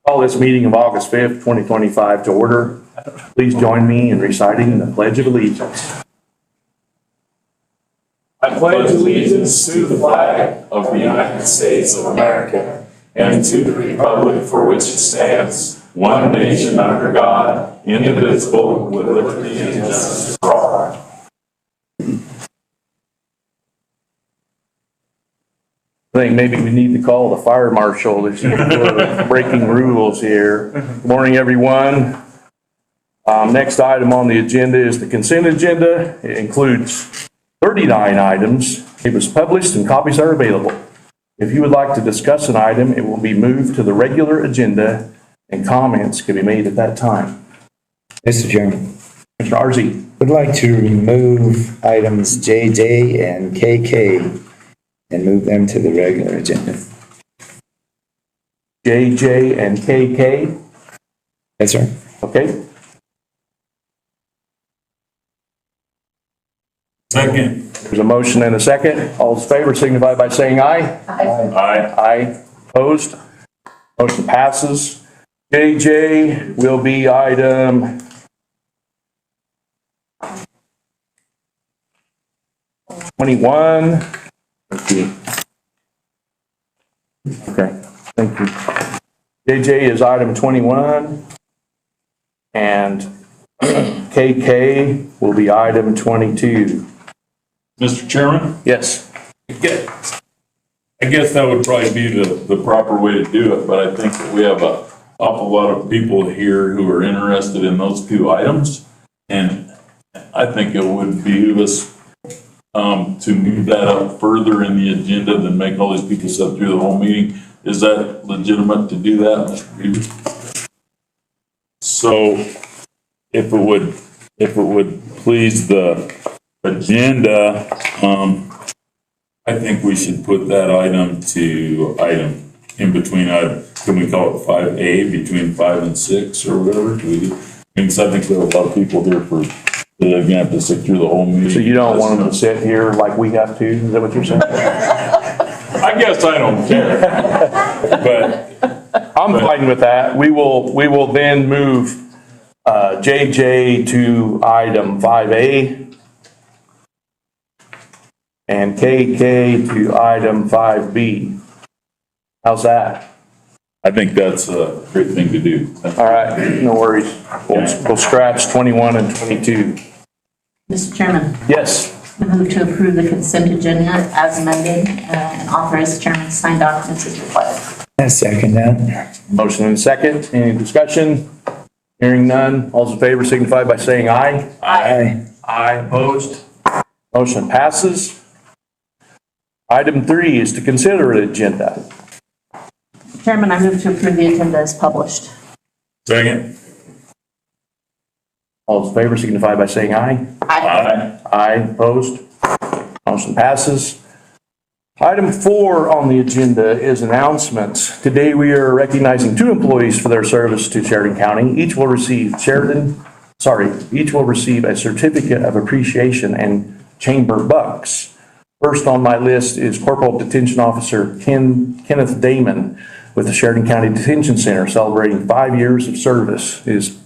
Call this meeting of August 5th, 2025 to order. Please join me in reciting the Pledge of Allegiance. I pledge allegiance to the flag of the United States of America and to the republic for which it stands, one nation under God, indivisible, with liberty and justice for all. I think maybe we need to call the fire marshal. We're breaking rules here. Good morning, everyone. Next item on the agenda is the consent agenda. It includes 39 items. It was published and copies are available. If you would like to discuss an item, it will be moved to the regular agenda and comments can be made at that time. Mr. Chairman, Mr. Arzi. would like to remove items JJ and KK and move them to the regular agenda. JJ and KK. Yes, sir. Okay. Second. There's a motion and a second. All in favor signify by saying aye. Aye. Aye. Opposed? Motion passes. JJ will be item 21. Thank you. Okay, thank you. JJ is item 21. And KK will be item 22. Mr. Chairman, Yes. I guess that would probably be the proper way to do it, but I think that we have an awful lot of people here who are interested in those two items. And I think it would behoove us to move that up further in the agenda than make all these people sit through the whole meeting. Is that legitimate to do that, Mr. Reeves? So if it would please the agenda, I think we should put that item to item in between, can we call it 5A, between 5 and 6 or whatever? Because I think there are a lot of people here they're gonna have to sit through the whole meeting. So you don't want them to sit here like we have to? Is that what you're saying? I guess I don't care. But I'm fine with that. We will then move JJ to item 5A and KK to item 5B. How's that? I think that's a great thing to do. All right, no worries. We'll scratch 21 and 22. Mr. Chairman, Yes. I move to approve the consent agenda as amended and authorize the chairman to sign documents as required. I second that. Motion and second. Any discussion? Hearing none. All those in favor signify by saying aye. Aye. Aye. Opposed? Motion passes. Item 3 is to consider an agenda. Chairman, I move to approve the agenda as published. Second. All those in favor signify by saying aye. Aye. Aye. Opposed? Motion passes. Item 4 on the agenda is announcements. Today we are recognizing 2 employees for their service to Sheridan County. Each will receive a certificate of appreciation and chamber bucks. First on my list is Corporal Detention Officer Kenneth Damon with the Sheridan County Detention Center celebrating 5 years of service. Is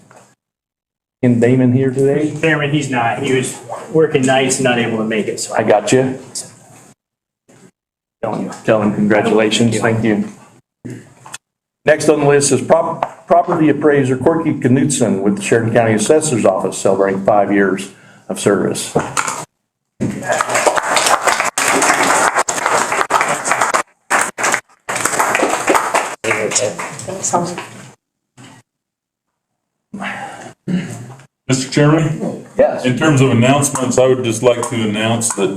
Ken Damon here today? Chairman, he's not. He was working nights and not able to make it, so I got you. Tell him congratulations. Thank you. Next on the list is property appraiser Corky Knutson with the Sheridan County Assessor's Office celebrating 5 years of service. Mr. Chairman? Yes. In terms of announcements, I would just like to announce that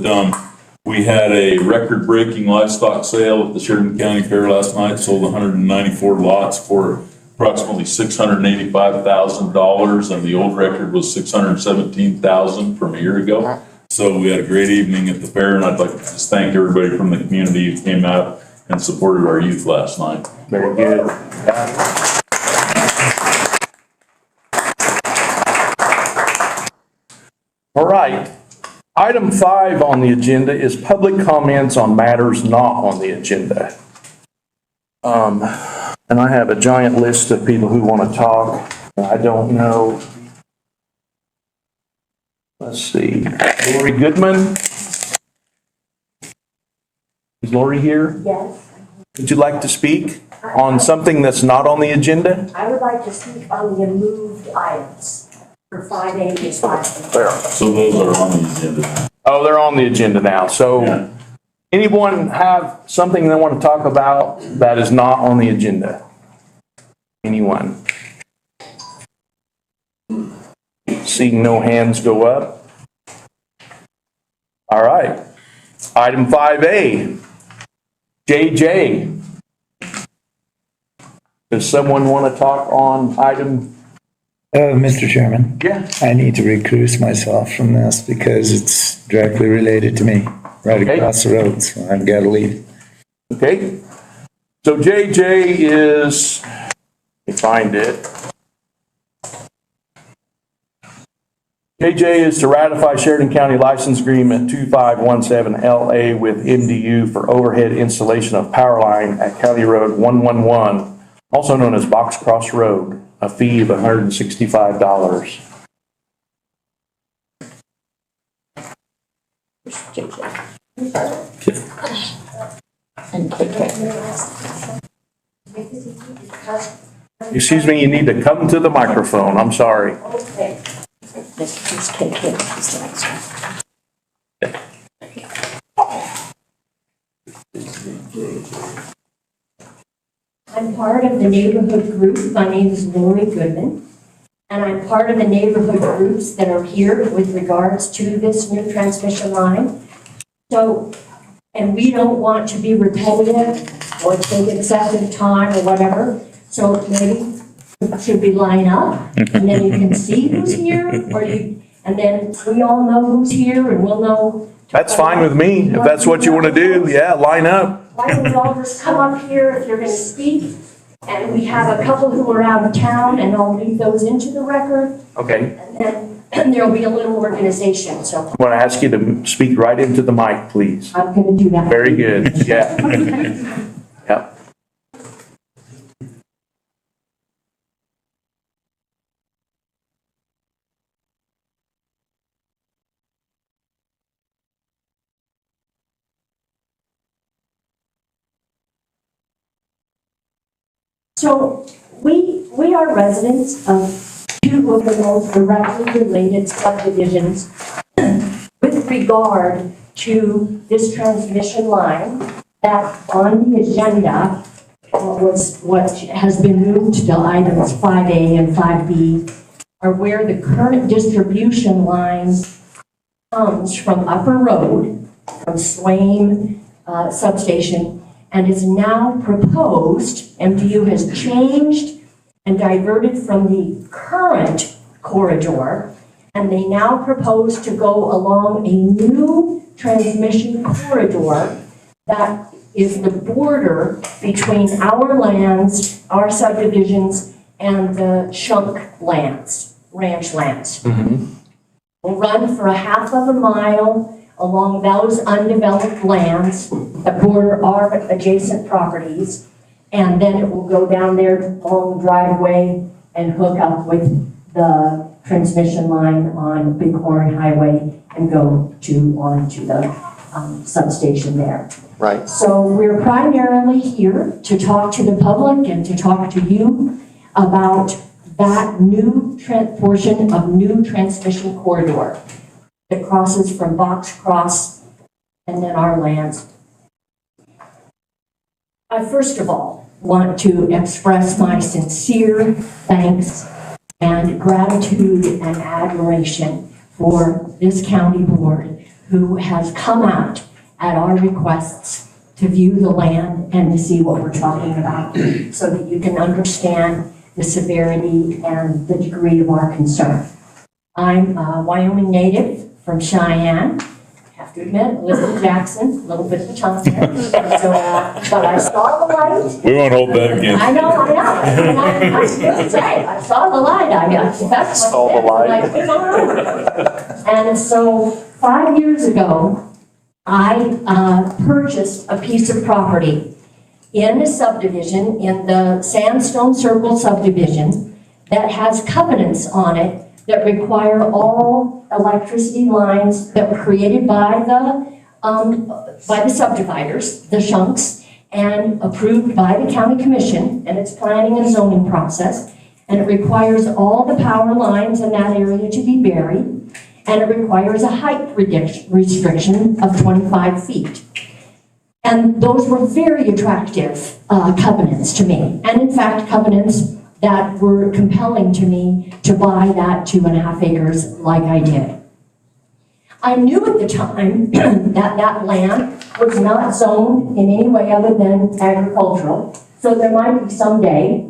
we had a record-breaking livestock sale at the Sheridan County Fair last night, sold 194 lots for approximately $685,000, and the old record was $617,000 from a year ago. So we had a great evening at the fair, and I'd like to just thank everybody from the community who came out and supported our youth last night. Very good. All right. Item 5 on the agenda is public comments on matters not on the agenda. And I have a giant list of people who want to talk. I don't know. Let's see. Lori Goodman? Is Lori here? Yes, Would you like to speak on something that's not on the agenda? I would like to speak on the moved items for 5A to 5B. There. So those are on the agenda. Oh, they're on the agenda now. So Yeah. anyone have something they want to talk about that is not on the agenda? Anyone? Seeing no hands go up. All right. Item 5A. JJ. Does someone want to talk on item? Mr. Chairman, Yeah. I need to recuse myself from this because it's directly related to me, right Okay. across the road, so I've got to leave. Okay. So JJ is, let me find it. JJ is to ratify Sheridan County License Agreement 2517LA with MDU for overhead installation of power line at County Road 111, also known as Box Cross Road, a fee of $165. And KK. Excuse me, you need to come to the microphone. I'm sorry. Okay, This is KK, this is the next one. I'm part of the neighborhood group. My name is Lori Goodman. And I'm part of the neighborhood groups that are here with regards to this new transmission line. So, and we don't want to be repetitive or take excessive time or whatever. So maybe should we line up and then you can see who's here and then we all know who's here and we'll know. That's fine with me, if that's what you want to do. Yeah, line up. Why don't we all just come up here if you're gonna speak? And we have a couple who are out of town, and I'll leave those into the record, Okay. and then there'll be a little organization, so I want to ask you to speak right into the mic, please. I'm gonna do that. Very good, yeah. Yep. So we are residents of two of the most directly related subdivisions with regard to this transmission line that on the agenda was what has been moved to items 5A and 5B are where the current distribution lines comes from Upper Road, from Swain substation, and is now proposed, MDU has changed and diverted from the current corridor, and they now propose to go along a new transmission corridor that is the border between our lands, our subdivisions, and the Shunk lands, ranch lands. Will run for a half of a mile along those undeveloped lands that border our adjacent properties. And then it will go down there along the driveway and hook up with the transmission line on Bighorn Highway and go onto the substation there. Right. So we're primarily here to talk to the public and to talk to you about that new portion of new transmission corridor that crosses from Box Cross and then our lands. I first of all want to express my sincere thanks and gratitude and admiration for this county board who has come out at our requests to view the land and to see what we're talking about so that you can understand the severity and the degree of our concern. I'm a Wyoming native from Cheyenne. Have to admit, a little Jackson, a little bit of tongue there. So, but I saw the light. We won't hold that against I know. And I was going to say, I saw the light. That's Saw the light. Like, come on. And so 5 years ago, I purchased a piece of property in a subdivision, in the Sandstone Circle subdivision, that has covenants on it that require all electricity lines that were created by the subdividers, the shunks, and approved by the county commission and its planning and zoning process. And it requires all the power lines in that area to be buried. And it requires a height restriction of 25 feet. And those were very attractive covenants to me. And in fact, covenants that were compelling to me to buy that 2.5 acres like I did. I knew at the time that that land was not zoned in any way other than agricultural. So there might be someday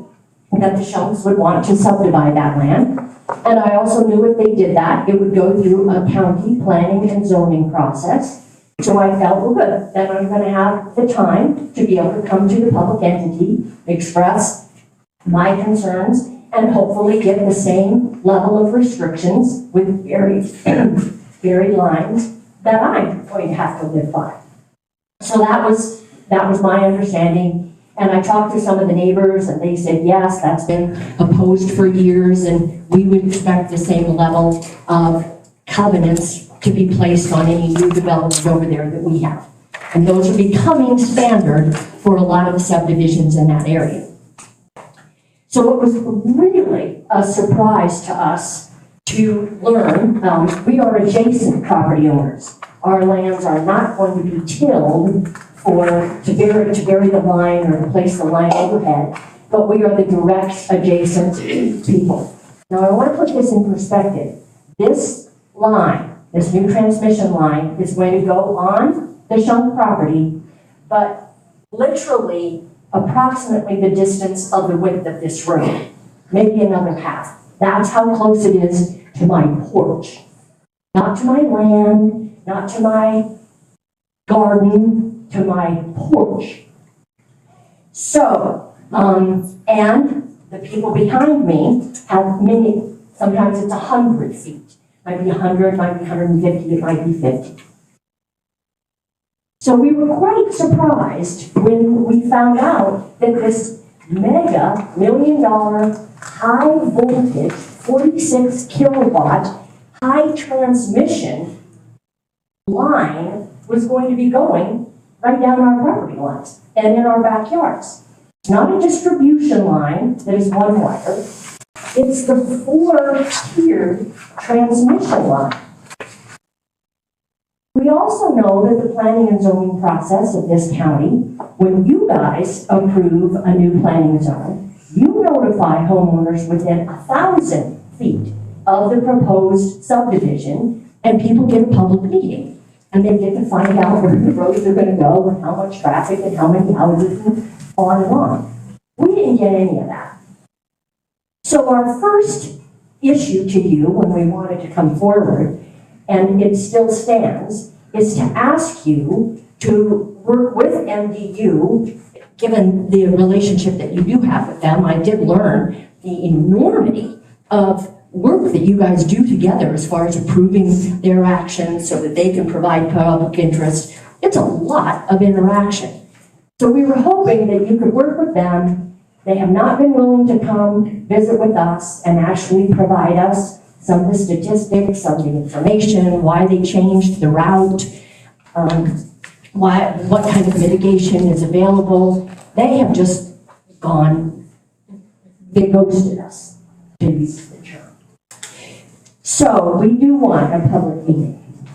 that the Shunks would want to subdivide that land. And I also knew if they did that, it would go through a county planning and zoning process. So I felt, well, good, then I'm gonna have the time to be able to come to the public entity, express my concerns, and hopefully get the same level of restrictions with buried lines that I'm going to have to live by. So that was my understanding. And I talked to some of the neighbors and they said, yes, that's been opposed for years and we would expect the same level of covenants to be placed on any new development over there that we have. And those are becoming standard for a lot of the subdivisions in that area. So it was really a surprise to us to learn, we are adjacent property owners. Our lands are not going to be tilled to bury the line or to place the line overhead, but we are the direct adjacent people. Now I want to put this in perspective. This line, this new transmission line, is going to go on the Shunk property, but literally approximately the distance of the width of this road, maybe another half. That's how close it is to my porch. Not to my land, not to my garden, to my porch. So, and the people behind me have many, sometimes it's 100 feet. Might be 100, might be 150, it might be 50. So we were quite surprised when we found out that this mega $1 million high voltage, 46 kilowatt, high transmission line was going to be going right down our property lines and in our backyards. It's not a distribution line that is one wire. It's the 4-tiered transmission line. We also know that the planning and zoning process of this county, when you guys approve a new planning zone, you notify homeowners within 1,000 feet of the proposed subdivision, and people get a public meeting. And they get to find out where the roads are gonna go, and how much traffic, and how many houses, and on and on. We didn't get any of that. So our first issue to you when we wanted to come forward, and it still stands, is to ask you to work with MDU, given the relationship that you do have with them. I did learn the enormity of work that you guys do together as far as approving their actions so that they can provide public interest. It's a lot of interaction. So we were hoping that you could work with them. They have not been willing to come visit with us and actually provide us some of the statistics, some of the information, why they changed the route, what kind of mitigation is available. They have just gone, they ghosted us, to use the term. So we do want a public meeting.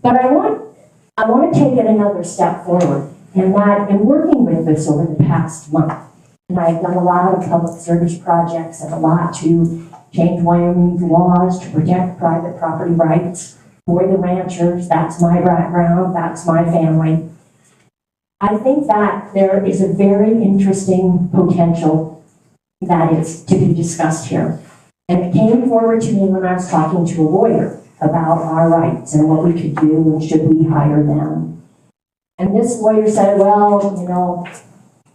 But I want to take it another step forward, and that in working with this over the past month, and I've done a lot of public service projects and a lot to change Wyoming's laws to protect private property rights for the ranchers. That's my background, that's my family. I think that there is a very interesting potential that is to be discussed here. And it came forward to me when I was talking to a lawyer about our rights and what we could do and should we hire them. And this lawyer said, well, you know,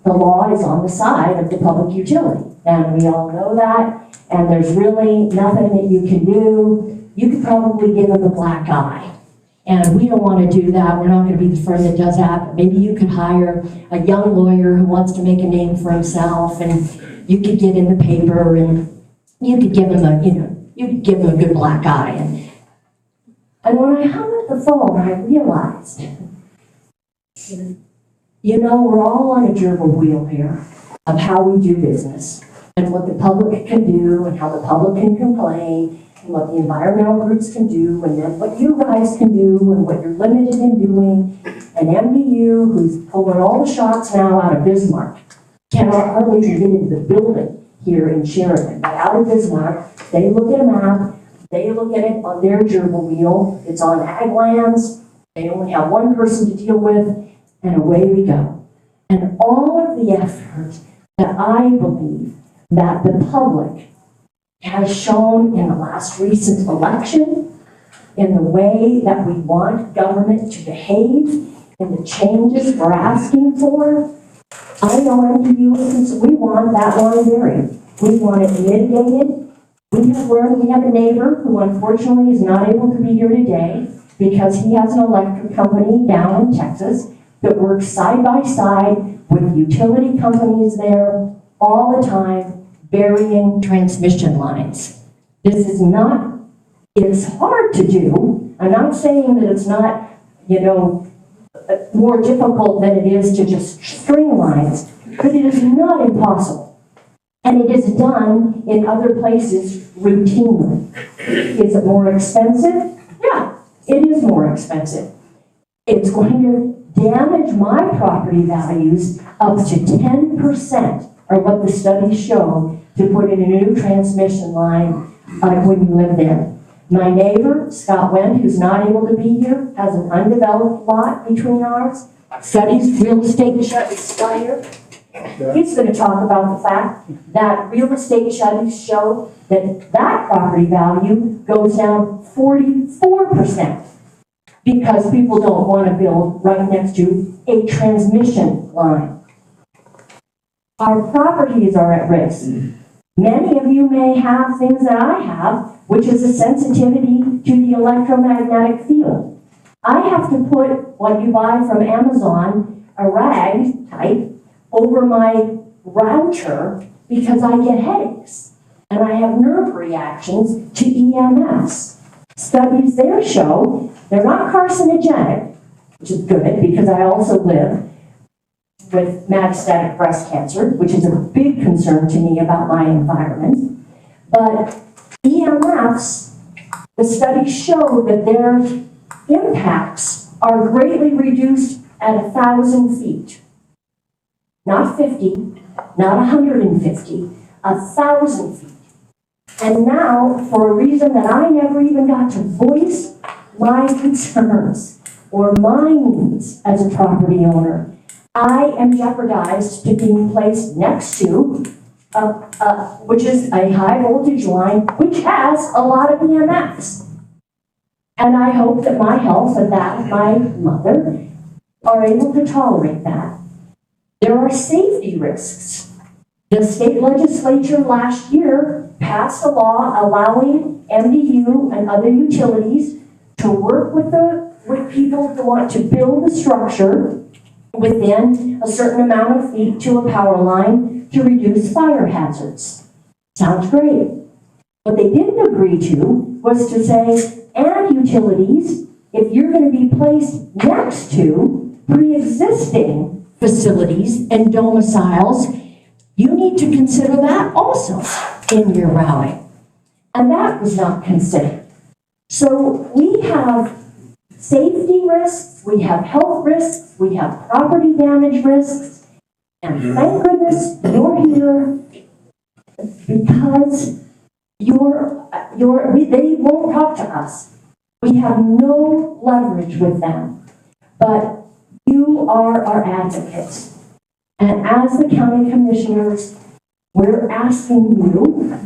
the law is on the side of the public utility. And we all know that. And there's really nothing that you can do. You could probably give them a black eye And we don't want to do that. We're not going to be the firm that does that. But maybe you could hire a young lawyer who wants to make a name for himself, and you could get in the paper, and you could give him you could give him a good black eye. And when I hung up the phone, I realized, we're all on a gerbil wheel here of how we do business and what the public can do and how the public can complain and what the environmental groups can do and then what you guys can do and what you're limited in doing. And MDU, who's pulling all the shots now out of Bismarck, cannot hardly even get into the building here in Sheridan. But out of Bismarck, they look at a map, they look at it on their gerbil wheel, it's on ag lands, they only have one person to deal with, and away we go. And all of the effort that I believe that the public has shown in the last recent election, in the way that we want government to behave, in the changes we're asking for, I know MDU, we want that line buried. We want it mitigated. We have a neighbor who unfortunately is not able to be here today because he has an electric company down in Texas that works side by side with utility companies there all the time, burying transmission lines. This is not, it's hard to do. I'm not saying that it's not, more difficult than it is to just string lines, but it is not impossible. And it is done in other places routinely. Is it more expensive? Yeah, it is more expensive. It's going to damage my property values up to 10% are what the studies show to put in a new transmission line when you live there. My neighbor, Scott Wendt, who's not able to be here, has an undeveloped lot between ours, studies real estate studies here. He's going to talk about the fact that real estate studies show that property value goes down 44% because people don't want to build right next to a transmission line. Our properties are at risk. Many of you may have things that I have, which is a sensitivity to the electromagnetic field. I have to put what you buy from Amazon, a rag type, over my router because I get headaches and I have nerve reactions to EMFs. Studies there show they're not carcinogenic, which is good because I also live with metastatic breast cancer, which is a big concern to me about my environment. But EMFs, the studies show that their impacts are greatly reduced at 1,000 feet. Not 50, not 150, 1,000 feet. And now, for a reason that I never even got to voice my concerns or my needs as a property owner, I am jeopardized to being placed next to, which is a high voltage line, which has a lot of EMFs. And I hope that my health and that of my mother are able to tolerate that. There are safety risks. The state legislature last year passed a law allowing MDU and other utilities to work with people who want to build a structure within a certain amount of feet to a power line to reduce fire hazards. Sounds great. What they didn't agree to was to say, and utilities, if you're going to be placed next to pre-existing facilities and domiciles, you need to consider that also in your routing. And that was not considered. So we have safety risks, we have health risks, we have property damage risks, and thank goodness you're here because they won't talk to us. We have no leverage with them, but you are our advocates. And as the county commissioners, we're asking you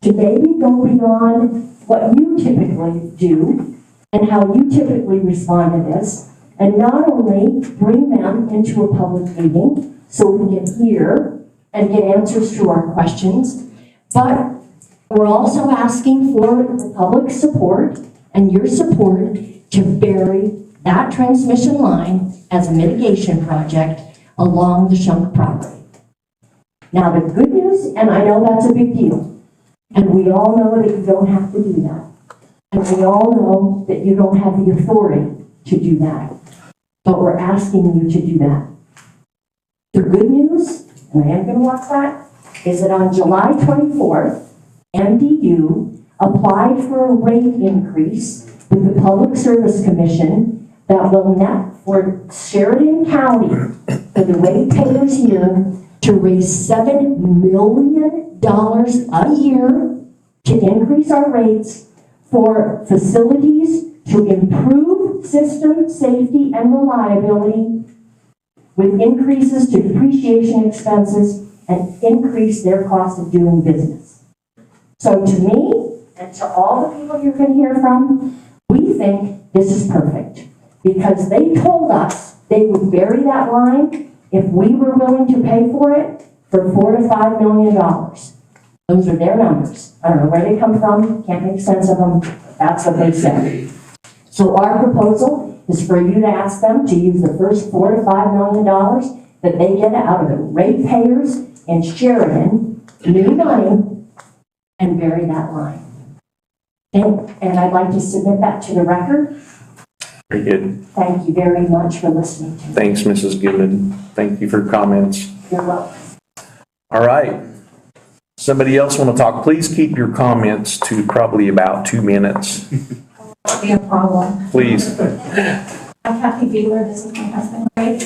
to maybe go beyond what you typically do and how you typically respond to this, and not only bring them into a public meeting so we can hear and get answers to our questions, but we're also asking for the public support and your support to bury that transmission line as a mitigation project along the Shunk property. Now, the good news, and I know that's a big deal, and we all know that you don't have to do that. And we all know that you don't have the authority to do that. But we're asking you to do that. The good news, and I am going to watch that, is that on July 24th, MDU applied for a rate increase with the Public Service Commission that will net for Sheridan County, for the ratepayers here, to raise $7 million a year to increase our rates for facilities to improve system safety and reliability with increases to depreciation expenses and increase their cost of doing business. So to me, and to all the people you're going to hear from, we think this is perfect because they told us they would bury that line if we were willing to pay for it for $4 to $5 million. Those are their numbers. I don't know where they come from, can't make sense of them. That's what they said. So our proposal is for you to ask them to use the first $4 to $5 million that they get out of the ratepayers in Sheridan, new money, and bury that line. And I'd like to submit that to the record. Very good. Thank you very much for listening to me. Thanks, Mrs. Goodman. Thank you for your comments. You're welcome. All right. Somebody else want to talk? Please keep your comments to probably about 2 minutes. Be a problem. Please. I'm Kathy Beeler, this is my husband, right?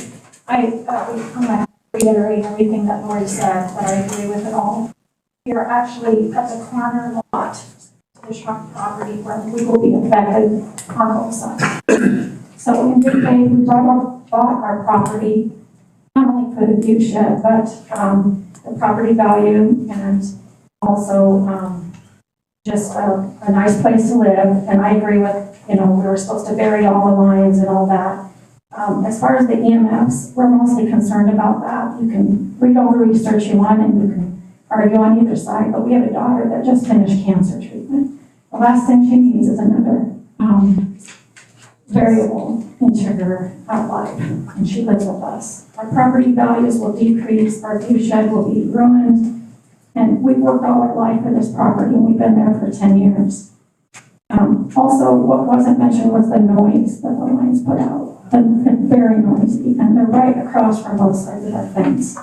I'm going to reiterate everything that Lori said, but I agree with it all. We are actually at the corner lot of the Shunk property where we will be affected on both sides. So in good faith, we bought our property, not only for the view shed, but the property value and also just a nice place to live. And I agree with, we were supposed to bury all the lines and all that. As far as the EMFs, we're mostly concerned about that. You can read all the research you want and you can argue on either side, but we have a daughter that just finished cancer treatment. The last thing she needs is another variable into her life, and she lives with us. Our property values will decrease, our view shed will be ruined, and we've worked all our life for this property, and we've been there for 10 years. Also, what wasn't mentioned was the noise that the lines put out, and very noisy, and they're right across from both sides of our fence.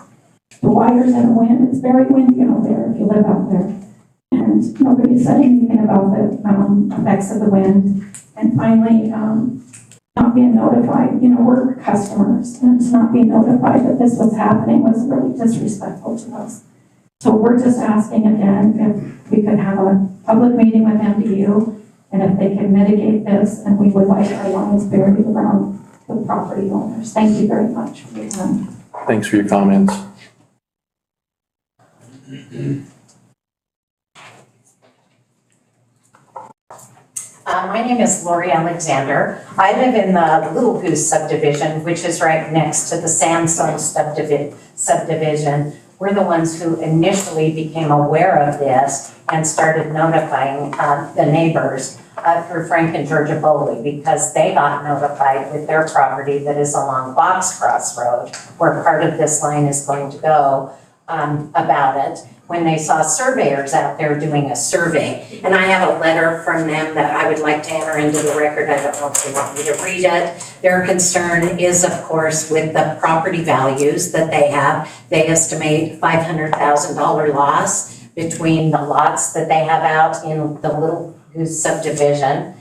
The wires in the wind, it's very windy out there if you live out there. And nobody said anything about the effects of the wind. And finally, not being notified, we're customers, and it's not being notified that this was happening was really disrespectful to us. So we're just asking again if we could have a public meeting with MDU and if they can mitigate this, and we would like our lines buried around the property owners. Thank you very much for your time. Thanks for your comments. My name is Lori Alexander. I live in the Little Goose subdivision, which is right next to the Sandstone subdivision. We're the ones who initially became aware of this and started notifying the neighbors through Frank and Georgia Bowley, because they got notified with their property that is along Box Cross Road, where part of this line is going to go, about it, when they saw surveyors out there doing a survey. And I have a letter from them that I would like to enter into the record. I don't know if they want me to read it. Their concern is, of course, with the property values that they have. They estimate $500,000 loss between the lots that they have out in the Little Goose subdivision.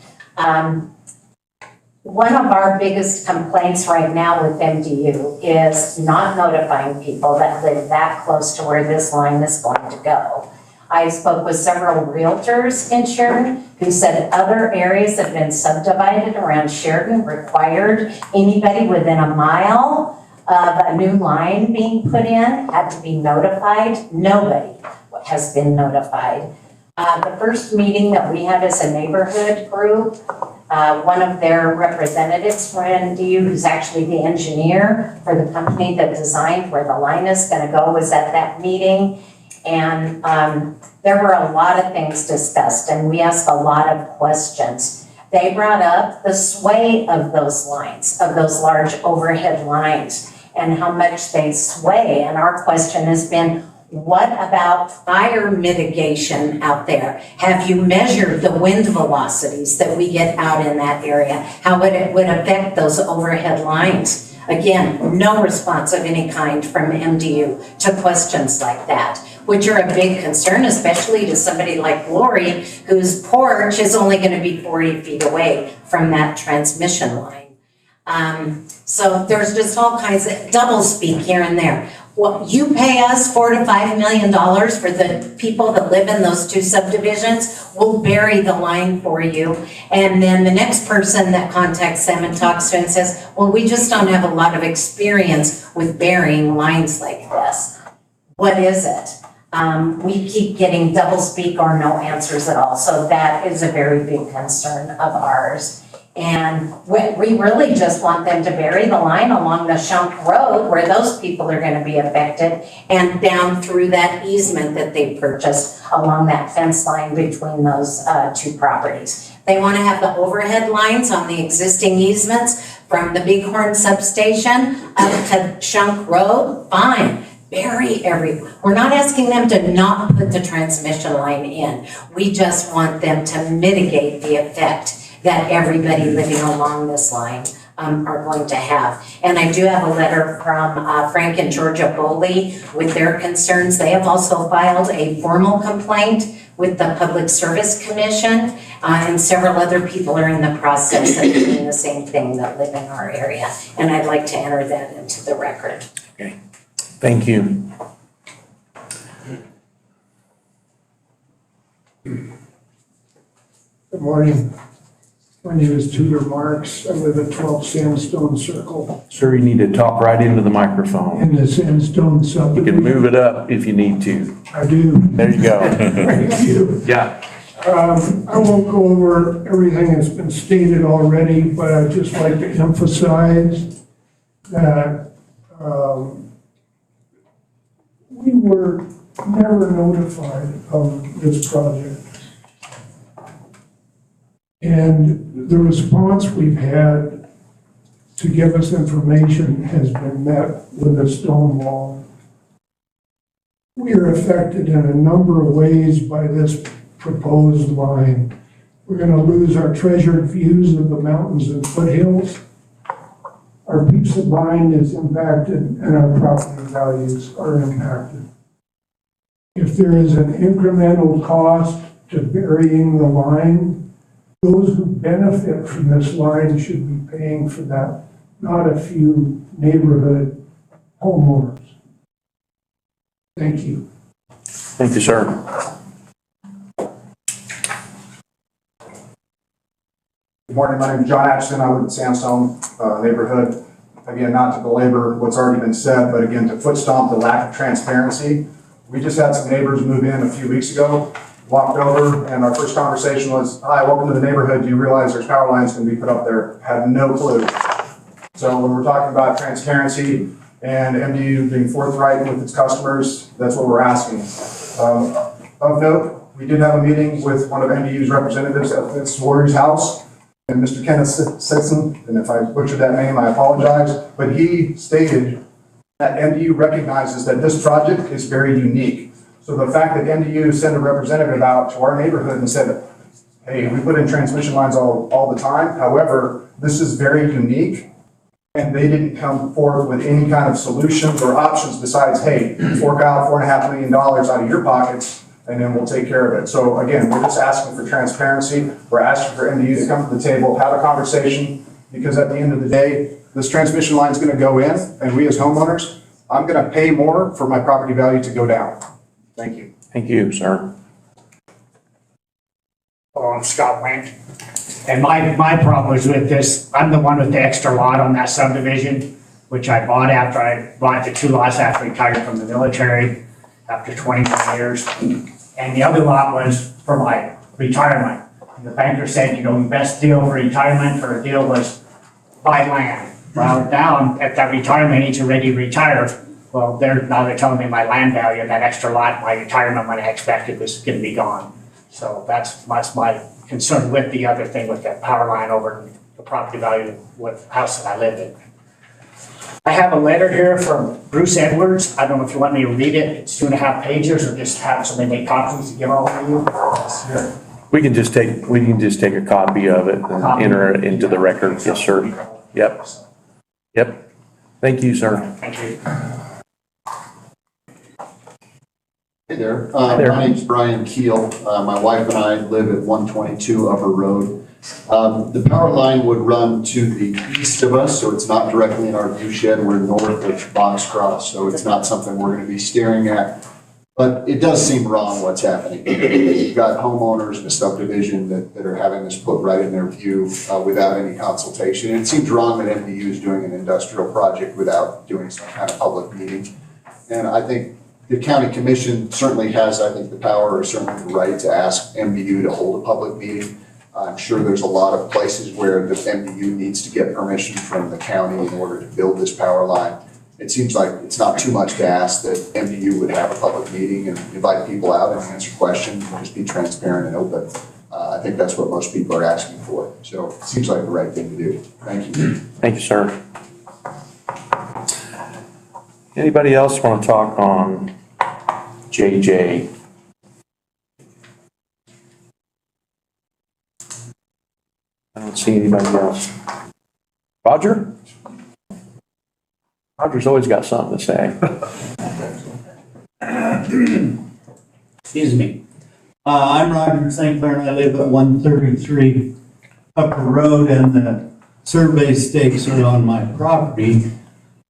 One of our biggest complaints right now with MDU is not notifying people that live that close to where this line is going to go. I spoke with several realtors in Sheridan who said other areas that have been subdivided around Sheridan required anybody within a mile of a new line being put in had to be notified. Nobody has been notified. The first meeting that we had as a neighborhood group, one of their representatives from MDU, who's actually the engineer for the company that designed where the line is going to go, was at that meeting. And there were a lot of things discussed, and we asked a lot of questions. They brought up the sway of those lines, of those large overhead lines, and how much they sway. And our question has been, what about fire mitigation out there? Have you measured the wind velocities that we get out in that area? How it would affect those overhead lines? Again, no response of any kind from MDU to questions like that, which are a big concern, especially to somebody like Lori, whose porch is only going to be 40 feet away from that transmission line. So there's just all kinds of double speak here and there. Well, you pay us $4 to $5 million for the people that live in those two subdivisions, we'll bury the line for you. And then the next person that contacts them and talks to them says, well, we just don't have a lot of experience with burying lines like this. What is it? We keep getting double speak or no answers at all. So that is a very big concern of ours. And we really just want them to bury the line along the Shunk Road where those people are going to be affected and down through that easement that they purchased along that fence line between those two properties. They want to have the overhead lines on the existing easements from the Bighorn substation up to Shunk Road, fine. Bury everything. We're not asking them to not put the transmission line in. We just want them to mitigate the effect that everybody living along this line are going to have. And I do have a letter from Frank and Georgia Boley with their concerns. They have also filed a formal complaint with the Public Service Commission, and several other people are in the process of doing the same thing that live in our area. And I'd like to enter that into the record. Okay, thank you. Good morning. My name is Tudor Marks. I live at 12 Sandstone Circle Sir, you need to talk right into the microphone. in the Sandstone You subdivision. can move it up if you need to. I do. There you go. Thank you. Yeah. I won't go over everything that's been stated already, but I'd just like to emphasize that we were never notified of this project. And the response we've had to give us information has been met with a stone wall. We are affected in a number of ways by this proposed line. We're going to lose our treasured views of the mountains and foothills. Our peace of mind is impacted and our property values are impacted. If there is an incremental cost to burying the line, those who benefit from this line should be paying for that, not a few neighborhood homeowners. Thank you. Thank you, sir. Good morning, my name is John Atchison. I live in Sandstone neighborhood. Again, not to belabor what's already been said, but again, to foot stomp the lack of transparency. We just had some neighbors move in a few weeks ago, walked over, and our first conversation was, hi, welcome to the neighborhood. Do you realize there's power lines going to be put up there? Had no clue. So when we're talking about transparency and MDU being forthright with its customers, that's what we're asking. Of note, we did have a meeting with one of MDU's representatives at Ms. Warrior's house, and Mr. Kenneth Sitson, and if I butchered that name, I apologize, but he stated that MDU recognizes that this project is very unique. So the fact that MDU sent a representative out to our neighborhood and said, hey, we put in transmission lines all the time. However, this is very unique. And they didn't come forward with any kind of solutions or options besides, hey, fork out $4.5 million out of your pockets and then we'll take care of it. So again, we're just asking for transparency. We're asking for MDU to come to the table, have a conversation, because at the end of the day, this transmission line is going to go in, and we as homeowners, I'm going to pay more for my property value to go down. Thank you. Thank you, sir. Oh, I'm Scott Wayne. And my problem was with this, I'm the one with the extra lot on that subdivision, which I bought after I bought the two lots after I retired from the military after 21 years. And the other lot was for my retirement. And the banker said, you know, the best deal for retirement for a deal was buy land. Well, now at that retirement age, already retired. Well, they're telling me my land value, that extra lot, my retirement money I expected was going to be gone. So that's my concerned with the other thing with that power line over the property value of what the house that I live in. I have a letter here from Bruce Edwards. I don't know if you want me to read it. It's 2.5 pages, or just have somebody make copies to give all of you. That's here. We can just take a copy of it and enter it into the record. Yes, sir. Yep. Yep. Thank you, sir. Thank you. Hey there. There. My name's Brian Keel. My wife and I live at 122 Upper Road. The power line would run to the east of us, so it's not directly in our view shed. We're north of Box Cross, so it's not something we're going to be staring at. But it does seem wrong what's happening. You've got homeowners in a subdivision that are having this put right in their view without any consultation. And it seems wrong that MDU is doing an industrial project without doing some kind of public meeting. And I think the county commission certainly has, I think, the power or certainly the right to ask MDU to hold a public meeting. I'm sure there's a lot of places where the MDU needs to get permission from the county in order to build this power line. It seems like it's not too much to ask that MDU would have a public meeting and invite people out and answer questions and just be transparent and open. I think that's what most people are asking for. So it seems like the right thing to do. Thank you. Thank you, sir. Anybody else want to talk on JJ? I don't see anybody else. Roger? Roger's always got something to say. Excuse me. I'm Roger St. Clair and I live at 133 Upper Road, and the survey stakes are on my property.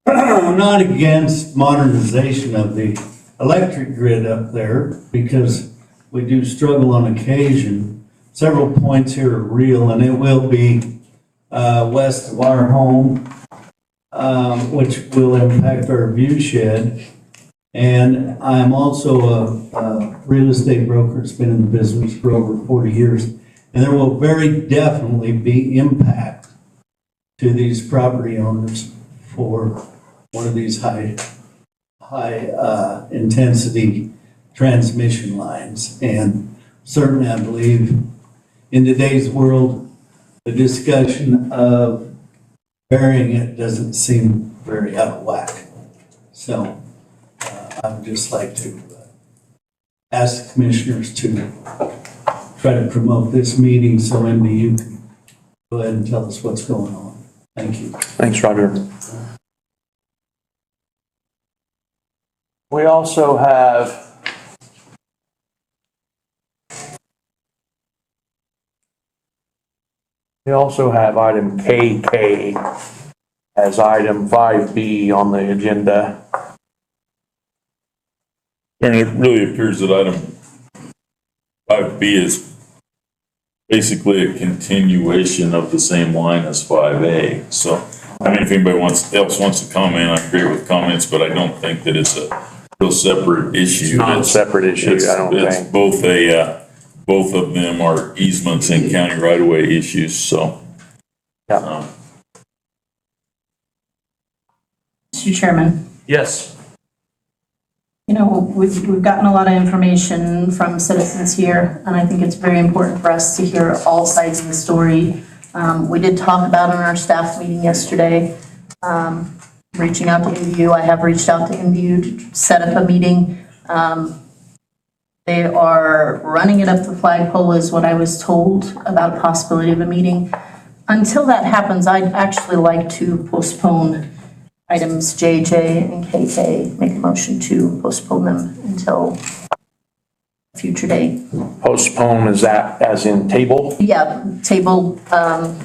I'm not against modernization of the electric grid up there because we do struggle on occasion. Several points here are real, and it will be west of our home, which will impact our view shed. And I'm also a real estate broker that's been in the business for over 40 years. And there will very definitely be impact to these property owners for one of these high intensity transmission lines. And certainly I believe in today's world, the discussion of burying it doesn't seem very out of whack. So I would just like to ask the commissioners to try to promote this meeting so MDU can go ahead and tell us what's going on. Thank you. Thanks, Roger. We also have item KK as item 5B on the agenda. And it really appears that item 5B is basically a continuation of the same line as 5A. So, I mean, if anybody else wants to comment, I'm great with comments, but I don't think that it's a real separate issue. It's not a separate issue, I don't it's think. both of them are easements and county right-of-way issues, so. Yeah. Mr. Chairman, Yes. you know, we've gotten a lot of information from citizens here, and I think it's very important for us to hear all sides of the story. We did talk about in our staff meeting yesterday, reaching out to MDU. I have reached out to MDU to set up a meeting. They are running it up the flagpole is what I was told about a possibility of a meeting. Until that happens, I'd actually like to postpone items JJ and KK, make a motion to postpone them until a future date. Postpone, is that as in table? Yeah, table, I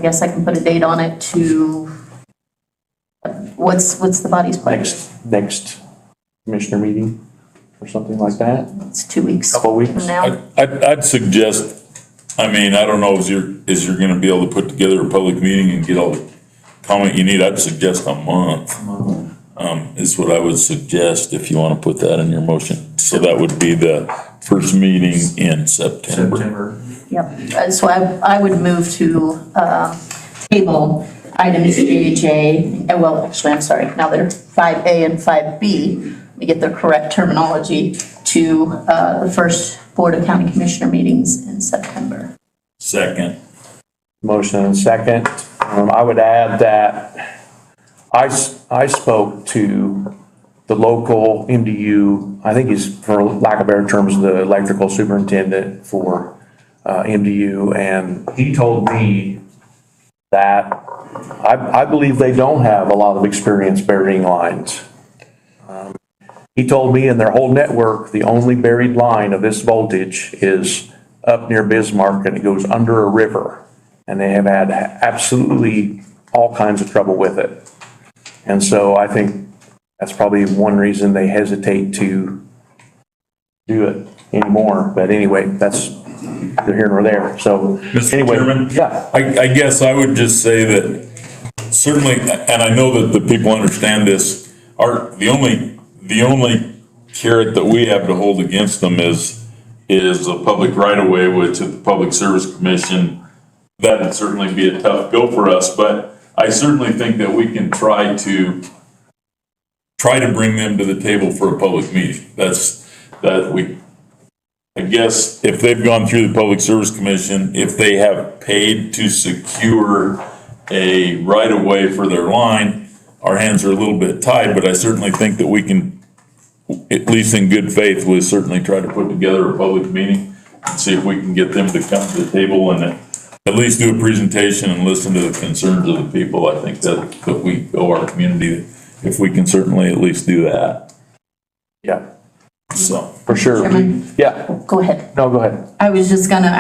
guess I can put a date on it to, what's the body's pleasure? Next commissioner meeting or something like that? It's 2 weeks. Couple weeks. From now. I'd suggest, I mean, I don't know, is you're gonna be able to put together a public meeting and get all the comment you need? I'd suggest a month, is what I would suggest if you wanna put that in your motion. So that would be the first meeting in September. Yep, so I would move to table items JJ, well, actually, I'm sorry, now they're 5A and 5B, let me get the correct terminology, to the first Board of County Commissioner meetings in in September. Second. Motion and second. I would add that I spoke to the local MDU, I think he's, for lack of better terms, the electrical superintendent for MDU, and he told me that I believe they don't have a lot of experience burying lines. He told me in their whole network, the only buried line of this voltage is up near Bismarck, and it goes under a river. And they have had absolutely all kinds of trouble with it. And so I think that's probably one reason they hesitate to do it anymore. But anyway, that's neither here nor there. So Mr. anyway, Chairman? yeah. I guess I would just say that certainly, and I know that the people understand this, the only carrot that we have to hold against them is a public right-of-way, which at the Public Service Commission, that'd certainly be a tough go for us, but I certainly think that we can try to bring them to the table for a public meeting. I guess if they've gone through the Public Service Commission, if they have paid to secure a right-of-way for their line, our hands are a little bit tied, but I certainly think that we can, at least in good faith, we'll certainly try to put together a public meeting and see if we can get them to come to the table and at least do a presentation and listen to the concerns of the people. I think that we owe our community, if we can certainly at least do that. Yeah, So. for sure. Chairman? Yeah, Go ahead. no, go ahead. I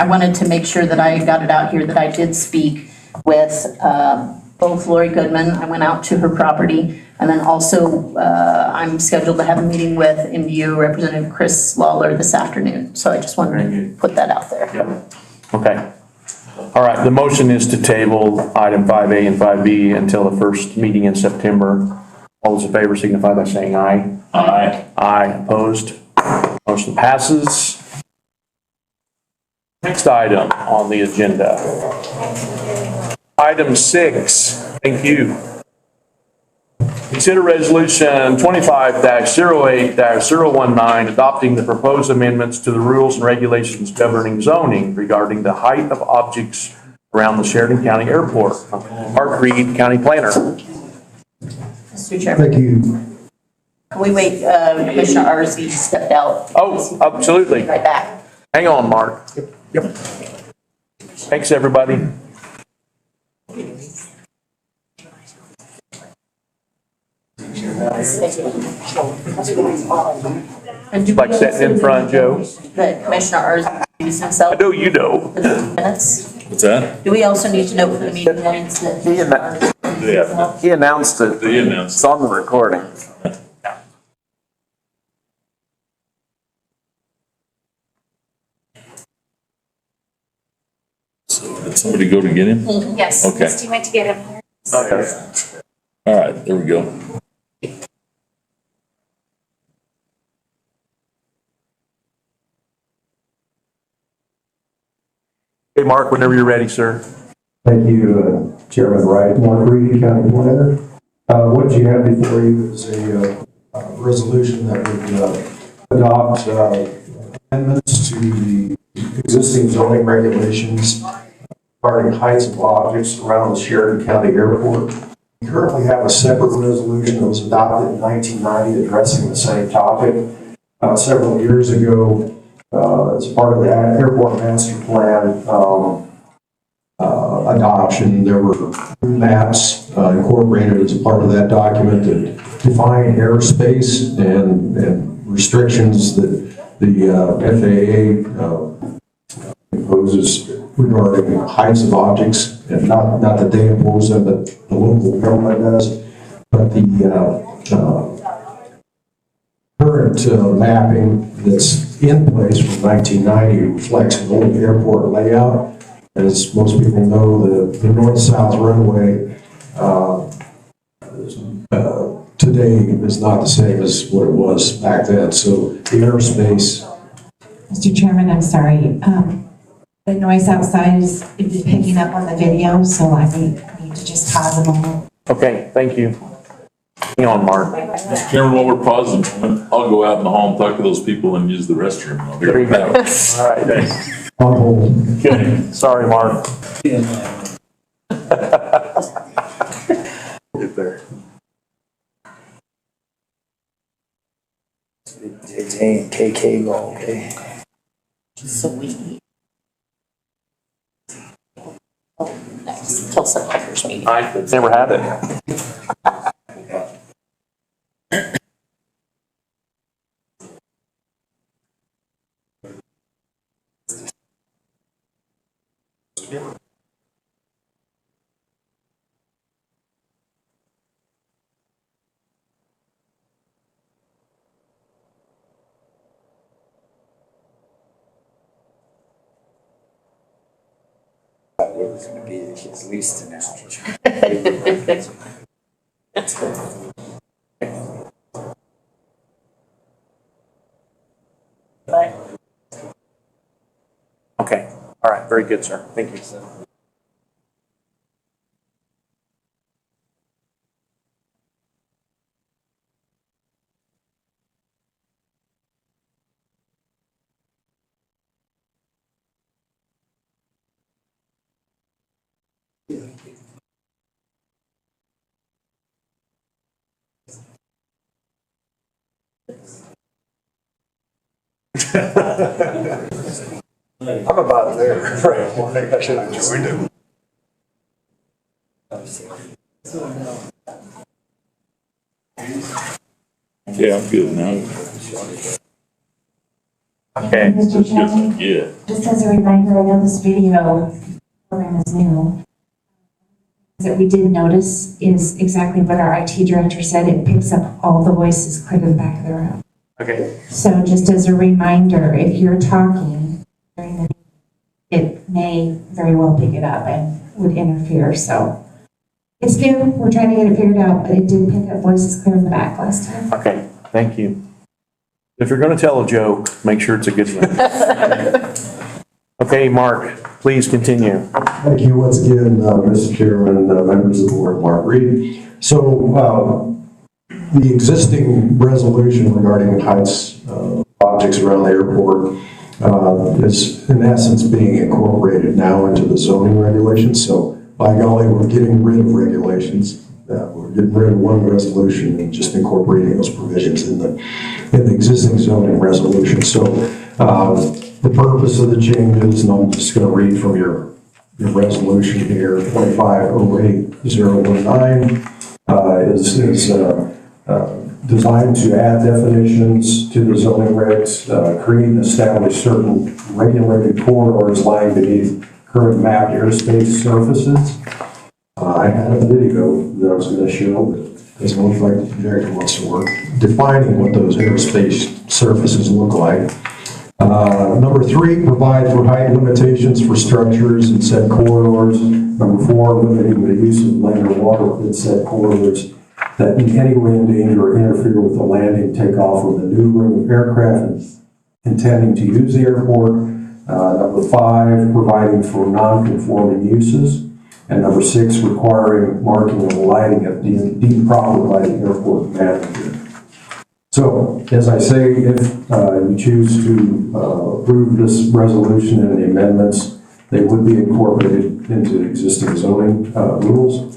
wanted to make sure that I got it out here that I did speak with both Lori Goodman. I went out to her property. And then also, I'm scheduled to have a meeting with MDU Representative Chris Lawler this afternoon. So I just wanted to put that out there. Yeah. Okay. All right, the motion is to table item 5A and 5B until the first meeting in September. All those in favor signify by saying aye. Aye. Aye, opposed? Motion passes. Next item on the agenda. Item 6, thank you. Consider resolution 25-08-019, adopting the proposed amendments to the rules and regulations governing zoning regarding the height of objects around the Sheridan County Airport. Mark Reed, County Planner. Mr. Chairman. Thank you. Can we wait, Commissioner Arsey stepped out? Oh, absolutely. Right back. Hang on, Mark. Yep. Thanks, everybody. And do Like sitting in front, Joe. that Commissioner Arsey used himself I know you know. for the minutes? What's that? Do we also need to note for the meeting minutes that? Yeah. He announced it. They announced. It's on the recording. So did somebody go to get him? Yes, Okay. Misty went to get him. All right, there we go. Hey, Mark, whenever you're ready, sir. Thank you, Chairman Wright. Mark Reed, County Planner. What you have before you is a resolution that would adopt amendments to the existing zoning regulations regarding heights of objects around the Sheridan County Airport. We currently have a separate resolution that was adopted in 1990 addressing the same topic. Several years ago, as part of the airport master plan adoption, there were maps incorporated as a part of that document that define airspace and restrictions that the FAA imposes regarding heights of objects, and not that they impose them, but the local government does. But the current mapping that's in place from 1990 reflects an old airport layout. As most people know, the north-south runway today is not the same as what it was back then. So the airspace. Mr. Chairman, I'm sorry. The noise outside is picking up on the video, so I need to just pause a moment. Okay, thank you. Hang on, Mark. Mr. Chairman, while we're pausing, I'll go out in the hall and talk to those people and use the restroom. I'll be There you right go. back. All right, thanks. On hold. Okay, sorry, Mark. Get there. JJ and KK go, okay? Sweet. Next, till September's meeting. I've never had it. It was gonna be his least analogy. Okay, all right, very good, sir. Thank you. I'm about there. Right. I think I should have joined him. Yeah, I'm good now. Okay. Mr. Chairman, Yeah. just as a reminder, I know this video program is new. That we did notice is exactly what our IT director said. It picks up all the voices clear to the back of the room. Okay. So just as a reminder, if you're talking during the, it may very well pick it up and would interfere, so. It's new, we're trying to get it figured out, but it did pick up voices clear in the back last time. Okay, thank you. If you're gonna tell a joke, make sure it's a good one. Okay, Mark, please continue. Thank you once again, Mr. Chairman, members of the board, Mark Reed. So, the existing resolution regarding heights objects around the airport is in essence being incorporated now into the zoning regulations. So by golly, we're getting rid of regulations. We're getting rid of one resolution and just incorporating those provisions in the existing zoning resolution. So the purpose of the changes, and I'm just going to read from your resolution here, 2508019, is designed to add definitions to the zoning regs, create and establish certain regulated corridors lying beneath current mapped airspace surfaces. I had a video that I was going to show, but it doesn't look like the projector wants to work, defining what those airspace surfaces look like. Number 3, provide for height limitations for structures in said corridors. Number 4, limiting the use of land or water within said corridors that in any way endanger or interfere with the landing, takeoff, or maneuvering of aircraft intending to use the airport. Number 5, providing for non-conforming uses. And number 6, requiring marking of lighting at deemed proper by the airport manager. So, as I say, if you choose to approve this resolution and the amendments, they would be incorporated into existing zoning rules.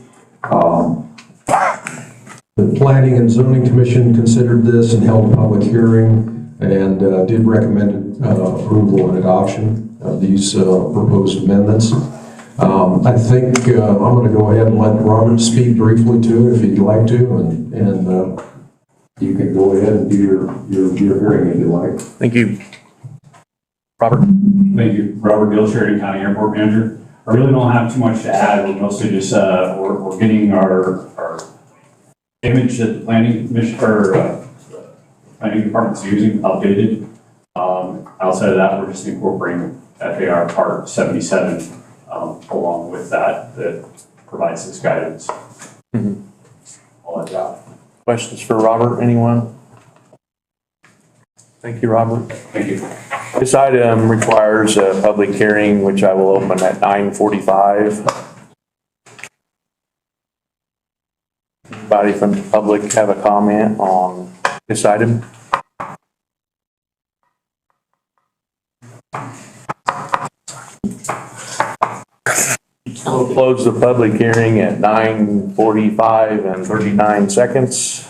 The Planning and Zoning Commission considered this and held a public hearing and did recommend approval and adoption of these proposed amendments. I think I'm going to go ahead and let Robert speak briefly to it if he'd like to, and you can go ahead and do your hearing if you like. Thank you. Robert? Thank you. Robert Gill, Sheridan County Airport Manager. I really don't have too much to add. We're mostly just, we're getting our image that the planning commission, or planning department's using updated. Outside of that, we're just incorporating FAR Part 77 along with that provides this guidance. Mm-hmm. All I've got. Questions for Robert, anyone? Thank you, Robert. Thank you. This item requires a public hearing, which I will open at 9:45. Anybody from the public have a comment on this item? We'll close the public hearing at 9:45 and 39 seconds.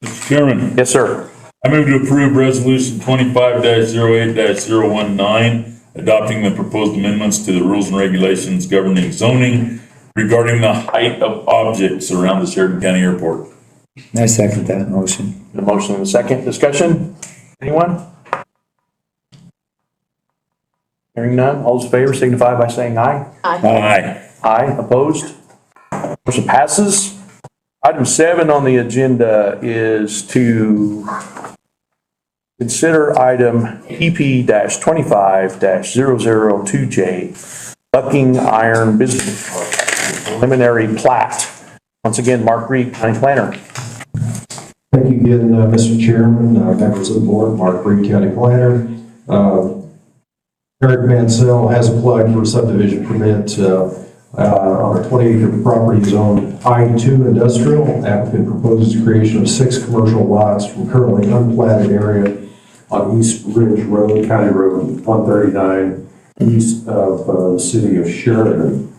Mr. Chairman, Yes, sir. I move to approve resolution 25-08-019, adopting the proposed amendments to the rules and regulations governing zoning regarding the height of objects around the Sheridan County Airport. I second that motion. The motion and a second. Discussion? Anyone? Hearing none. All those in favor signify by saying aye. Aye. Aye. Opposed? Motion passes. Item 7 on the agenda is to consider item PP-25-002J, Bucking Iron Business Park, preliminary plat. Once again, Mark Reed, County Planner. Thank you again, Mr. Chairman, members of the board, Mark Reed, County Planner. Eric Mansell has applied for a subdivision permit on a 20-acre property zone I-2 industrial. Applicant proposes creation of 6 commercial lots from currently unplatted area on East Ridge Road, County Road 139, east of the city of Sheridan.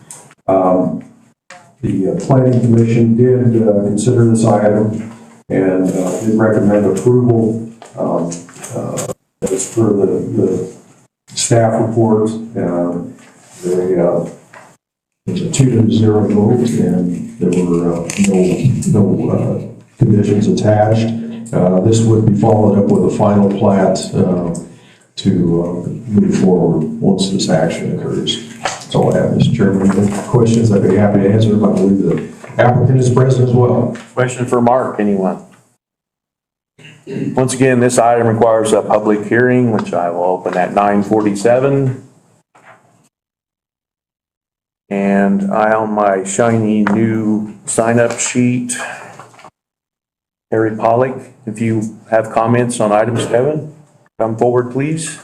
The Planning Commission did consider this item and did recommend approval. As per the staff report, there's a 2-0 vote, and there were no conditions attached. This would be followed up with a final plat to move forward once this action occurs. That's all I have, Mr. Chairman. Any questions, I'd be happy to answer them. I believe the applicant is present as well. Question for Mark, anyone? Once again, this item requires a public hearing, which I will open at 9:47. And I, on my shiny new sign-up sheet, Harry Pollock, if you have comments on item 7, come forward, please.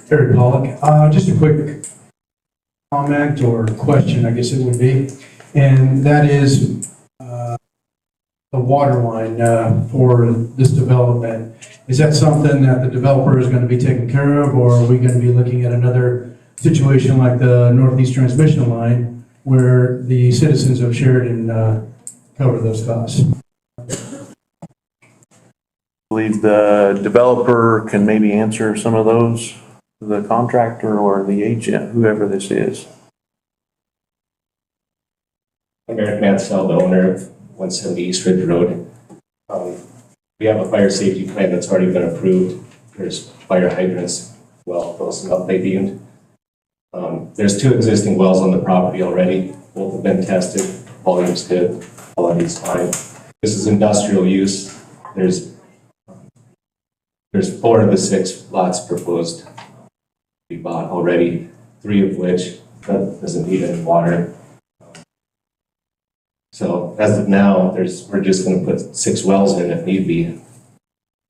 Terry Pollock. Just a quick comment or question, I guess it would be, and that is the water line for this development. Is that something that the developer is going to be taking care of, or are we going to be looking at another situation like the Northeast Transmission Line where the citizens of Sheridan cover those costs? I believe the developer can maybe answer some of those, the contractor or the agent, whoever this is. I'm Eric Mansell, the owner of 170 East Ridge Road. We have a fire safety plan that's already been approved. There's fire hydrants, well, close enough they deemed. There's 2 existing wells on the property already. Both have been tested, volume's good, quality's fine. This is industrial use. There's 4 of the 6 lots proposed to be bought already, 3 of which doesn't need any water. So as of now, we're just going to put 6 wells in if need be.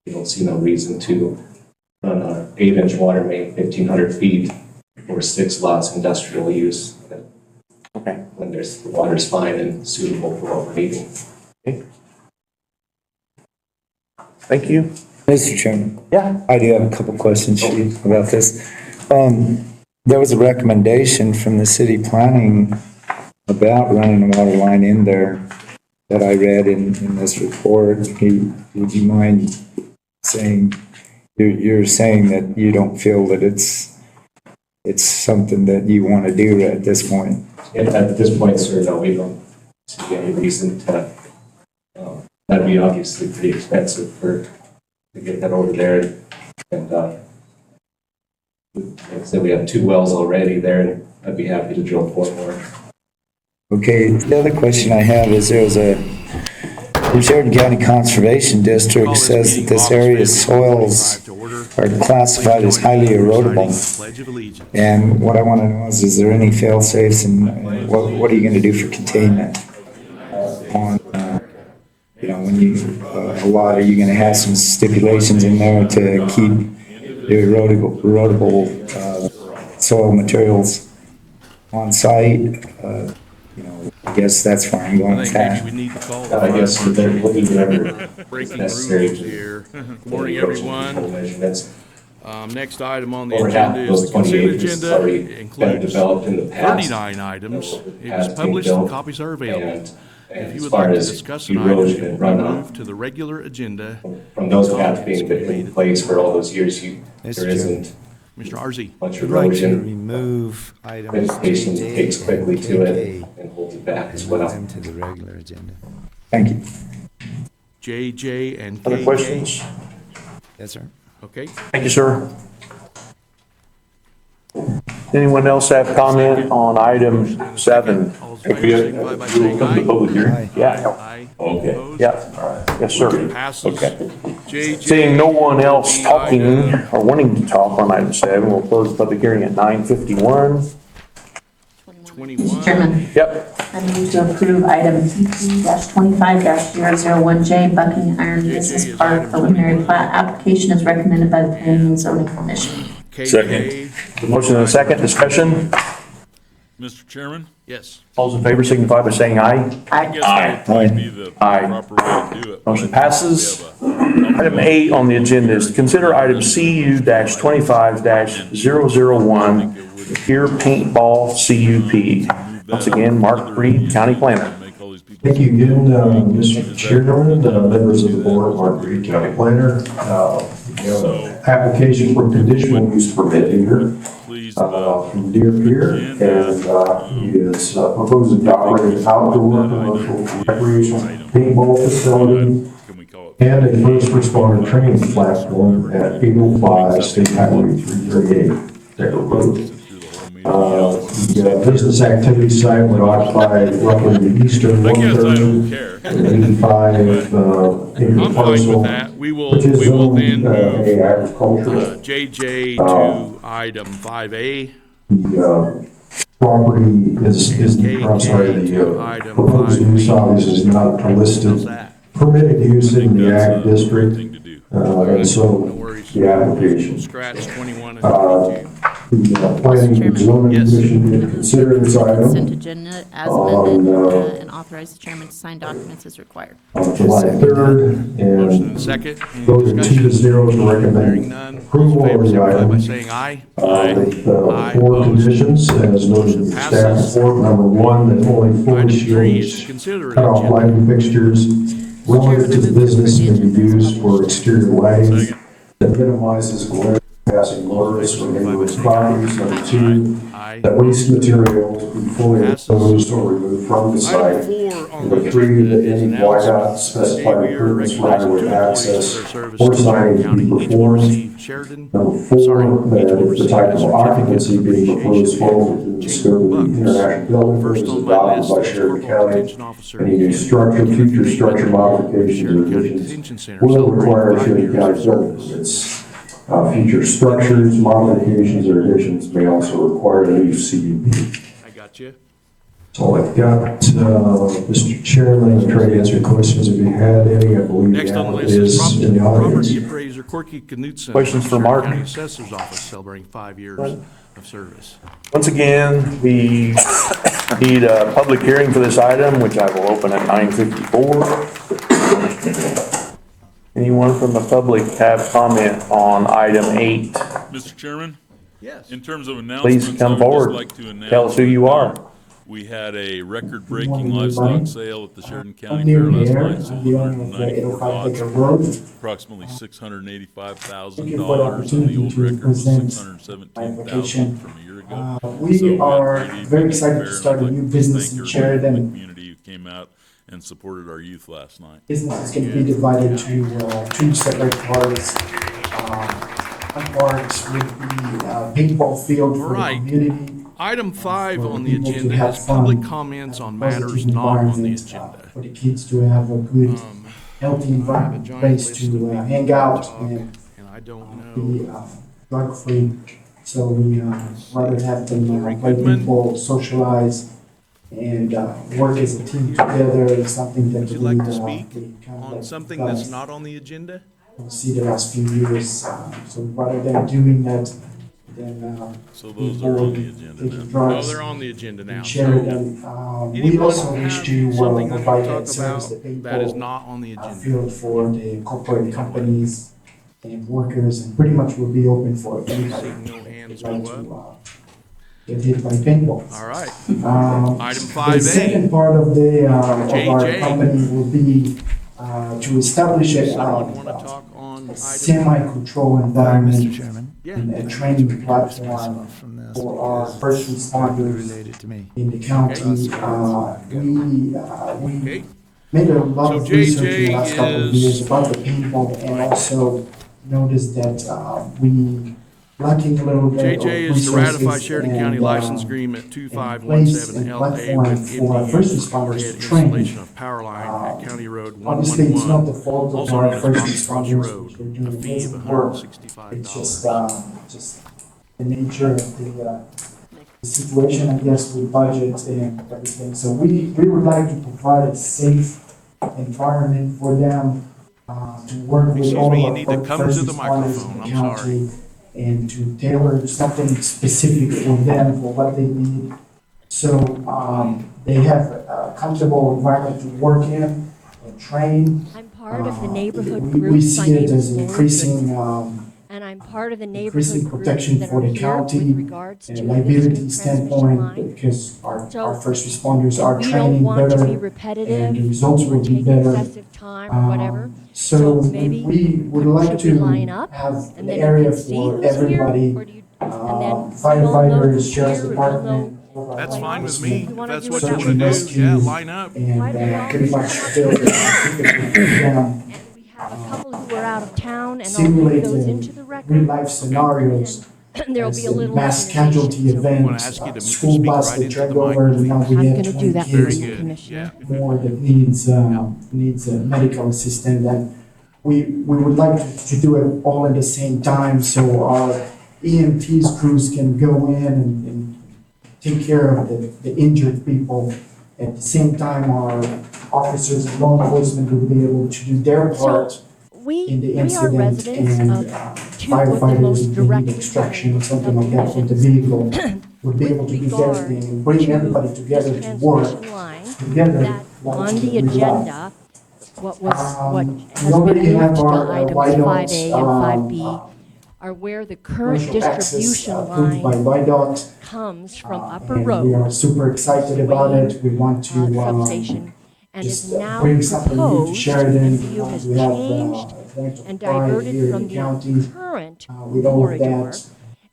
We don't see no reason to run an 8-inch water main 1,500 feet over 6 lots industrial use. Okay. When the water's fine and suitable for what we're needing. Okay. Thank you. Mr. Chairman. Yeah. I do have a couple questions for you about this. There was a recommendation from the city planning about running a water line in there that I read in this report. Would you mind saying, you're saying that you don't feel that it's something that you want to do at this point? At this point, sir, no, we don't see any reason to. That'd be obviously pretty expensive to get that over there. And like I said, we have 2 wells already there, and I'd be happy to drill 4 more. Okay, the other question I have is the Sheridan County Conservation District says that this area's soils are classified as highly erodible. And what I want to know is there any fail-safes and what are you going to do for containment on, when you, a lot, are you going to have some stipulations in there to keep erodible soil materials on site. You know, I guess that's where I'm going I with think maybe that. we need to call the I guess fire they're marshal. looking whatever Breaking necessary rules to here. Good morning, erosion everyone. control measurements. Next item on the Over half agenda of is those the 20 consent acres has agenda. already It been includes developed in the past. 39 items. It Has was been published and built, copies are available. And If you as would far like to as discuss an item, erosion it and will be runoff moved to the regular agenda. from those paths Comments being can be in made. place for all those years, there Mr. isn't Mr. Arzi. much I'd like to erosion. remove items Vegetation JJ takes quickly and to it KK and holds it back as and well. move them to the regular agenda. Thank you. JJ and Other KK. questions? Yes, sir. Okay. Thank you, sir. Anyone else have comment on item 7? We'll come to the public hearing? Yeah. Okay. Yeah. Yes, sir. Passes. Okay. JJ. Seeing no one else talking or wanting to talk on item 7, we'll close the public hearing at 9:51. 21. Mr. Chairman, Yep. I move to approve item PT-25-001J Bucking Iron Business Park preliminary plat application as recommended by the Planning and Zoning Commission. Second. Motion and a second, discussion. Mr. Chairman? Yes. All those in favor signify by saying aye. I guess that would probably be the Aye. proper way to do it. Motion passes. Item 8 on the agenda is to consider item CU-25-001, Pier Paintball CUP. Once again, Mark Reed, County Planner. Thank you again, Mr. Chairman, members of the board, Mark Reed, County Planner. We have an application for conditional use permit here from Deer Pier, and he is proposing to operate an outdoor commercial recreational paintball facility and a first responder training platform at 805 State Highway 338, Decker Road. The business activity site would occupy roughly the eastern one-third of an 85-acre parcel, which is zoned agricultural. JJ to item 5A. The property is, I'm sorry, the proposed use obviously is not a listed permitted use in the ag district, and so the application. Scratch 21 and 22. The Planning and Zoning Commission did consider this Consent item agenda as amended on and authorize the chairman to sign documents as required. July 3rd, Motion and and second. Any voted 2 to discussion? 0 to Hearing recommend none. approval All of those in the favor signify by item. saying aye. With Aye. 4 Opposed? conditions, as noted in the staff report. Number 1, that only fully Item 3 is to shielded consider an cut-off agenda. lighting fixtures relative to the business may be used for exterior lighting that minimizes glare passing motorists or neighboring properties. Number 2, Aye. that waste materials be fully exposed or removed from the Item site. 4 on the Number 3, agenda that is any an whiteout announcement. specified Today we are improvements for recognizing 2 highway employees access for their service or to Stark signage County. be Each will performed. receive Sheridan. Number 4, Sorry, each that will if the receive type a of certificate occupancy of being proposed appreciation falls within the from scope of the Chamber international building First is on my adopted list by is Sheridan Corporal County. Detention Officer Any new Ken structure, future Bateman, structure modifications or Sheridan County additions Detention Center will celebrating require 5 Sheridan years County of building service. permits. Future structures, modifications, or additions may also require a new CUP. I got you. That's all I've got, Mr. Chairman. I'm trying to answer questions if you had any. I believe Next the on the applicant list is is in the audience. property appraiser Corky Knutson. Questions for Stark Mark? County Assessor's Office celebrating 5 years of service. Once again, we need a public hearing for this item, which I will open at 9:54. Anyone from the public have comment on item 8? Mr. Chairman? Yes. In terms of announcements, Please come I would just forward. like to announce Tell us who you that, are. We had a record-breaking morning, livestock everybody. sale at the Sheridan I'm County Neil Fair last Mayer. night. I'm Sold the owner of the 194 805 lots, Acre Road. approximately Thank $685,000, you for the and the opportunity old to record was present my $617,000 application. from a year ago. We So had a are great evening very at the excited fair, to and start I'd a like new to business thank in everybody from the Sheridan. community who came out and supported our youth last night. Business is going to be divided to 2 separate parts. One part would be paintball field All for the right. community. Item 5 for on the people to agenda have is public fun, comments on positive matters not on the environment, agenda. For the kids to have a good, healthy I have a environment, giant place list to of people hang to out talk, and and I don't be know. drug-free. So we rather have them play Goodman. people, socialize, and work as a team together. It's something that Would you we like to need, speak we kind of on like something guys. that's not on the agenda? you'll see the last few years. So rather than doing that, then So we those are on will the be agenda taking then? drugs Oh, they're on the agenda now. and share So them. We anyone also wish have to something they provide want that to talk service to about people that is not on the agenda? field for the corporate companies and workers, and pretty much will be open for anybody Seeing no hands who'd like go to up. get hit by paintballs. All right. Item The 5A. second part of our JJ. company will be to establish Someone want to a talk on item? semi-controlled environment Chairman? and a training platform for our first responders in the county. We made a lot of So research in the JJ last couple of is- years about the paintball and also noticed that we lacking a little bit of JJ is to ratify resources Sheridan and, County License Agreement place 2517 and LA platform with for our Indiana first for responders overhead to train. installation of power line at County Road Obviously, it's not the 111, fault of also our known as first Box Cross responders, Road, they're a doing fee of amazing work. $165. It's just the nature of the situation, I guess, with budget and everything. So we would like to provide a safe environment for them to work with Excuse all me, you of need our to come first to the responders microphone. in the I'm county and to tailor something specific for them, for what they need. So they have a comfortable environment to work in and train. I'm part of the neighborhood We groups. see My it name as is Laura increasing, Goodman, and I'm part of the neighborhood increasing groups protection that for are the here with county regards and to a this liability new transmission standpoint, line. because So, our first responders are We don't training want to be better repetitive and the results or will be take better. excessive time or whatever. So maybe we would people like should to line up, have and an then you area can see for who's here, everybody, or do you, and then we all know firefighters, who's sheriff's here, and we'll know. department. That's fine with Obviously, me. You If wanna that's do what it you that want way, to do, rescue, yeah, line up. And Why do we all pretty do much that? build them, And we have a couple who are out of town, and I'll simulate put those the into the record. real-life scenarios. And there'll as be a little mass organization. casualty So I'm gonna events, ask you to school speak bus right that into track the over, mic, now I'm we have gonna do 20 that Very kids for you, good. Commissioner. Yeah. more that needs a medical assistant, and we would like to do it all at the same time, so our EMTs crews can go in and take care of the injured people. At the same time, our officers and law enforcement will be able to do their part in the We are incident, residents and of two of the firefighters, most if they need directly extraction or something like that with the vehicle, would be able to do their thing and bring everybody together to work transmission line together. that on the agenda, what We has already been have moved to our items YDOT, 5A and 5B are where the current commercial access distribution approved by line YDOT, comes from Upper and we Road are super excited about it. We want to substation and is just now bring something new to proposed, Sheridan. and view has We have changed going to and apply diverted here from in the the county current with all of corridor. that.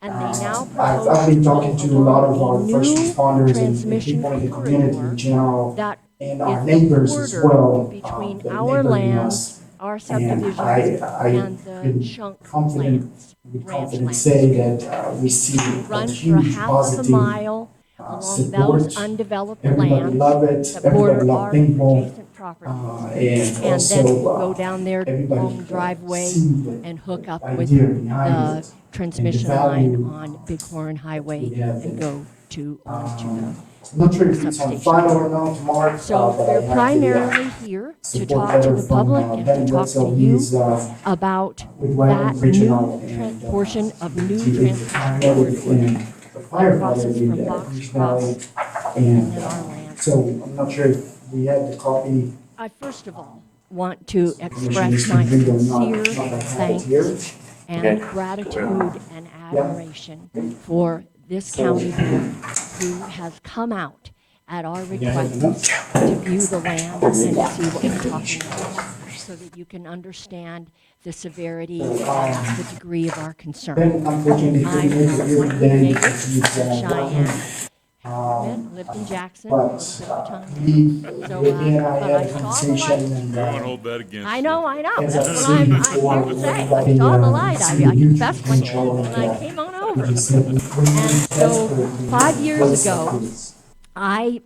And they now I've been talking to a lot of our propose first a new responders and transmission people in the community corridor in general, that and is our the neighbors as border well. between that our neighboring lands, us. our And subdivisions, I and can the chunk confident, lands, with ranch confidence lands. say that we see a Runs for huge half of a positive mile along support. those undeveloped Everybody lands love it. that Everybody border love our paintball. adjacent properties. And And also, then go down their everybody long driveway see the and hook up with idea behind the it transmission and the line value on Bighorn Highway we have and in go to, onto the I'm not sure if it's on file or not, Mark. So but I we're have the, primarily here to support talk to letter the from, public and Ben to talk Wetzel. to you He's, about with that Wyoming Regional new and, portion of new he is the transmission paramedic corridor and the firefighter crosses with from Box Goose Cross Valley. and And then our land. so I'm not sure if we had the copy. I first of all want to Commissioner express my Escondido, sincere not have it here. thanks and Okay. gratitude and admiration for this county board who has come out at our request to view the land and to see what we're talking about, so that you can understand the severity and the degree of our concern. Ben unfortunately I'm couldn't make it here one of the today. neighbors He's, of Cheyenne, lived in Jackson most of the time. So, Ricky and I but had I a saw the conversation light. and, I won't hold that against I you. know, as I've that's what seen I'm before, here to say. I everybody, saw the light, see I the huge confessed my potential sin, and I came on over. we just said we And so, desperately 5 years want ago, something. I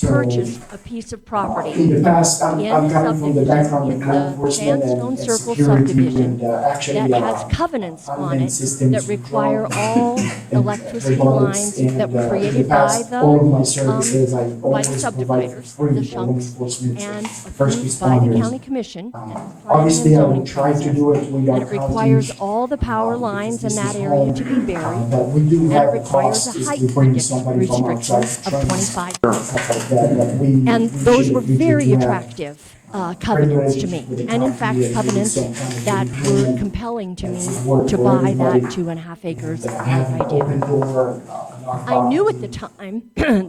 purchased a piece of property In the past, I'm in coming from the background of law the enforcement Sandstone and Circle security subdivision and actually. that has covenants on unmanned it systems that require all and electricity robotics. lines that And, were in created the by past, all of my services I by the always provide for subdividers, free the for law chunks, enforcement and first approved by the responders. county commission. Obviously, I zoning will try to process. do it with our And it requires all the power because lines in this that is area home, to be buried. but we do And have it the requires cost a is height to bring somebody from outside restriction to of train 25. stuff like that, but we- And we those should- were we very do have attractive covenants to me. And in fact, covenants that were compelling to me to buy that 2.5 acres like I did. I knew at the time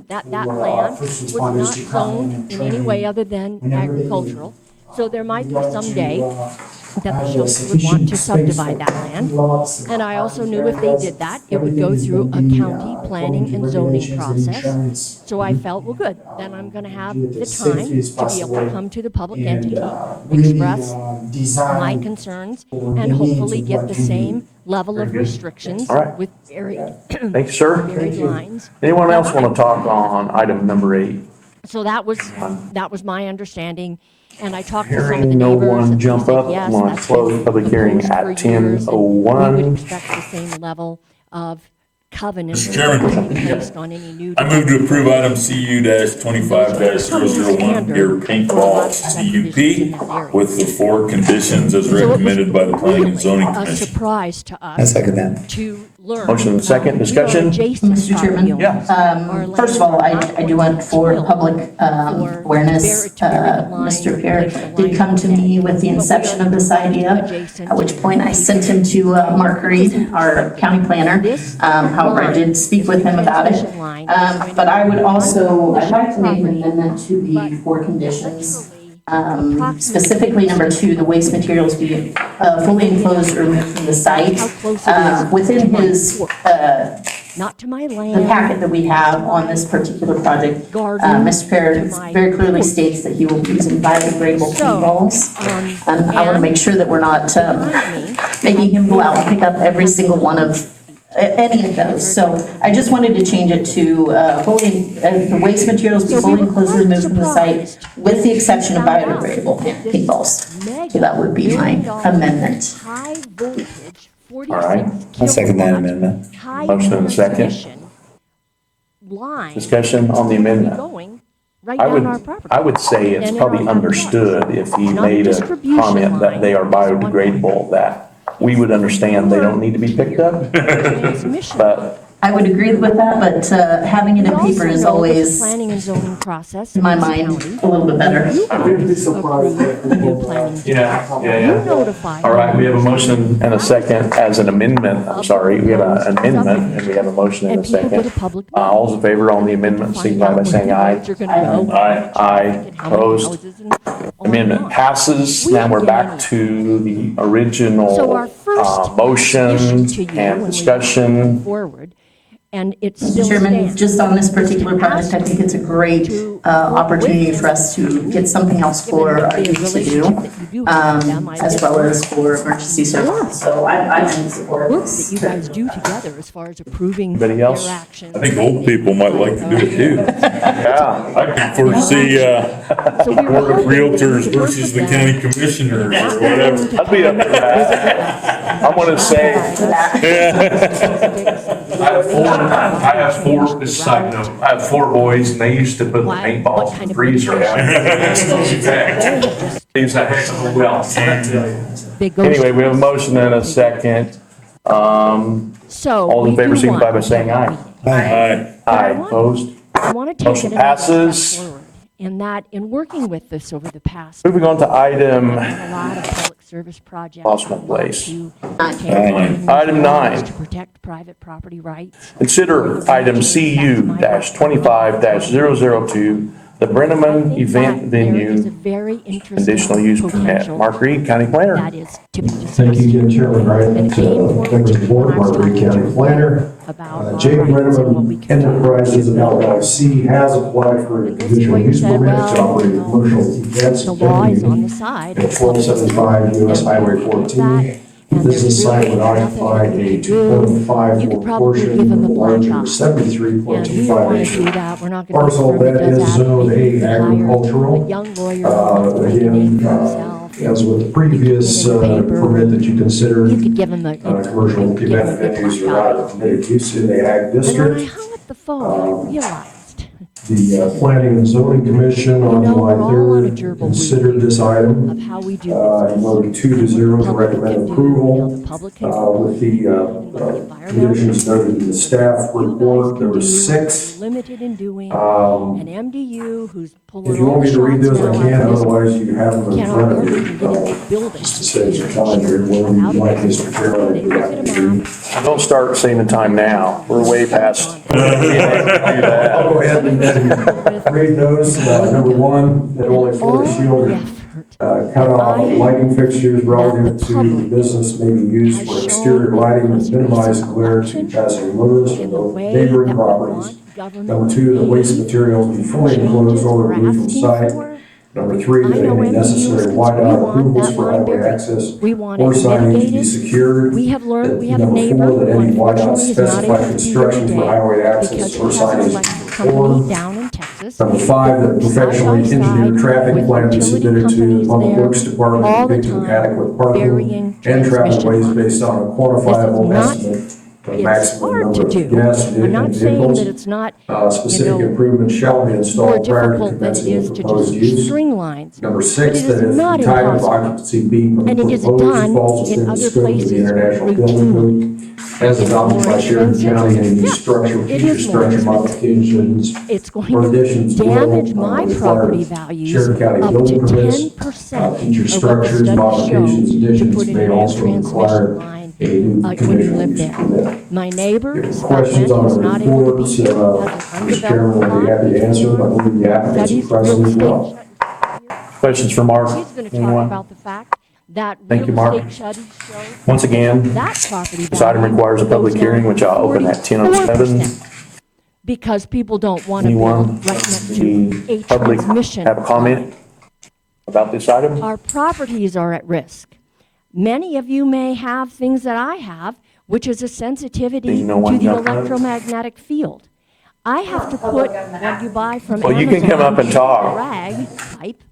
that that land was not zoned in any way other than agricultural. So there might be some day that the Schultz would want to subdivide that land. And I also knew if they did that, it would go through a county planning and zoning process. So I felt, well, good, then I'm going to have the time to be able to come to the public entity, express my concerns, and hopefully get the same level of restrictions All right. with buried Thank you, sir. buried lines. Anyone else want to talk on item number 8? So that was my understanding, and I talked to some of the Hearing no neighbors, one and they jump said, up, yes, I'm going to that's close been public hearing proposed at for years, and we 10:01. would expect the same level of covenants Mr. Chairman. to be placed on any new. I move to approve item CU-25-001, your paintball CUP, with the 4 conditions as recommended by the Planning and Zoning A Commission. surprise to us. I second that. To learn. Motion and second, discussion? Mr. Chairman? Yeah. First of all, I do want for public awareness, Mr. Pierre did come to me with the inception of this idea, at which point I sent him to Mark Reed, our county planner. However, I did speak with him about it. But I would also, I'd like to make an amendment to the 4 conditions. Specifically, number 2, the waste materials be fully enclosed or removed from the site. Within his, not to my the land. packet that we have on this particular project, Mr. Perry very clearly states that he will be using biodegradable paintballs. And I want to make sure that we're not making him go out and pick up every single one of any of those. So I just wanted to change it to the waste materials be fully enclosed or removed from the site with the exception of biodegradable paintballs. So that would be my amendment. High voltage, 46 All right. I second that kilowatt, amendment. high Motion and second. transmission line Discussion on the amendment. going right I down our would, property. I would say it's And probably in our understood if he Not made a distribution comment that they are line. biodegradable, that we would understand they don't need to be picked up. Transmission. But I would agree with that, but having it in We paper also is know that the always, planning and zoning process in my in this mind, county, a little bit better. approve the new planning. You notify. All right, we have a motion and a second as an amendment. I'm sorry, we have an amendment and we have a motion and a And people get a second. public. All's in favor on the amendment, signify by saying aye. You're gonna go. Aye. Aye. How many Opposed? houses and on and Amendment on. passes. Now we're back to the So original our first motion issue to you and when we discussion. forward, and it still Mr. Chairman, stands. just on this particular project, I think it's a great opportunity for us to get something else for our youth to do, as well as for emergency services. So I'm in support of Work this. that you guys do together as far as approving Anybody their else? actions. I think old people might like to do it too. Yeah. I can foresee, So we were Board of hoping Realtors to work versus with the them. county commissioners or whatever. I'd be up for that. I want to say, I have 4, this is a side note, I have 4 boys and they used to put the paintballs in the freezer. Seems a heck of a well. They go. Anyway, we have a motion and a second. So. All in we favor, do signify want- by saying aye. Aye. Aye, opposed? I want to take Motion it another step passes. forward. In that, in working with this over the past. Moving on to item, a lot of public service projects. Lost my a lot place. to Item take 9. To protect private property rights. consider item CU-25-002, the Brenneman Event Venue Conditional Use Permit. Mark Reed, County Planner. That is to be discussed. Thank you again, Chairman Wright, and members of the board, Mark Reed, County Planner. About J. our rights and what we Brenneman can do. Enterprises LLC has applied for a conditional use said, permit well, to operate commercial events The law is on venue the side. at 1275 US Highway 14. and This there's site really would occupy nothing a you can do. 2.5 You could probably portion give them of the the larger blacktop. And we don't 73.25 want to acre do that. We're not going to parcel confirm it that does is that. zoned Maybe we A could hire agricultural. a young lawyer who can make a name Again, for himself. as with the previous permit that you considered, You could give him a, commercial give him a event good venues are blacktop. not permitted use in the ag And when I district. hung up the phone, I realized, The Planning and Zoning Commission on July we're all on a 3rd gerbil considered this item. of how we do And voted 2-0 to recommend approval with the conditions noted in the staff report. There were 6. limited in doing. An MDU who's pulling If you all want the me to read shots those, I now can, out of this otherwise you have them in Can't front of hardly you. even get in the building. Just to save some time here, when you'd like Mr. Chairman, if you'd like to read. Don't start saving time now. We're way past. I'll go ahead and read those. Number 1, that only photo shield cut off lighting fixtures relative to the business may be used for exterior lighting to minimize glare to passing motorists and neighboring properties. Number 2, that waste materials be fully enclosed or removed from site. Number 3, that any necessary whiteout approvals for highway access or signage be secured. We have learned, we have a Number neighbor 4, that who any whiteout unfortunately is not able specified to be here construction for today highway because access he or has an signage electric be company performed. down in Texas. Number 5, that professionally engineered traffic plan be submitted to the Public Works Department all the depicting time, adequate parking burying and traffic transmission ways lines. based on a quantifiable not- estimate of It's maximum hard number to of do. gas I'm not and saying vehicles. that it's not, Specific improvements shall be more installed prior to difficult than it commencing is the to proposed just use. string lines. Number But 6, it that is if not the type of impossible. occupancy being And it is proposed done falls in within the other scope of the places International Building Code as adopted by Sheridan County, any new structure, it future is more structure modifications It's going or to additions damage will my require property values Sheridan County up building to permits. 10% Future of what the structures, studies modifications, show to additions put in may a new also transmission require line a new when you conditional live use there. permit. My neighbors, that Questions went, on who's the not able to be reports, here, has Mr. an Chairman, undeveloped I'll be happy to answer them. I believe the applicants studies are present real as well. Questions for Mark? He's going to talk Anyone? about the fact that Thank you, real Mark. estate studies show Once again, that property this item value requires a public goes hearing, down which I'll open at 10:07. 44% because people don't want to Anyone build right next to the a public transmission have a comment about this item? Our properties are at risk. Many of you may have things that I have, which is a sensitivity Being no to one the jumped up. electromagnetic field. I have to put what you buy from Well, Amazon, you can come up and talk. rag pipe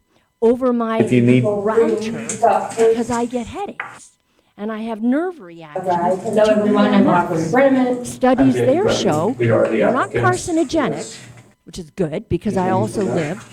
over my If you need- router because I get headaches and I have nerve reactions. Hello, everyone. I'm Robert Brenneman. Studies there show We are the they're not applicants. carcinogenic, which is good because I also live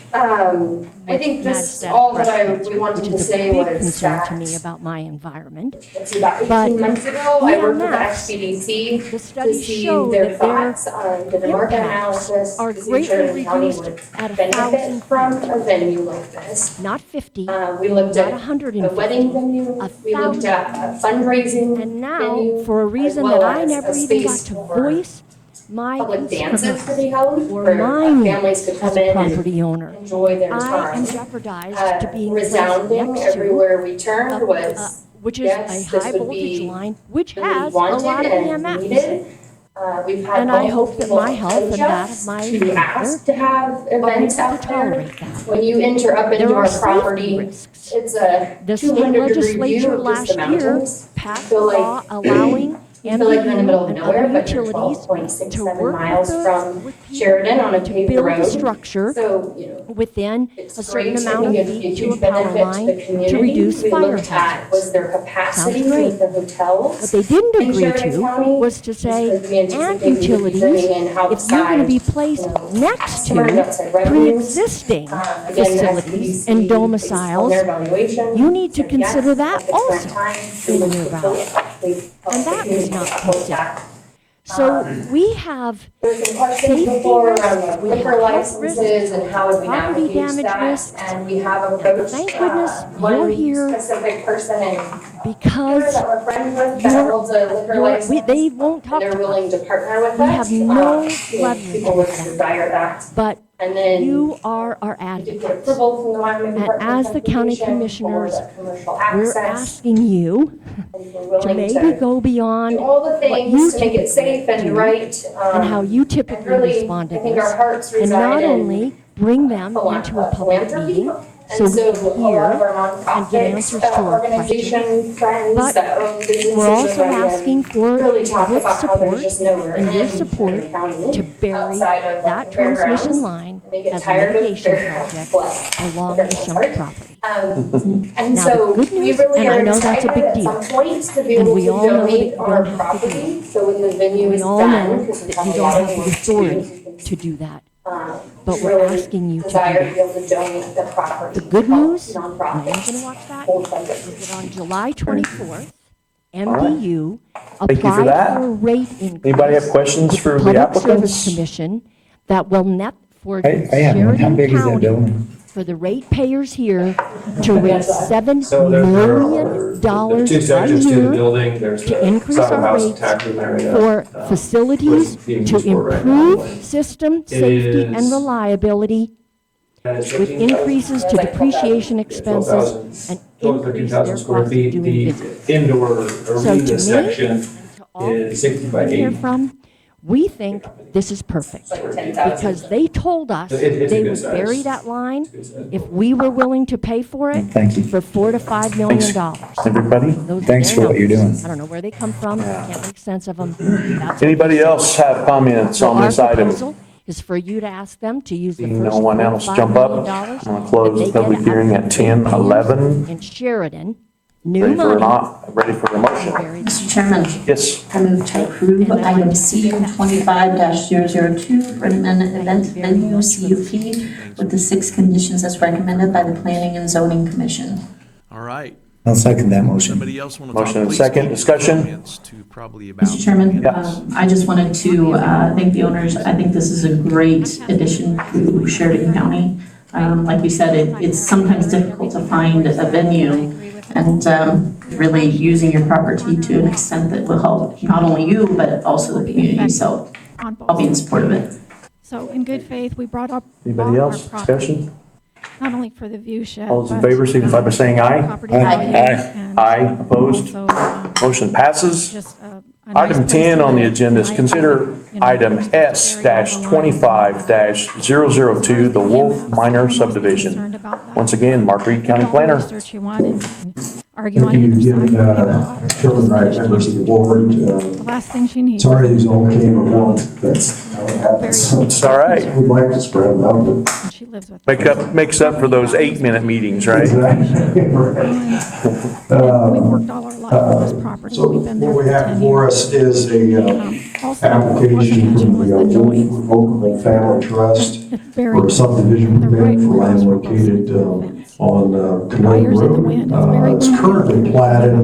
I think this, all that we wanted to say big was concern that to me about my environment. it's about But 18 months ago, I worked with the EMS, XPDC the to studies see show their that their thoughts on the market impacts analysis are to see greatly Sheridan County reduced would at 1,000 benefit from a venue like this. Not 50, We looked not at 150, a wedding venue, we looked at a fundraising and now, venue, for a as reason well that I as never a even got space to for voice my public dances could be concerns held, or where mine families could as come a in and property owner. enjoy their I time. am jeopardized to being placed Resounding next to everywhere we turned was, which is yes, a this high would voltage be line, which really has a wanted lot of and EMFs. needed. We've had And I multiple hope that people my health and approach that us of my to mother ask to have are events able out to there. tolerate that. When you enter up into There are our safety property, risks. it's a The state 200-degree view legislature of just the last year mountains. passed a feel like- law allowing You feel like you're in the middle of and nowhere, other but you're utilities 12.67 work miles with from with people Sheridan on a to paved build road. a structure So, you know, within it's a certain great. I amount think of it'd be a feet to a huge power benefit to line the community. to reduce We fire looked at, was there capacity Sounds great. with the hotels? What they didn't in agree Sheridan to County? was to say, Because we anticipate and we would be utilities, bringing in if you're going to outside, be placed next customers, to outside revenues. pre-existing Again, facilities SBDC, and based on domiciles, their valuation, you need to said yes, consider that at the current also time, in we your would value. support- And that was not considered. So we have There's some questions safety before risks, around the we have liquor health licenses risks, and how would we property navigate damage that? risks. And we have approached Thank goodness one you're here specific person in because that we're friends with that holds a liquor license. they won't talk They're to willing to partner with us. We have no you know, leverage people with would that. desire that. But And then you are our we did get advocates. approval from the Wyoming And Department as of the county Transportation commissioners, for the commercial we're access. asking you And we're to willing maybe to go beyond do all the what you things to make it typically safe and do right. and how you typically really, respond to I think our this. hearts And reside not in only bring them into a public philanthropy meeting, So And so we a lot of our and get answers to nonprofit our organization friends But that own businesses we're also in London asking for really talk your about how there's support just nowhere and your in support the county to bury outside of that the fairgrounds. transmission line They get as a tired of mitigation fairgrounds project plus along the the fairgrounds Shunk park. property. And Now, so the good we news, really and I are know that's a excited big at deal, some point to be and able we to all know that donate you our don't have to do property. So when the venue We is all done, know because we that have you a lot don't of have the work to do, authority to do that. But we're really asking you to do desire to that. be able to donate the property. The good news, and I am Nonprofits. going to watch that, Hold fundraisers. is that on July 24th, right. MDU Thank you for applied that. for a rate increase. Anybody have questions with for the Public Service applicants? Commission that will net for I have one. How Sheridan big is that County, building? for the ratepayers here to raise $7 So there million there's two a sections to the year building. There's to the increase Southern our House rates tax room area. for facilities being to used for right now, improve anyway. system It safety and is- reliability That is with 13,000. increases to depreciation expenses 12,000 and total increase 13,000 their square cost of feet. doing The business. indoor So to arena me, section all is 60 by hear 80. from, we think this is perfect, because they told us It's a they good would size. bury that line if we were willing to pay for it Thank you. for $4 to $5 million. Everybody? Those are Thanks their for what you're numbers. doing. I don't know where they come from, can't make sense of them. That's what Anybody they said. else have comments So on our this item? proposal is for you to ask them to use the Seeing first no one $4 to else $5 jump up, million I'm gonna close that the they public get hearing out at of 10:11. in Sheridan, new Ready for money. ready for a motion? Mr. Chairman, Yes. I move to approve item C 25-002 for an event venue CUP with the 6 conditions as recommended by the Planning and Zoning Commission. All right. I'll second that motion. Somebody else want to talk? Motion and Please second. keep your Discussion? comments to probably about. Mr. Chairman, Yes. I just wanted to thank the owners. I think this is a great addition to Sheridan County. Like we said, it's sometimes difficult to find a venue, and really using your property to an extent that will help not only you, but also the community. So I'll be in support of it. So in good faith, we brought Anybody our else? property, Discussion? not only for the view shed. All those in but, favor signify by saying aye. property Aye. value Aye. and Aye. Opposed? also, Motion passes. just a nice Item place 10 to on the live. agenda is I- consider you know, item we're supposed to bury all the lines. S-25-002, the Wolf Minor Concerned subdivision. about that. Once again, Mark Reed, County All the Planner. research you want and argue Thank on you either again, side. Chairman Wright, members of the board. The last thing she needs. Sorry these all came at once. That's how it happens. It's all right. We'd like to spread them out, but And she lives with. Makes up for those 8-minute meetings, right? Exactly, right. We've worked all our life on this property. So We've been there what for we have 10 before years. us is a Also, application what from was the the noise. Revocable Family Trust It's buried. for a subdivision The right permit for land wheels were located fence. on Canode Wires in the Road. wind. It's very It's windy. currently platted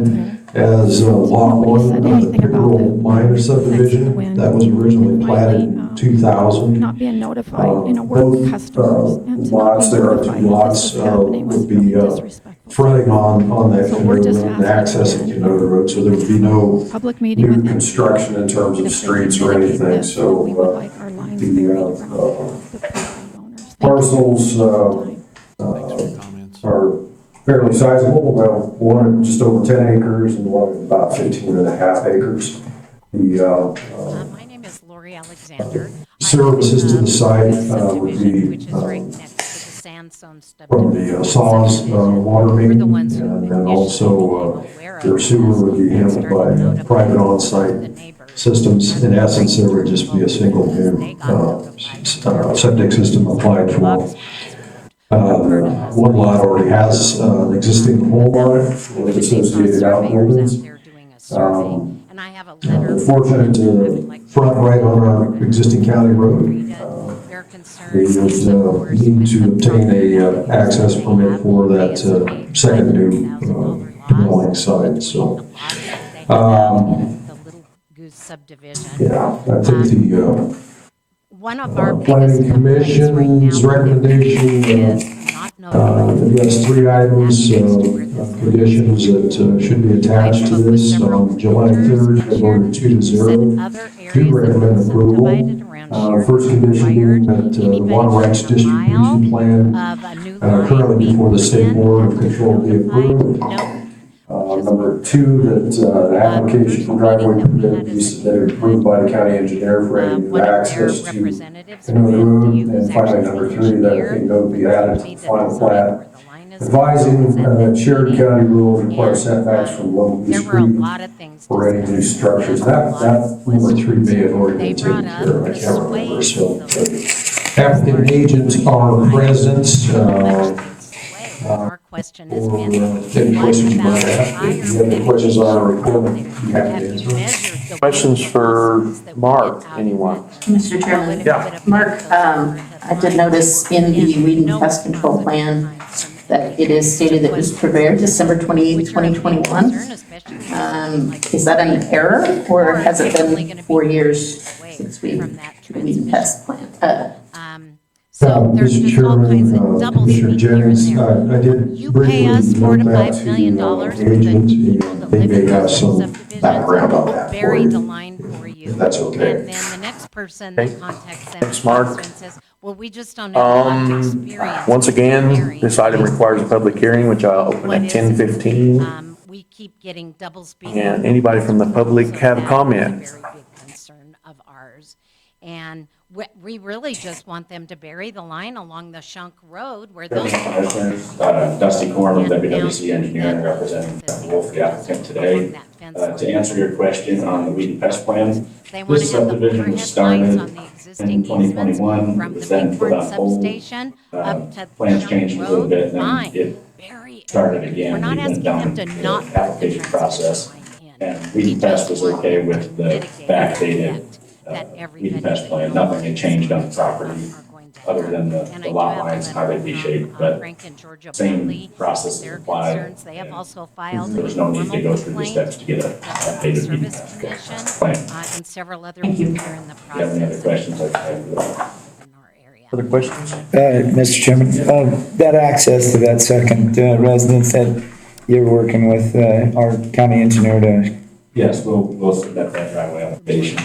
as Lot Nobody 1 said of the anything about Pickerel the Minor fence in the subdivision. wind. That was originally And platted finally, in 2000. Not being notified, we're Both customers. And to not lots, be there are notified two that lots, this was happening was would be really disrespectful. fronting on that So we're Canode just Road and asking accessing again, Canode Road. So there would be no Public meeting new with them. construction in terms of If they can streets or mitigate anything. this, So we would like our lines buried around the property owners. Thank you. parcels are fairly sizable. Well, one at just over 10 acres and one at about 15 and a half acres. The My name is Lori Alexander. services to the site would be Which is right next to the sandstone from the SAW water main, and then also their sewer would be handled by private on-site systems. In essence, there would just be a single new septic system applied for. One lot already has an existing home on it with associated outbuildings. They're fortunate to front right on our existing county road. We would need to obtain a access permit for that second new dwelling site, so. Yeah, I think the One of our planning commission's recommendation addressed 3 items, conditions that should be attached to this. On July 3rd, they voted 2-0 to recommend approval. First condition being that the water rights distribution plan currently before the State Board of Control be approved. Number 2, that the application for driveway permit be submitted and approved by the county engineer for any new access to Canode Road. And finally, number 3, that a note be added to the final plat advising shared county rules require setbacks from local There were a lot of things. for any new structures. That number 3 may have already been taken care of. I can't remember. So applicant agents are present. Our question has Or been, any questions you might have. If you have any questions on our report, you have to have you answer. measured the Questions for Mark, anyone? Mr. Chairman? Yeah. Mark, I did notice in the weed and pest control plan that it is stated that it was prepared December 28th, 2021. Is that an error, or has it been 4 years since we did the weed and pest plan? So there's Mr. just all kinds Chairman, of double Commissioner speak here Jennings, and there. I did You briefly pay us $4 to look back $5 to million the for the agent, people that they live may in have those some subdivisions. background on that for Bury you. the line for you. If that's okay. And then the next person Okay. that contacts them Thanks, Mark. and says, well, we just don't have a lot of experience. Once again, burying this item requires a public hearing, which I'll open what at is- 10:15. We keep getting double speak. And anybody from the public So have a that comment? is a very big concern of ours. And we really just want them to bury the line along the Shunk Road where those. Dusty Corman, WWC engineering, representing Wolf, the applicant today. To answer your question on the weed and pest plan, They want this to have the subdivision overhead was started lines on the in existing 2021, easements it from was the then Big put Ford on hold. substation up to Plans Shunk changed a little Road. bit, and Fine. it Bury it. started again. We're not We went asking down them to the not put the application process. transmission line in. And weed and pest was okay with the backdated weed and pest plan. Nothing had changed on the property other than the lot lines, how they'd be shaped, but same process applied. They have also filed There was no need to go through the steps to get a updated weed and Service pest Commission plan. and several other people are in the If you have any other process. questions, I Other questions? Mr. Chairman, that access to that second residence that you're working with our county engineer to, Yes, we'll submit that driveway application.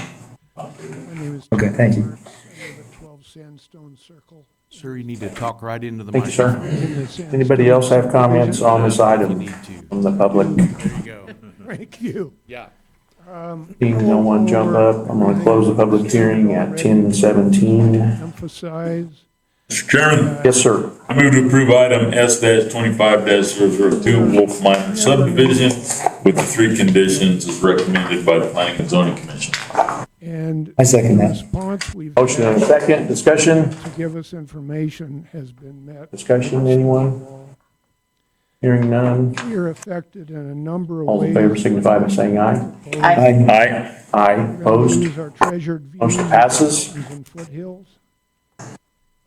okay, thank you. 12 Sandstone Circle. Sir, you need to talk right into the Thank you, sir. microphone. Anybody else have comments on this item from the public? There you go. Thank you. Yeah. Seeing no one jump up, I'm gonna close the public hearing at 10:17. Emphasize. Mr. Chairman, Yes, sir. I move to approve item S-25-002 Wolf Mine subdivision with the 3 conditions as recommended by the Planning and Zoning Commission. And I second the that. response we've Motion and a had second. Discussion? to give us information has been met. Discussion, anyone? Hearing none. We are affected in a number of All ways. in favor signify by saying aye. Aye. Aye. Aye. Opposed? Revenues are treasured views Motion of passes. mountains and foothills.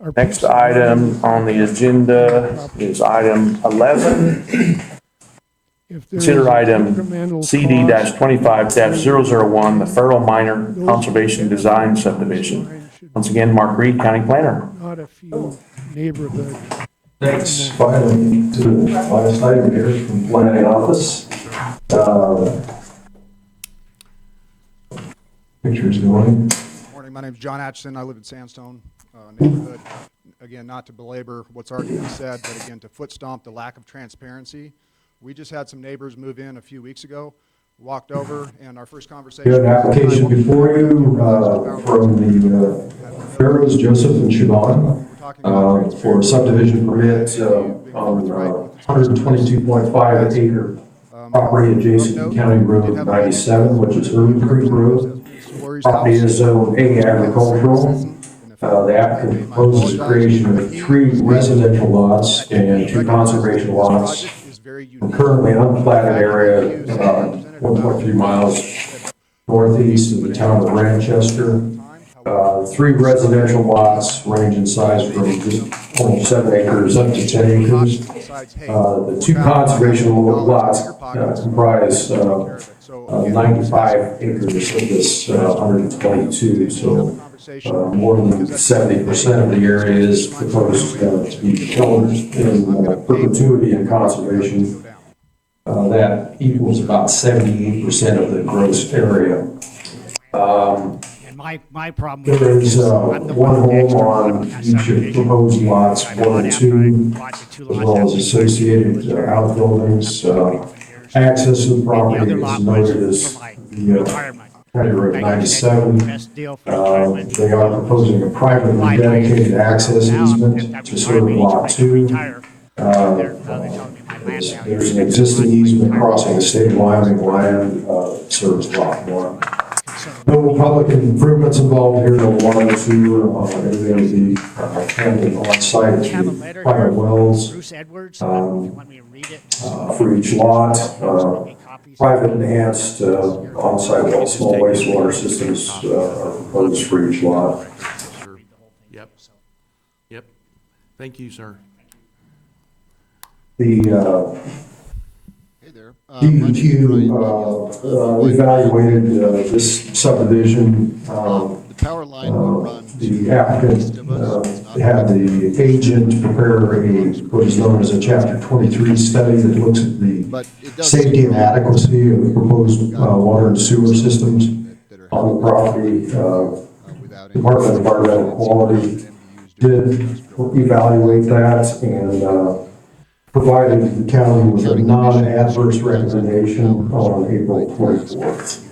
Our Next peace of item mind on the agenda is item 11. If there is Consider a item incremental CD-25-001, the Farrell Minor Conservation Design Subdivision. Once again, Mark Reed, County Planner. Not a few neighborhood. Thanks. Finally, to the last item here from planning office. Pictures going. Morning, my name's John Atchison. I live in Sandstone neighborhood. Again, not to belabor what's already been said, but again, to foot stomp the lack of transparency. We just had some neighbors move in a few weeks ago, walked over, and our first conversation. You have an application before you from the Pharaohs, Joseph and Siobhan, for a subdivision permit on 122.5 acre property adjacent to County Road 97, which is Urban Creek Road. Property is zone A agricultural. The applicant proposes the creation of 3 residential lots and 2 conservation lots. Currently unplatted area, about 1.3 miles northeast of the town of Manchester. 3 residential lots range in size from just almost 7 acres up to 10 acres. The 2 conservation lots comprise 95 acres of this 122, so more than 70% of the area is proposed to be held in perpetuity in conservation. That equals about 78% of the gross area. And my problem with There it is is I'm the one one with the home extra lot on on that each of subdivision. proposed lots, 1 and 2, as well as associated outbuildings. Access to the property is noted as the County Road 97. They are proposing a privately dedicated access easement to serve Lot 2. There's an existing easement crossing the state of Wyoming land, serves lot 1. No public improvements involved here, no water and sewer, everything will be handled on site through private wells. For each lot, private enhanced on-site well, small wastewater systems are proposed for each lot. Yep. Yep. Thank you, sir. The DEQ evaluated this subdivision. The applicant had the agent prepare what is known as a Chapter 23 study that looks at the safety and adequacy of the proposed water and sewer systems on the property. Department of Environmental Quality did evaluate that and provided the county with a non-adverse recommendation on April 24th.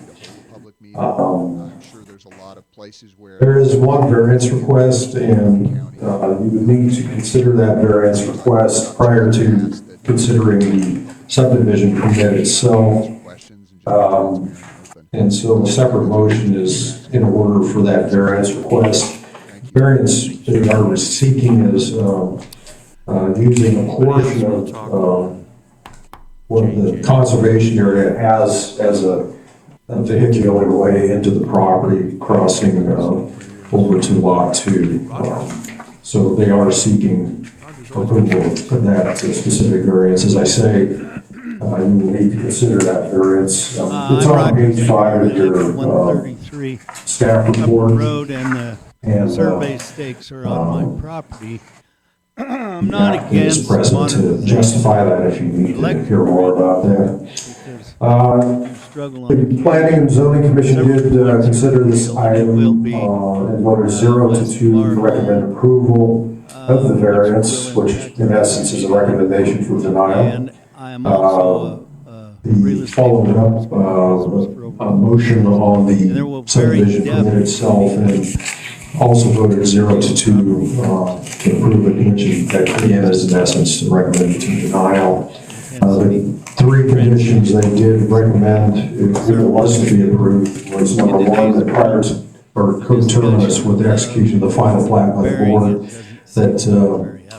There is one variance request, and you would need to consider that variance request prior to considering the subdivision permit itself. And so a separate motion is in order for that variance request. Variance that we are seeking is using a portion of what the conservation area has as a vehicular way into the property, crossing over to lot 2. So they are seeking approval for that specific variance. As I say, you will need to consider that variance. It's on page 5 of your staff report. Road and the survey stakes are on my property. I'm not against present to justify that if you need to hear more about that. The Planning and Zoning Commission did consider this item and voted 0 to 2 to recommend approval of the variance, which in essence is a recommendation for denial. The followed up a motion on the subdivision permit itself and also voted 0 to 2 to approve it, which that again is in essence a recommendation to denial. The 3 conditions they did recommend if it was to be approved was number 1, that prior to or coterminous with the execution of the final plat by the board, that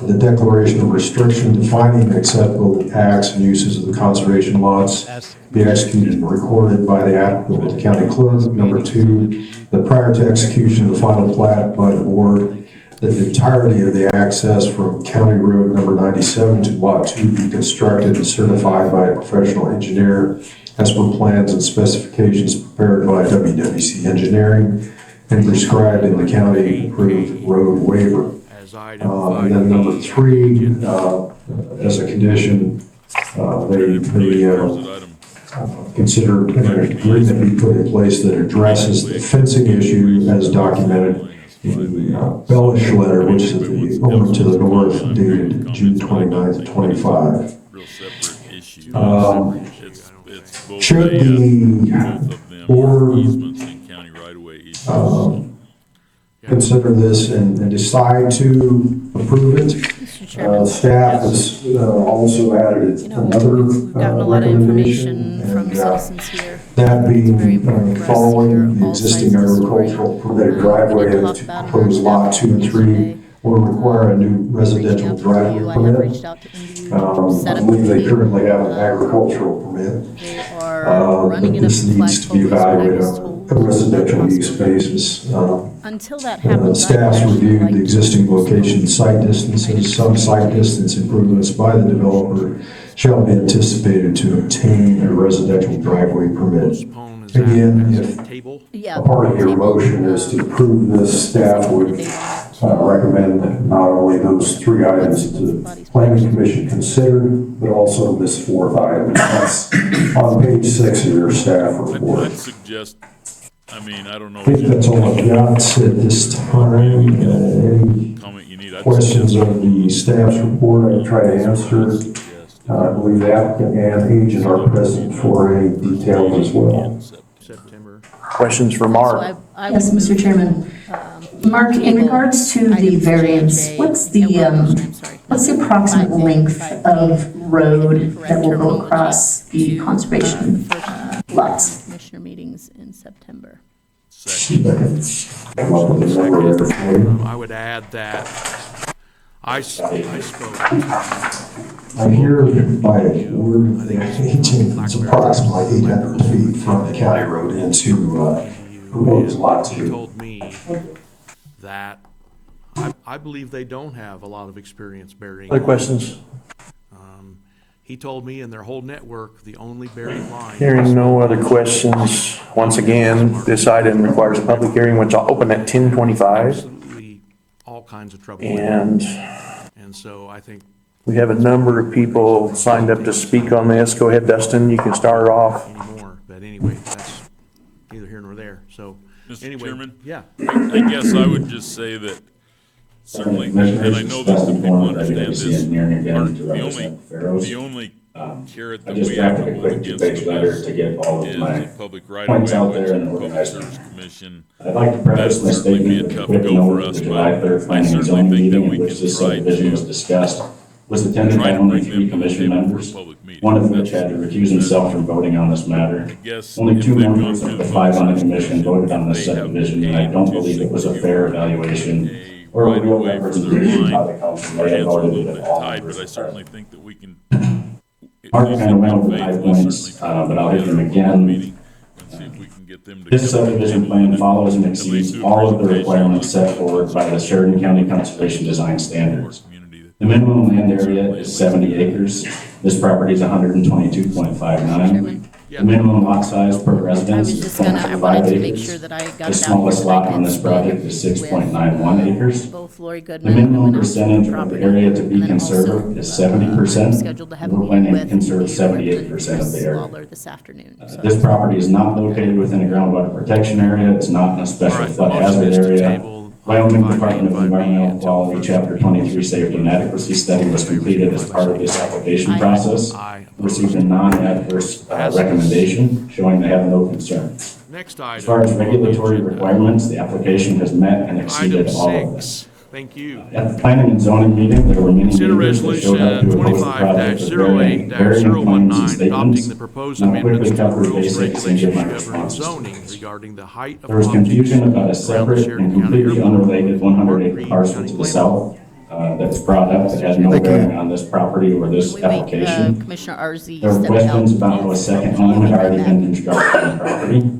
the declaration of restriction defining acceptable acts and uses of the conservation lots be executed and recorded by the applicant with the county clerk. Number 2, that prior to execution of the final plat by the board, that the entirety of the access from County Road number 97 to Lot 2 be constructed and certified by a professional engineer as per plans and specifications prepared by WWC Engineering and prescribed in the county approved road waiver. And then number 3, as a condition, they consider an agreement be put in place that addresses the fencing issue as documented in the Bellish letter, which is the owner to the north, dated June 29th, 25. Should the board consider this and decide to approve it, staff has also added another recommendation, and that being following the existing agricultural permitted driveway to proposed lot 2 and 3 will require a new residential driveway permit. I believe they currently have an agricultural permit, but this needs to be evaluated on a residential use basis. Until that happens, Staff's reviewed the existing location site distances. Some site distance improvements by the developer shall be anticipated to obtain a residential driveway permit. Again, if a part of your motion is to approve this, staff would recommend not only those 3 items that the Planning Commission considered, but also this 4th item. That's on page 6 of your staff report. I'd suggest, I mean, I don't know. I think that's all I've got at this time. Any questions of the staff's report I can try to answer? I believe the applicant and agent are present for any details as well. Questions for Mark? Yes, Mr. Chairman. Mark, in regards to the variance, what's the approximate length of road that will go across the conservation lots? Commissioner meetings in September. I would add that I spoke. I'm here by word of the agent, it's approximately 800 feet from the county road into proposed lot 2. He told me that I believe they don't have a lot of experience burying. Other questions? He told me in their whole network, the only buried line. Hearing no other questions, once again, this item requires a public hearing, which I'll open at 10:25. Absolutely all kinds of trouble. And so I think we have a number of people signed up to speak on this. Go ahead, Dustin, you can start off. anymore, but anyway, that's neither here nor there, so. Mr. Anyway, Chairman? yeah. I guess I would just say that certainly, and I know that the people understand this, the only carrot that we have to hold against this is the public right of way, which the Public Service Commission, that'd certainly be a tough go for us, but I certainly think that we can try to was attended by only 3 commission members, one of which had to recuse himself from voting on this matter. Only 2 members of the 5 on the commission voted on this subdivision, and I don't believe it was a fair evaluation or a real representation by the council. They had voted it all. but I certainly think that we can. Mark kind of went over high points, but I'll hit them again. This subdivision plan follows and exceeds all of the requirements set forward by the Sheridan County Conservation Design Standards. The minimum land area is 70 acres. This property is 122.59. The minimum lot size per residence is 0.5 acres. The smallest lot on this project is 6.91 acres. The minimum percentage of the area to be conserved is 70%. We're planning to conserve 78% of the area. This property is not located within a groundwater protection area. It's not in a special flood hazard area. Wyoming Department of Environmental Quality, Chapter 23 Safety and Adequacy Study was completed as part of this application process. Received a non-adverse recommendation showing they have no concerns. As far as regulatory requirements, the application has met and exceeded all of this. Thank you. At the planning and zoning meeting, there were many neighbors that showed up to oppose the project with varying claims and statements. Now quickly cover basics and give my responses. There was confusion about a separate and completely unrelated 100-acre parcel to the south that was brought up that had no bearing on this property or this application. Commissioner Arzy There were questions about how a second home had already been constructed on the property.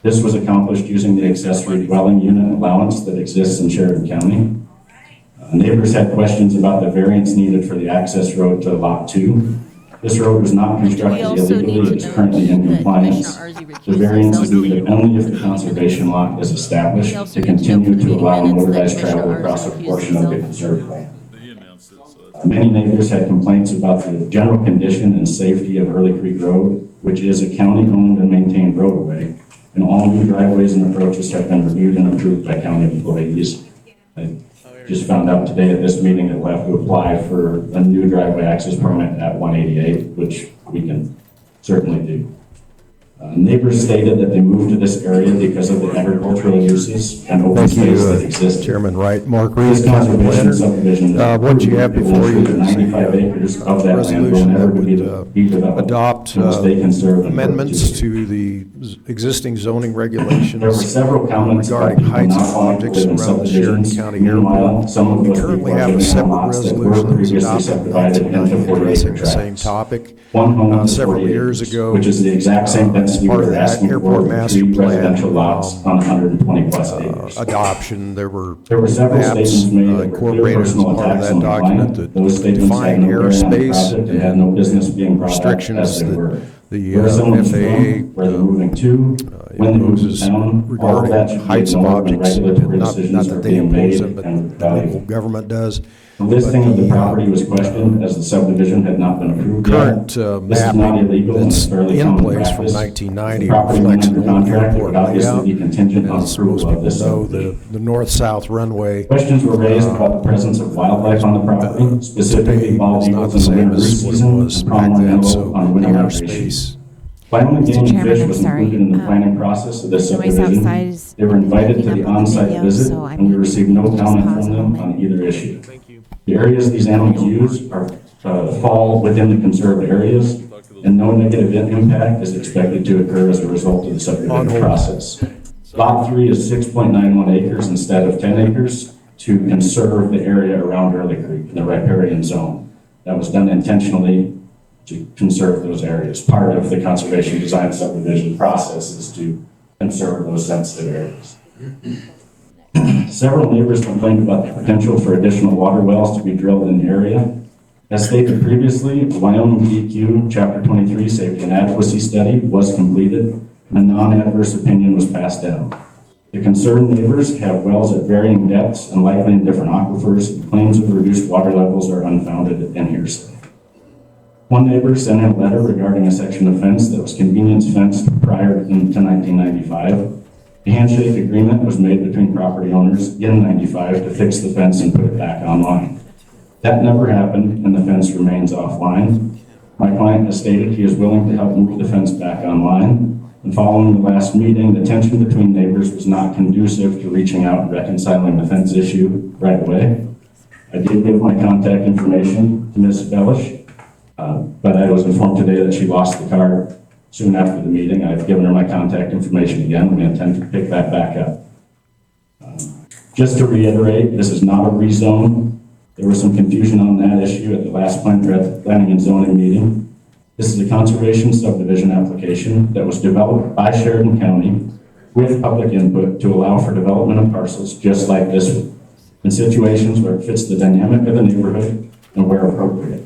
This was accomplished using the accessory dwelling unit allowance that exists in Sheridan County. Neighbors had questions about the variance needed for the access road to Lot 2. This road was not constructed illegally, it's currently in compliance. The variance is needed only if the conservation lot is established to continue to allow motorized travel across a portion of the conserved land. Many neighbors had complaints about the general condition and safety of Early Creek Road, which is a county-owned and maintained roadway, and all new driveways and approaches have been reviewed and approved by county employees. I just found out today at this meeting that we'll have to apply for a new driveway access permit at 188, which we can certainly do. Neighbors stated that they moved to this area because of the agricultural uses and open space that exists. Chairman Wright, Mark Reed, This County conservation Planner. subdivision is What you have before you is 95 acres of that land will resolution never that be would developed. adopt It will stay conserved in amendments perpetuity. to the existing zoning regulations There were several comments about regarding people heights not of wanting to objects live in around the Sheridan subdivisions. County Meanwhile, Airport. some of We those currently people are have a living on separate lots that were resolution that was previously adopted subdivided into 40 addressing acre the same tracts. topic. One home is Several 40 years acres, ago, which is the exact same density part of we're that asking airport for master 3 plan, residential lots on 120 plus acres. adoption, there were Several maps statements made that were clear incorporated as personal part of attacks that on the document client. that Those statements had define no bearing on the airspace project and had no business being brought up restrictions as they that were. the Where someone's FAA from, where they're moving to, when they move to imposes town, all of regarding that should be heights of ignored when objects, regulatory not decisions that are they being impose made them, but and the local evaluated. government does. The listing of the property was questioned as the subdivision had not been approved yet. Current This is not mapping illegal and that's it's fairly in common place from practice. 1990 The property reflects under an old contract airport would obviously layout. be contingent on As most approval of people this know, subdivision. the north-south runway Questions were raised about the presence of wildlife on the property, specifically bald is not eagles the in the same winter as what it season, was and back pronghorn then, so antelope on the winter airspace migration. Wyoming Game and Chairman, Fish I'm was sorry. included in the planning process of this Noise subdivision. outside is They were invited to picking the up on the on-site video, visit, so I and we mean, received no just comment pause from a them moment. on either issue. The areas these animals use are, fall within the conserved areas, and no negative impact is expected to occur as a result of the subdivision process. Lot 3 is 6.91 acres instead of 10 acres to conserve the area around Early Creek, the riparian zone. That was done intentionally to conserve those areas. Part of the conservation design subdivision process is to conserve those sensitive areas. Several neighbors complained about the potential for additional water wells to be drilled in the area. As stated previously, the Wyoming BOCC Chapter 23 Safety and Adequacy Study was completed, and a non-adverse opinion was passed down. The concerned neighbors have wells at varying depths and likely in different aquifers, and claims of reduced water levels are unfounded and hearsay. One neighbor sent in a letter regarding a section of fence that was convenience fenced prior to 1995. A handshake agreement was made between property owners in 95 to fix the fence and put it back online. That never happened, and the fence remains offline. My client has stated he is willing to help move the fence back online. And following the last meeting, the tension between neighbors was not conducive to reaching out and reconciling the fence issue right away. I did give my contact information to Ms. Bellish, but I was informed today that she lost the car soon after the meeting. I've given her my contact information again. We intend to pick that back up. Just to reiterate, this is not a rezone. There was some confusion on that issue at the last planning and zoning meeting. This is a conservation subdivision application that was developed by Sheridan County with public input to allow for development of parcels just like this one, in situations where it fits the dynamic of the neighborhood and where appropriate.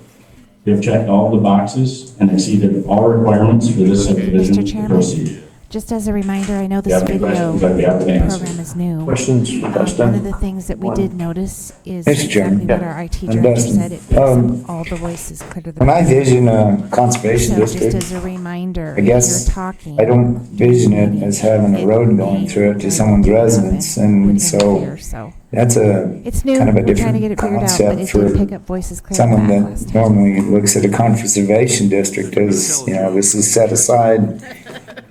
We have checked all the boxes and exceeded all requirements for this subdivision Mr. to Chairman, proceed. just as a reminder, I know If you this have any video questions, I'd be happy to answer. program is new. Questions for Dustin? One of the things that we did notice is Mr. Chairman. exactly what our IT And director Dustin, said, it picks up all the voices clear to the. When I vision a conservation So just district, as a reminder, I if guess you're talking. I don't vision it as having a road going through it to someone's residence, and so that's It's new, kind of a we're trying to get different it figured out, but concept it for did pick up voices clear someone back last that time. normally looks at a conservation district as, you know, this is set aside,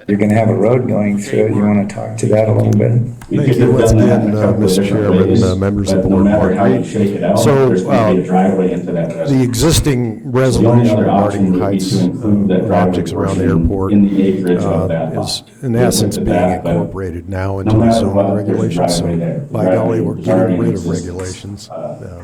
you're gonna have a road going through it, you wanna talk to that a little bit? Thank you once again, Mr. Chairman, members of the board. No matter how you shake it out, there's going to be a driveway into that residence. The existing The only resolution other regarding option would be heights to include that of driveway objects around the portion airport in the acreage of that is lot. in We'll essence look at being that, but incorporated now into no the matter zoning what, there's a regulations. So driveway there. The by golly, driveway we're was already getting in rid of existence. regulations.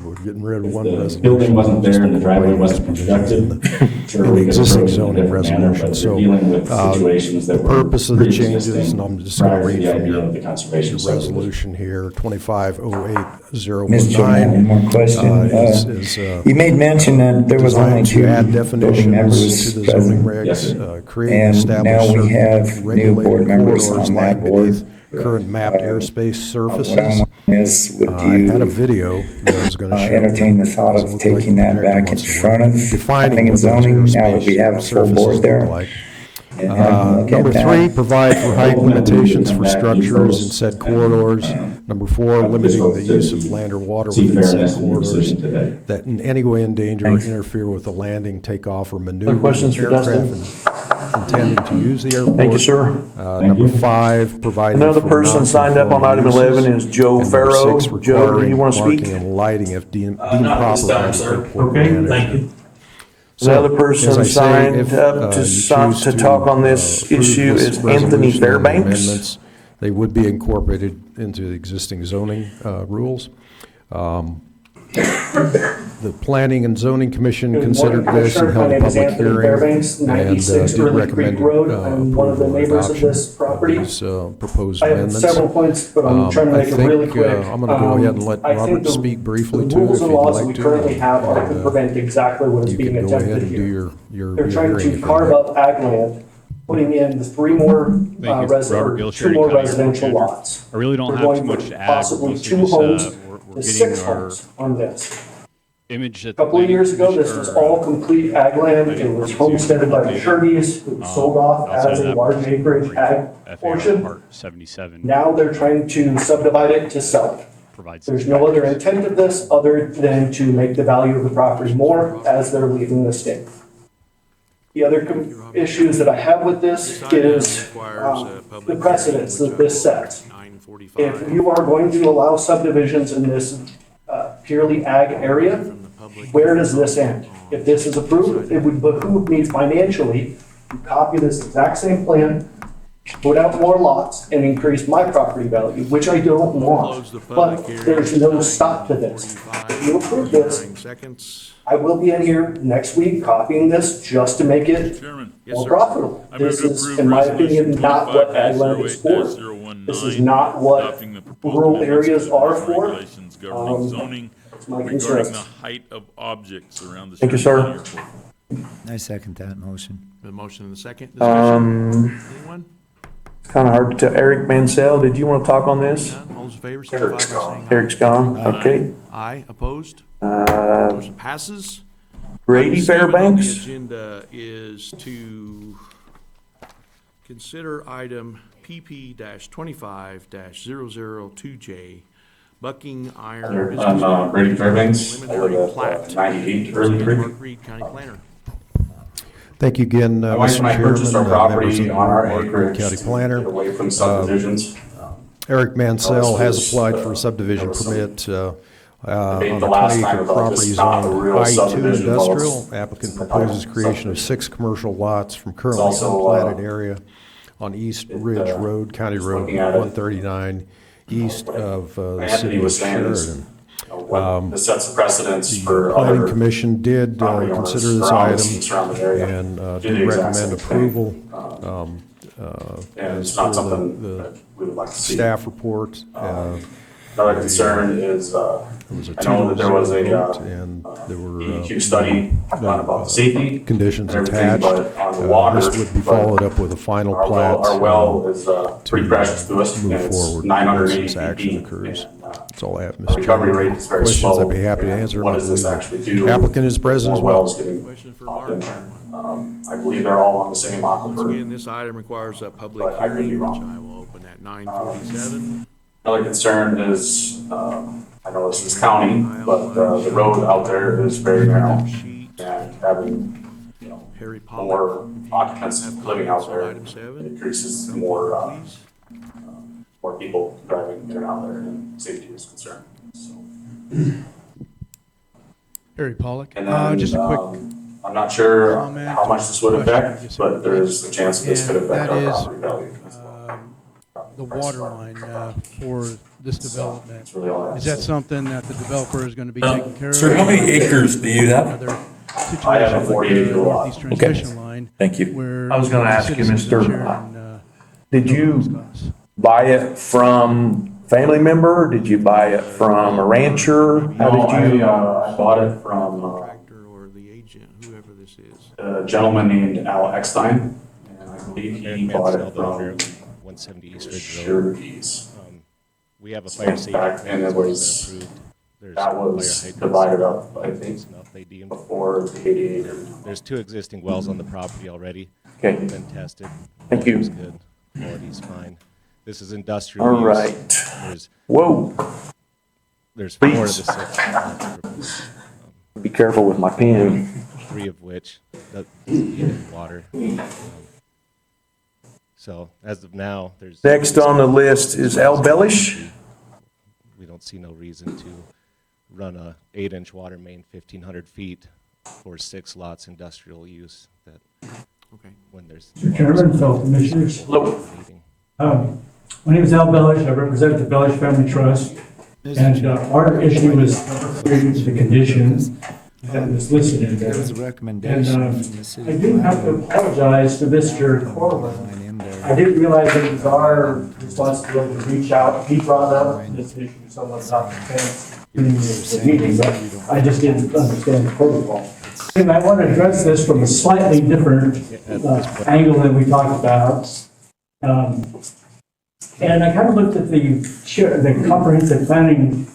We're getting rid of If one the resolution. building wasn't there and the driveway just wasn't constructed, sure, in the we could existing approach it in a zoning different manner, resolution. but So, we're dealing with situations that the were purpose of the changes, pre-existing and I'm just going to prior to read the from idea your of the conservation your subdivision. resolution here, 2508-019. Mr. Chairman, one more question. You made mention that there was only designed to two add voting definitions members to the zoning present. regs, create and And establish now we certain have new regulated board members corridors on that lying board. beneath current mapped airspace What I surfaces. want is, would I had a you video that I was going to show. entertain the thought Doesn't of look like taking the that projector back in wants to front work. of Defining planning and what those zoning, now that we airspace have a full surfaces board look there? like. And have a look Number at that? 3, provide for height limitations for structures in said corridors. Number 4, limiting the use of land or water within said corridors that in any way endanger or interfere with the landing, takeoff, or maneuver Other questions of for Dustin? aircraft intending to use the airport. Thank you, sir. Number 5, providing Another for person signed up on item non-conforming 11 uses. is Joe And number Farrow. 6, Joe, do you want to requiring speak? marking and lighting if deemed Not proper this time, by the sir. airport Okay, manager. thank you. So, Another as person I say, signed if, up you choose to talk on this approve issue this is Anthony resolution and the Fairbanks. amendments, they would be incorporated into the existing zoning rules. The Planning and Zoning Commission Good considered morning, this and Commissioner. held My a name is public Anthony hearing Fairbanks, and 96 did Early Creek recommend Road. I'm one of the approval or neighbors of adoption this property. these proposed I have amendments. several points, but I'm trying to I make it really think, quick. I'm going to go ahead and let I think Robert speak briefly the to it rules if and you'd laws that like we to. currently have are to prevent exactly what is You being can go ahead attempted and do here. your They're trying hearing to if carve you'd like. up ag land, putting in three more two more residential lots. I really don't We're have going too much from to add. possibly Mostly 2 just, homes we're to getting 6 our homes on this. image that A couple of years ago, this was all complete ag land. It was homesteaded by the Shirleys. It was sold off as a large acreage ag portion. Part 77 Now they're trying to subdivide it to sell it. There's no other intent of this other than to make the value of the property more as they're leaving the state. The other issues that I have with this is the precedence that this sets. If you are going to allow subdivisions in this purely ag area, where does this end? If this is approved, it would behoove me financially to copy this exact same plan, put out more lots, and increase my property value, which I don't want. But there's no stop to this. If you approve this, I will be in here next week copying this just to make it more profitable. This is, in my opinion, not what ag land is for. This is not what rural areas are for. It's my concern. Regarding the height of objects around the. Thank you, sir. I second that motion. The motion and the second. Discussion? Anyone? Kind of hard to tell. Eric Mansell, did you want to talk on this? None? All those in favor, signify by saying aye. Eric's gone, okay. Aye, opposed? Motion passes. Grady Item 7 on Fairbanks? The agenda is to consider item PP 25-002J, Bucking Iron Business. I'm Brady Fairbanks. I Preliminary live plat. at 98 Early Creek. Mark Reed, County Planner. Thank you again, My wife Mr. and I purchased our Chairman, members of property the on our Mark Reed acreage County to Planner. get away from subdivisions. Eric Mansell has was, applied for a subdivision there was some permit debate on the a last 20-acre time about property this not a zone real I-2 subdivision, well, industrial. it's Applicant the type proposes of creation of subdivision. 6 commercial lots from currently also, unplatted area on East Ridge Road, County just Road looking at it, 139, east of the Anthony city of was saying is, Sheridan. this sets a precedence for Planning other Commission did property owners consider this around item us in the surrounding area. and Do the did exact recommend same thing. approval. And As it's not per something the that we would like to see. staff report. Another concern is, I know that there was a and there were EQ study about the safety conditions and everything, attached. but on the water. This would be but followed up with a final plat. Our well is pretty precious to us, and Move it's forward 980 once this action feet. occurs. And, That's all I have, the Mr. recovery Chairman. rate is very Questions, slow. I'd be happy to and answer. What them. does this actually do? Applicant is present as More well. wells getting Question for popped in Mark. there. I believe they're all on the same Once aquifer. again, this item requires a public But I could be hearing, which wrong. I will open at 9:47. Another concern is, I know this is county, but the road out there is very narrow. And having, Harry more occupants living out there Item 7. increases more people driving in and out there, and safety is concerned. So. Harry Pollock. And then, Just a quick I'm not sure comment how much this would or question, I affect, guess. but there's a chance that this could And affect that our is, property value as well. the water line for this development. That's really all I have Is to that say. something that the developer is going to be taking care of? Sir, how many acres do you have? Are there I have a situations like 48 the acre lot. Northeast Transmission Line Thank you. where I was gonna ask you, citizens Mr. are sharing, Did you buy it from family member? Did you buy it from a rancher? How No, did you? I bought it from Contractor or the agent, whoever this is. a gentleman named Al Eckstein, and I believe he bought it from 170 East Ridge Road. Sureties. We have a fire safety Back then it plan that's was, been approved. There's that fire was hydrants, divided up, I think, stuff they deemed. before the 88 acre. There's 2 existing wells on the property already. Okay. They've been tested. Thank you. Water's good. Quality's fine. This is industrial All use. right. There's, Whoa, there's 4 of the Please. 6 be careful with my pen. 3 of which that needed water. So as of now, there's. Next on the list is Al Bellish. We don't see no reason to run a 8-inch water main 1,500 feet for 6 lots industrial use that, Okay. when there's. Mr. Chairman, fellow commissioners. My name is Al Bellish. I represent the Bellish Family Trust. And our issue is the conditions that is listed in there. There was a recommendation from the city. I do have to apologize to Mr. Corwin. I didn't realize it was our responsibility to reach out. He brought up this issue, someone about the fence in the meeting, but I just didn't understand the protocol. And I want to address this from a slightly different angle than we talked about. And I kind of looked at the comprehensive planning,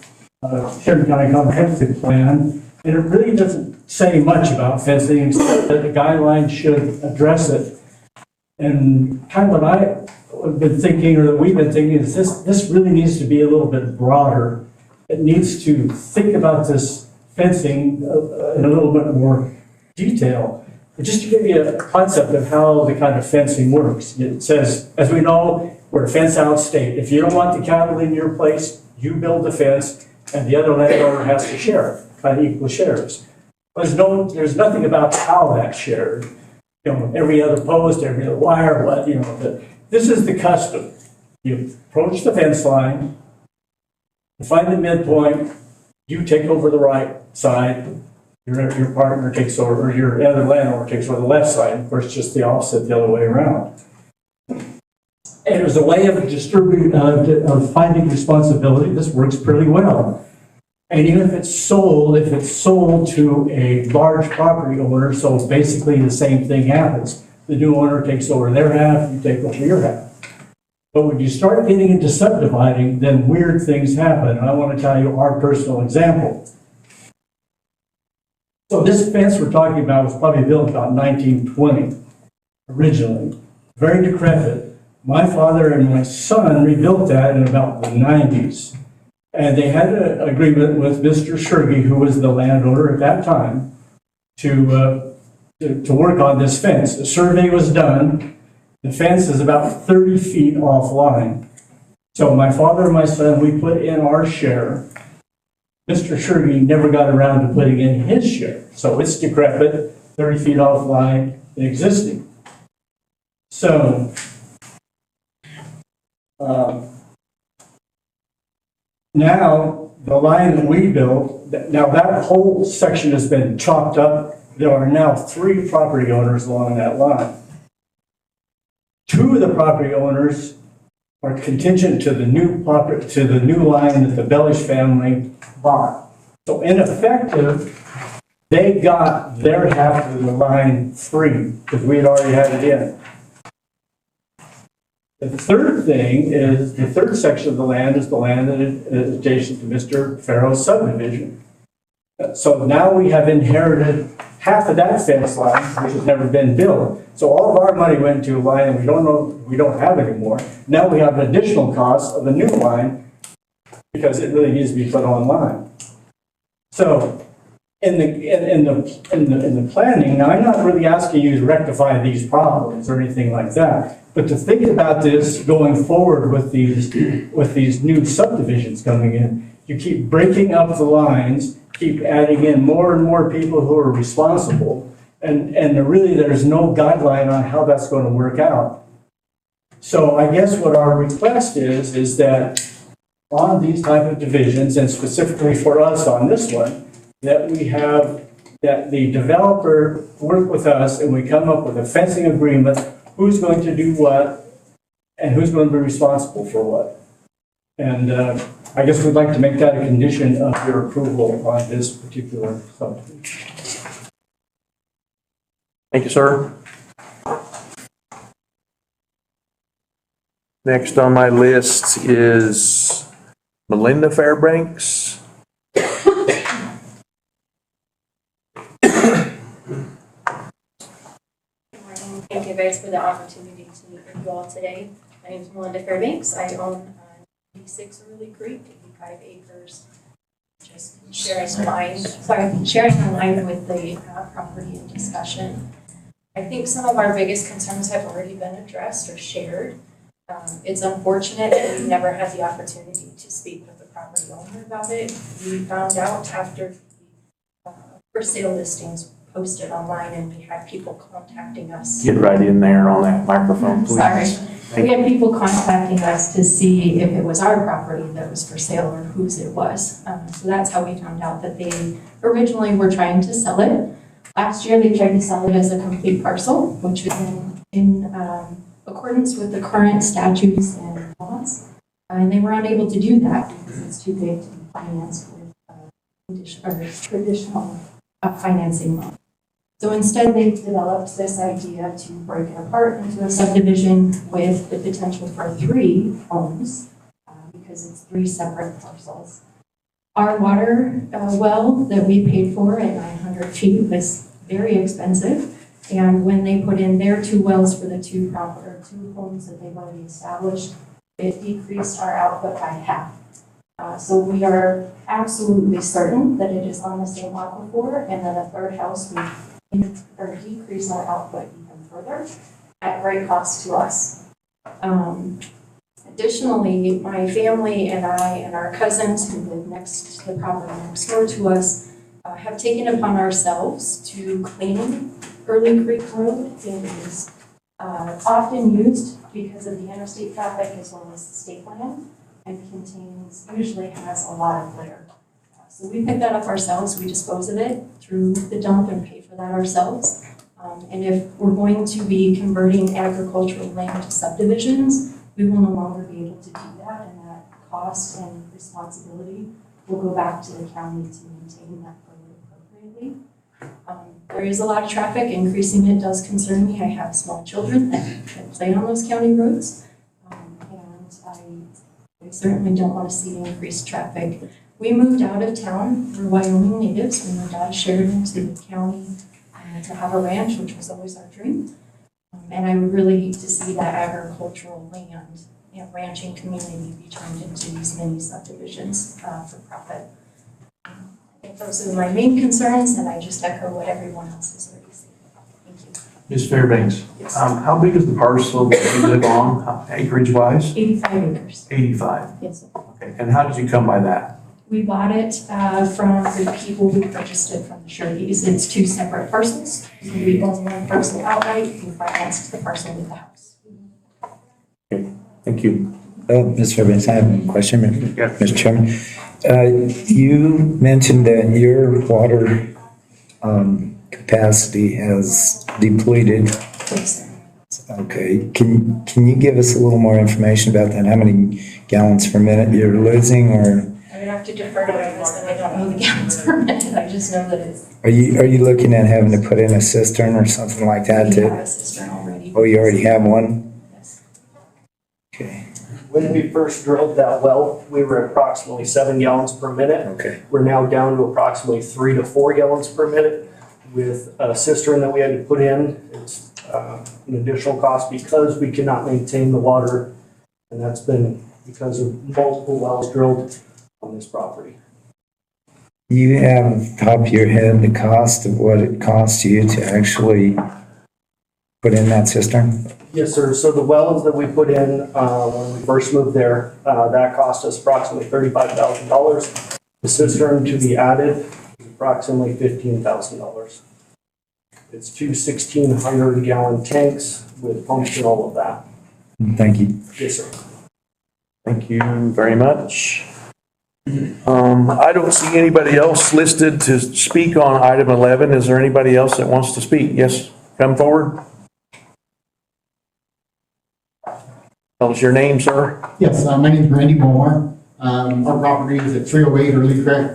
Sheridan County Comprehensive Plan, and it really doesn't say much about fencing, except that the guidelines should address it. And kind of what I've been thinking, or that we've been thinking, is this really needs to be a little bit broader. It needs to think about this fencing in a little bit more detail. just to give you a concept of how the kind of fencing works, it says, as we know, we're a fence out state. If you don't want the cattle in your place, you build the fence and the other landowner has to share it, kind of equal shares. But there's nothing about how that's shared. You know, every other post, every other wire, what, you know, this is the custom. You approach the fence line, you find the midpoint, you take over the right side, your partner takes over, or your other landowner takes over the left side. Of course, just the opposite the other way around. And it was a way of distributing, of finding responsibility. This works pretty well. And even if it's sold to a large property owner, so basically the same thing happens. The new owner takes over their half, you take over your half. But when you start getting into subdividing, then weird things happen. And I want to tell you our personal example. So this fence we're talking about was probably built about 1920 originally. Very decrepit. My father and my son rebuilt that in about the 90s. And they had an agreement with Mr. Shergy, who was the landowner at that time, to work on this fence. The survey was done. The fence is about 30 feet offline. So my father and my son, we put in our share. Mr. Shergy never got around to putting in his share. So it's decrepit, 30 feet offline, and existing. So, now, the line that we built, now that whole section has been chopped up. There are now 3 property owners along that line. 2 of the property owners are contingent to the new line that the Bellish family bought. So in effect, they got their half of the line free because we had already had it in. The third thing is, the third section of the land is the land that is adjacent to Mr. Farrow's subdivision. So now we have inherited half of that fence line, which has never been built. So all of our money went to a line that we don't have anymore. Now we have an additional cost of a new line because it really needs to be put online. So in the planning, now I'm not really asking you to rectify these problems or anything like that. But to think about this going forward with these new subdivisions coming in, you keep breaking up the lines, keep adding in more and more people who are responsible, and really there's no guideline on how that's going to work out. So I guess what our request is that on these type of divisions, and specifically for us on this one, that the developer work with us and we come up with a fencing agreement, who's going to do what, and who's going to be responsible for what. And I guess we'd like to make that a condition of your approval on this particular subdivision. Thank you, sir. Next on my list is Melinda Fairbanks. Thank you guys for the opportunity to meet with you all today. My name is Melinda Fairbanks. I own 86 Early Creek, 85 acres. Just sharing a line with the property in discussion. I think some of our biggest concerns have already been addressed or shared. It's unfortunate that we never had the opportunity to speak with the property owner about it. We found out after the for sale listings posted online and we had people contacting us. Get right in there on that microphone, please. Sorry. We had people contacting us to see if it was our property that was for sale or whose it was. So that's how we found out that they originally were trying to sell it. Last year, they tried to sell it as a complete parcel, which is in accordance with the current statutes and laws. And they were unable to do that because it's too big to be financed with traditional financing loan. So instead, they developed this idea to break it apart into a subdivision with the potential for 3 homes because it's 3 separate parcels. Our water well that we paid for at 900 feet was very expensive. And when they put in their 2 wells for the 2 homes that they've already established, it decreased our output by half. So we are absolutely certain that it is on the same aquifer, and then a 3rd house we or decrease our output even further at great cost to us. Additionally, my family and I and our cousins who live next to the property next door to us have taken upon ourselves to clean Early Creek Road. It is often used because of the interstate traffic as well as the state land, and usually has a lot of litter. So we pick that up ourselves, we dispose of it through the dump and pay for that ourselves. And if we're going to be converting agricultural land to subdivisions, we will no longer be able to do that, and that cost and responsibility will go back to the county to maintain that road appropriately. There is a lot of traffic, increasing it does concern me. I have small children that play on those county roads, and I certainly don't want to see increased traffic. We moved out of town, we're Wyoming natives, we moved out of Sheridan to the county to have a ranch, which was always our dream. And I would really hate to see that agricultural land, ranching community be turned into these mini subdivisions for profit. I think those are my main concerns, and I just echo what everyone else has already said. Thank you. Ms. Fairbanks, Yes. how big is the parcel that you live on, acreage-wise? 85 acres. 85. Yes, sir. Okay, and how did you come by that? We bought it from the people who purchased it from the sureties. It's two separate parcels. So we own one parcel outright, we financed the parcel with the house. Thank you. Ms. Fairbanks, I have a question, Mr. Chairman. You mentioned that your water capacity has depleted. Yes, sir. Okay, can you give us a little more information about that? How many gallons per minute you're losing, or? I would have to defer to my husband. I don't know the gallons per minute. I just know that it's. Are you looking at having to put in a cistern or something like that? We have a cistern already. Oh, you already have one? Yes. Okay. When we first drilled that well, we were at approximately 7 gallons per minute. Okay. We're now down to approximately 3 to 4 gallons per minute with a cistern that we had to put in. It's an additional cost because we cannot maintain the water, and that's been because of multiple wells drilled on this property. You have off the top of your head the cost of what it costs you to actually put in that cistern? Yes, sir. So the wells that we put in when we first moved there, that cost us approximately $35,000. The cistern to be added is approximately $15,000. It's two 1,600 gallon tanks with pumps and all of that. Thank you. Yes, sir. Thank you very much. I don't see anybody else listed to speak on item 11. Is there anybody else that wants to speak? Yes, come forward. Tell us your name, sir. Yes, my name is Randy Moore. Our property is at 308 Early Creek.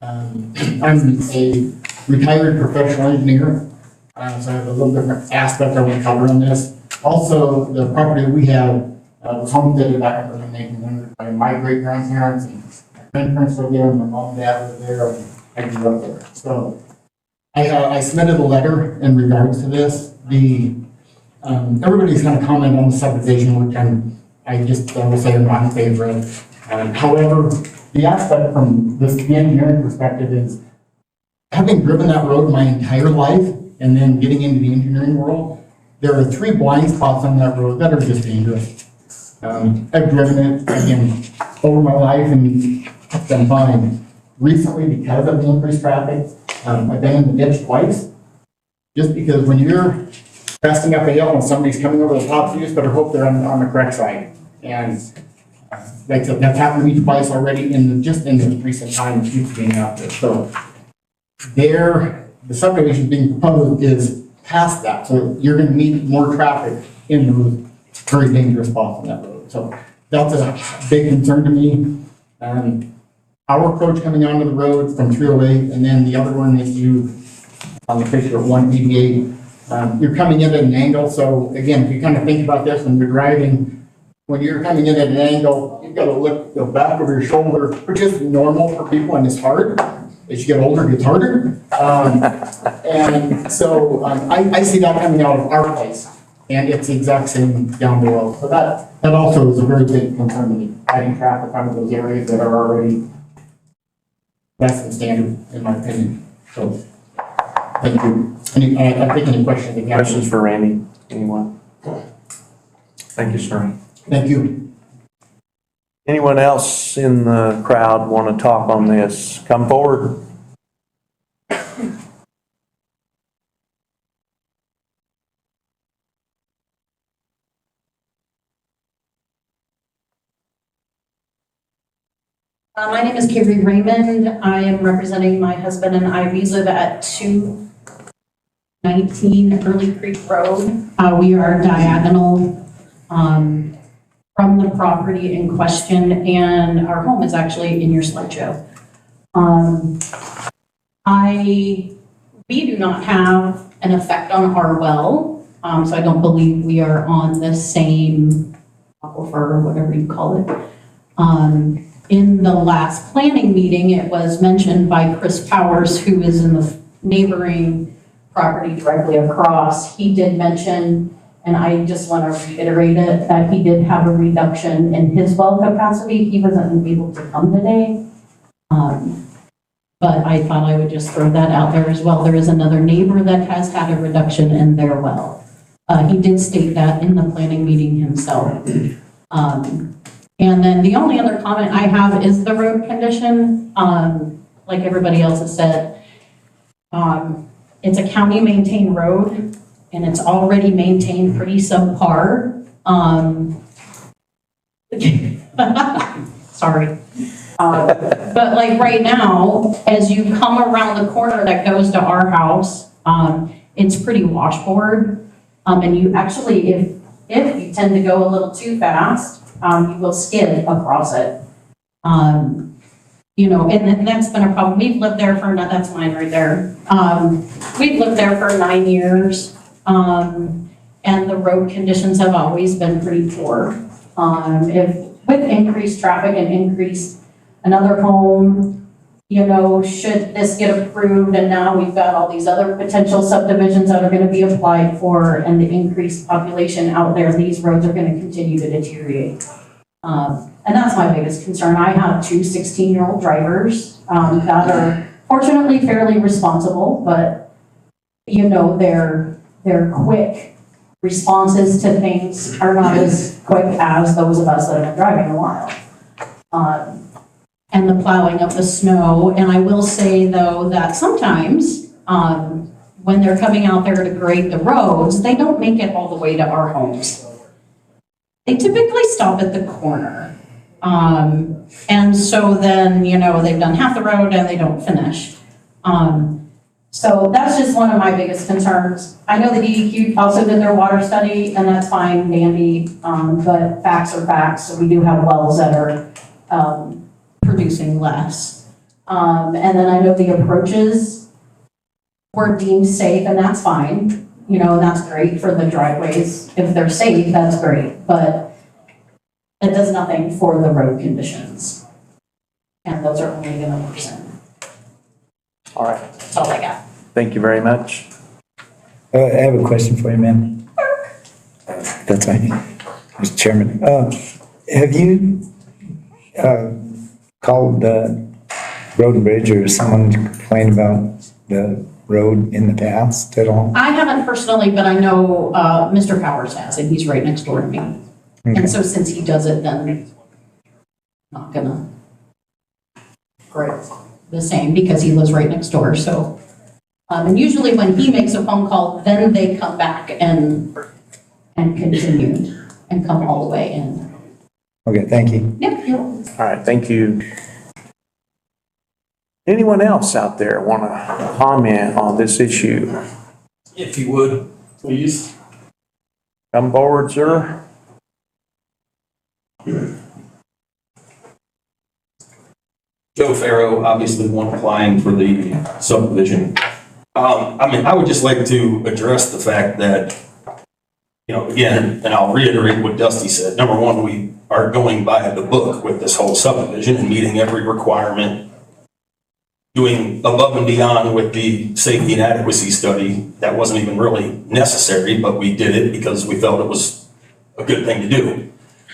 I'm a retired professional engineer, so I have a little different aspect I want to cover on this. Also, the property we have was homesteaded back in the 1900s by my great-grandparents, and my grandparents were there, and my mom and dad were there, and I grew up there. So I submitted a letter in regards to this. Everybody's kind of commented on the subdivision, which I will say I'm not in favor of. However, the aspect from this engineering perspective is, having driven that road my entire life and then getting into the engineering world, there are 3 blind spots on that road that are just dangerous. I've driven it again over my life and it's been fine. Recently, because of the increased traffic, I've been in the ditch twice. Just because when you're cresting up a hill and somebody's coming over the top, you just better hope they're on the correct side. And like I said, that's happened to me twice already in the recent time since being out there. So the subdivision being proposed is past that. So you're going to need more traffic in those very dangerous spots on that road. So that's a big concern to me. Our approach coming onto the road from 308 and then the other one that you on the picture at 188, you're coming in at an angle. So again, if you kind of think about this when you're driving, when you're coming in at an angle, you've got to look the back of your shoulder, which is normal for people and it's hard. As you get older, it gets harder. And so I see that coming out of our place, and it's the exact same down below. So that also is a very big concern to me, adding traffic onto those areas that are already less than standard, in my opinion. So Thank you. I think any questions again? Questions for Randy? Anyone? Thank you, sir. Thank you. Anyone else in the crowd want to talk on this? Come forward. My name is Carrie Raymond. I am representing my husband and I. We live at 219 Early Creek Road. We are diagonal from the property in question, and our home is actually in your slideshow. We do not have an effect on our well, so I don't believe we are on the same aquifer or whatever you call it. In the last planning meeting, it was mentioned by Chris Powers, who is in the neighboring property directly across. He did mention, and I just want to reiterate it, that he did have a reduction in his well capacity. He wasn't able to come today. But I thought I would just throw that out there as well. There is another neighbor that has had a reduction in their well. He did state that in the planning meeting himself. And then the only other comment I have is the road condition. Like everybody else has said, it's a county maintained road and it's already maintained pretty subpar. Sorry. But like right now, as you come around the corner that goes to our house, it's pretty washboard. And you actually, if you tend to go a little too fast, you will skid across it. You know, and that's been a problem. We've lived there for, that's mine right there. We've lived there for 9 years. And the road conditions have always been pretty poor. With increased traffic and increased another home, you know, should this get approved and now we've got all these other potential subdivisions that are going to be applied for and the increased population out there, these roads are going to continue to deteriorate. And that's my biggest concern. I have two 16-year-old drivers that are fortunately fairly responsible, but you know, their quick responses to things are not as quick as those of us that have been driving a while. And the plowing of the snow. And I will say though that sometimes when they're coming out there to grade the roads, they don't make it all the way to our homes. They typically stop at the corner. And so then, you know, they've done half the road and they don't finish. So that's just one of my biggest concerns. I know the DEQ also did their water study and that's fine, dandy, but facts are facts. So we do have wells that are producing less. And then I know the approaches were deemed safe and that's fine. You know, and that's great for the driveways. If they're safe, that's great, but it does nothing for the road conditions. And those are only gonna worsen. All right. That's all I got. Thank you very much. I have a question for you, ma'am. That's right, Mr. Chairman. Have you called the Road and Bridge or someone to complain about the road in the past at all? I haven't personally, but I know Mr. Powers has, and he's right next door to me. Okay. And so since he does it, then I'm not gonna correct the same because he lives right next door, so. And usually when he makes a phone call, then they come back and continue and come all the way in. Okay, thank you. Yep, you're All right, thank you. Anyone else out there want to comment on this issue? If you would, please. Come forward, sir. Joe Farrow, obviously one applying for the subdivision. I would just like to address the fact that, you know, again, and I'll reiterate what Dusty said. Number one, we are going by the book with this whole subdivision and meeting every requirement, doing above and beyond with the safety and adequacy study. That wasn't even really necessary, but we did it because we felt it was a good thing to do.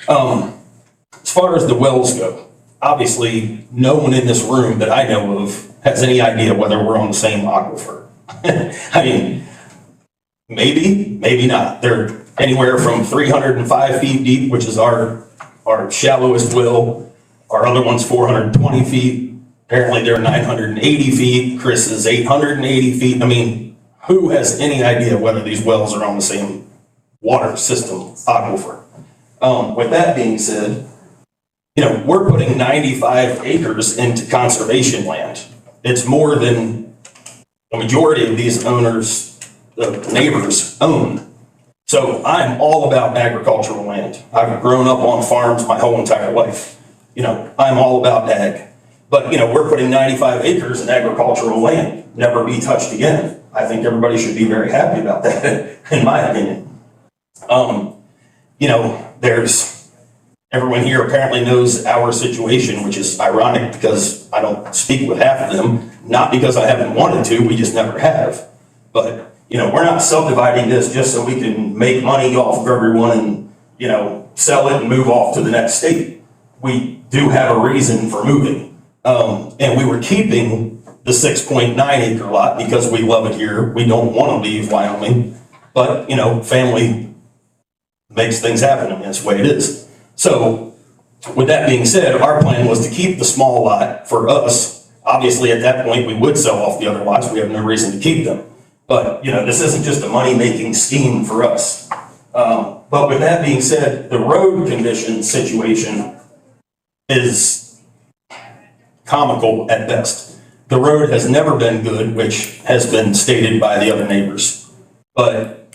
As far as the wells go, obviously no one in this room that I know of has any idea whether we're on the same aquifer. I mean, maybe not. They're anywhere from 305 feet deep, which is our shallowest well. Our other one's 420 feet. Apparently they're 980 feet. Chris is 880 feet. I mean, who has any idea whether these wells are on the same water system aquifer? With that being said, we're putting 95 acres into conservation land. It's more than the majority of these owners, the neighbors, own. So I'm all about agricultural land. I've grown up on farms my whole entire life. I'm all about ag. But, we're putting 95 acres in agricultural land, never be touched again. I think everybody should be very happy about that, in my opinion. Everyone here apparently knows our situation, which is ironic because I don't speak with half of them, not because I haven't wanted to, we just never have. But, we're not subdividing this just so we can make money off of everyone and, sell it and move off to the next state. We do have a reason for moving. And we were keeping the 6.9 acre lot because we love it here. We don't want to leave Wyoming, but, family makes things happen, and that's the way it is. So with that being said, our plan was to keep the small lot for us. Obviously, at that point, we would sell off the other lots. We have no reason to keep them. But, this isn't just a money-making scheme for us. But with that being said, the road condition situation is comical at best. The road has never been good, which has been stated by the other neighbors. But,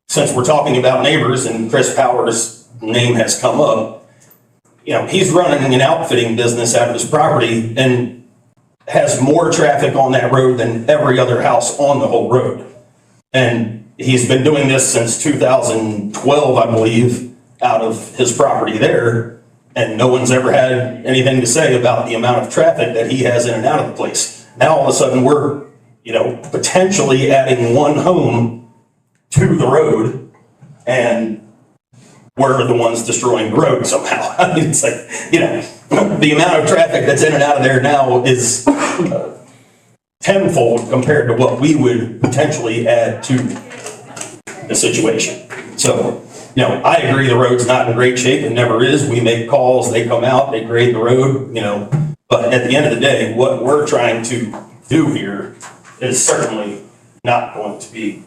since we're talking about neighbors and Chris Powers' name has come up, he's running an outfitting business out of his property and has more traffic on that road than every other house on the whole road. And he's been doing this since 2012, I believe, out of his property there. And no one's ever had anything to say about the amount of traffic that he has in and out of the place. Now, all of a sudden, we're, potentially adding one home to the road, and we're the ones destroying the road somehow. I mean, it's like, the amount of traffic that's in and out of there now is tenfold compared to what we would potentially add to the situation. So, I agree the road's not in great shape. It never is. We make calls, they come out, they grade the road, but at the end of the day, what we're trying to do here is certainly not going to be,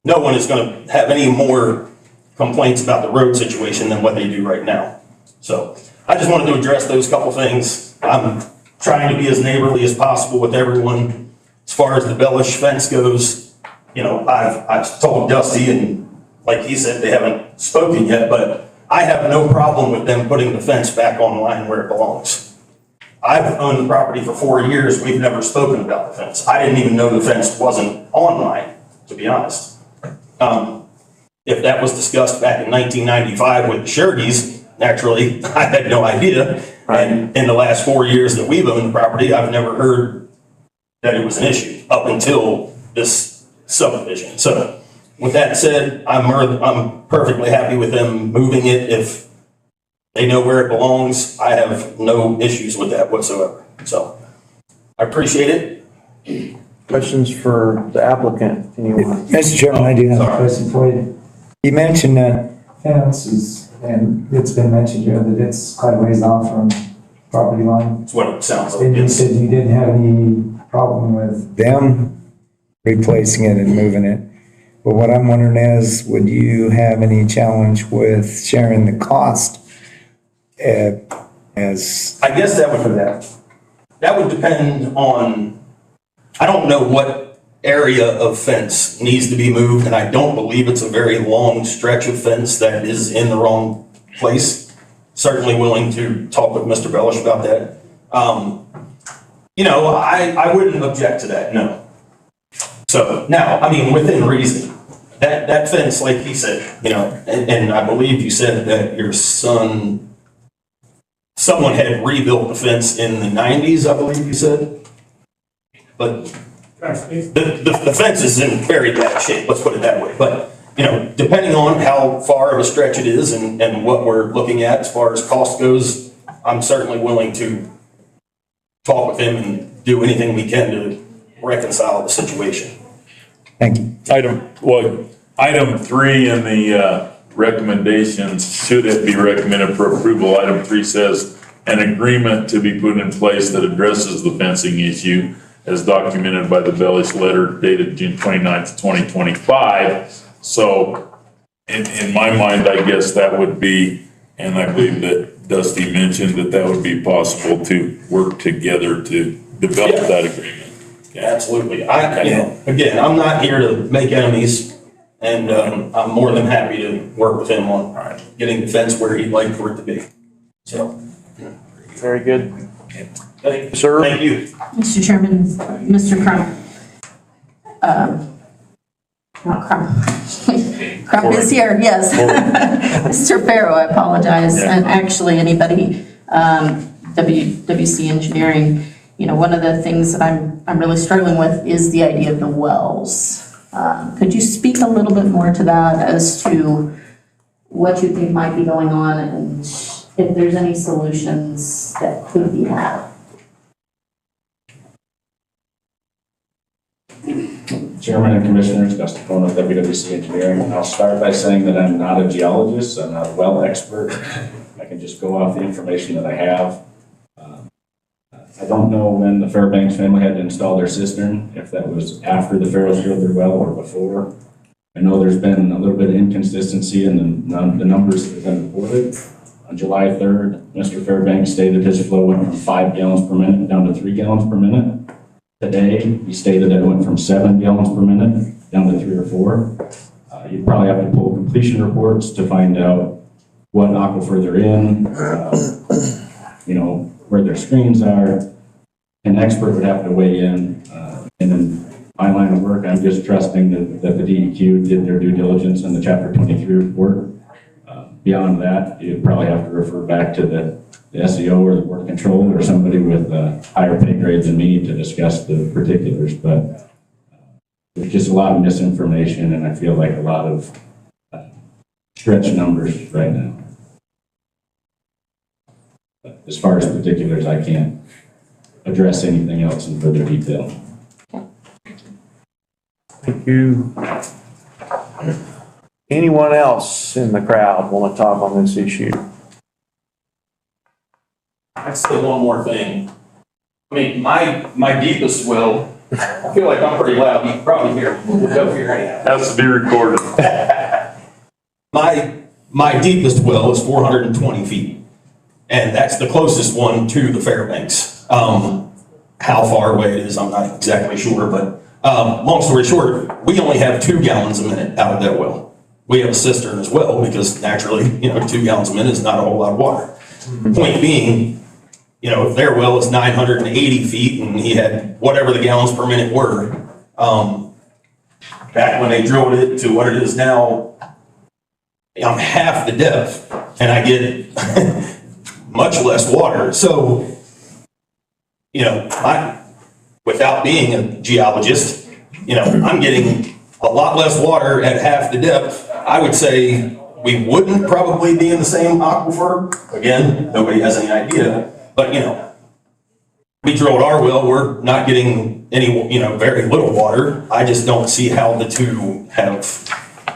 no one is going to have any more complaints about the road situation than what they do right now. So I just wanted to address those couple things. I'm trying to be as neighborly as possible with everyone. As far as the Bellish fence goes, I've told Dusty, and like he said, they haven't spoken yet, but I have no problem with them putting the fence back online where it belongs. I've owned the property for 4 years. We've never spoken about the fence. I didn't even know the fence wasn't online, to be honest. If that was discussed back in 1995 with the sureties, naturally, I had no idea. And in the last 4 years that we've owned the property, I've never heard that it was an issue up until this subdivision. So with that said, I'm perfectly happy with them moving it. If they know where it belongs, I have no issues with that whatsoever. So I appreciate it. Questions for the applicant? Anyone? Mr. Chairman, I do have a question for you. You mentioned that fences, and it's been mentioned here that it's quite a ways off from property line. That's what it sounds like. And you said you didn't have any problem with them replacing it and moving it. But what I'm wondering is, would you have any challenge with sharing the cost as? I guess that would depend on, I don't know what area of fence needs to be moved, and I don't believe it's a very long stretch of fence that is in the wrong place. Certainly willing to talk with Mr. Bellish about that. I wouldn't object to that, no. So now, I mean, within reason, that fence, like he said, and I believe you said that your someone had rebuilt the fence in the 90s, I believe you said. But the fence is in very bad shape, let's put it that way. But, depending on how far of a stretch it is and what we're looking at as far as cost goes, I'm certainly willing to talk with him and do anything we can to, reconcile the situation. Thank you. Item 3 in the recommendations, should it be recommended for approval, item 3 says, an agreement to be put in place that addresses the fencing issue as documented by the Bellish letter dated June 29th, 2025. So in my mind, I guess that would be, and I believe that Dusty mentioned that would be possible to work together to develop that agreement. Absolutely. Again, I'm not here to make enemies, and I'm more than happy to work with him on getting the fence where he'd like for it to be. So. Very good. Thank you, sir. Thank you. Mr. Chairman, Mr. Crump. Not Crump. Crump is here, yes. Mr. Farrow, I apologize. Yeah. And actually, anybody, WC Engineering, you know, one of the things that I'm really struggling with is the idea of the wells. Could you speak a little bit more to that as to what you think might be going on and if there's any solutions that could be had? Chairman and Commissioners, Gus Capone with WWC Engineering. I'll start by saying that I'm not a geologist, I'm not a well expert. I can just go off the information that I have. I don't know when the Fairbanks family had to install their cistern, if that was after the Farrows drilled their well or before. I know there's been a little bit of inconsistency in the numbers that have been reported. On July 3rd, Mr. Fairbanks stated his flow went from 5 gallons per minute down to 3 gallons per minute. Today, he stated that it went from 7 gallons per minute down to 3 or 4. You'd probably have to pull completion reports to find out what aquifer they're in, you know, where their screens are. An expert would have to weigh in. And then my line of work, I'm just trusting that the DEQ did their due diligence in the Chapter 23 report. Beyond that, you'd probably have to refer back to the SEO or the Board of Control or somebody with a higher pay grade than me to discuss the particulars. But there's just a lot of misinformation, and I feel like a lot of stretched numbers right now. But as far as particulars, I can't address anything else in further detail. Thank you. Anyone else in the crowd want to talk on this issue? I'd say one more thing. I mean, my deepest well, I feel like I'm pretty loud, you can probably hear me. We'll go here anyhow. Has to be recorded. My deepest well is 420 feet, and that's the closest one to the Fairbanks. How far away it is, I'm not exactly sure, but long story short, we only have 2 gallons a minute out of that well. We have a cistern as well, because naturally, 2 gallons a minute is not a whole lot of water. Point being, if their well is 980 feet and he had whatever the gallons per minute were, back when they drilled it to what it is now, I'm half the depth and I get much less water. So, without being a geologist, I'm getting a lot less water at half the depth. I would say we wouldn't probably be in the same aquifer. Again, nobody has any idea, but we drilled our well, we're not getting any, very little water. I just don't see how the two have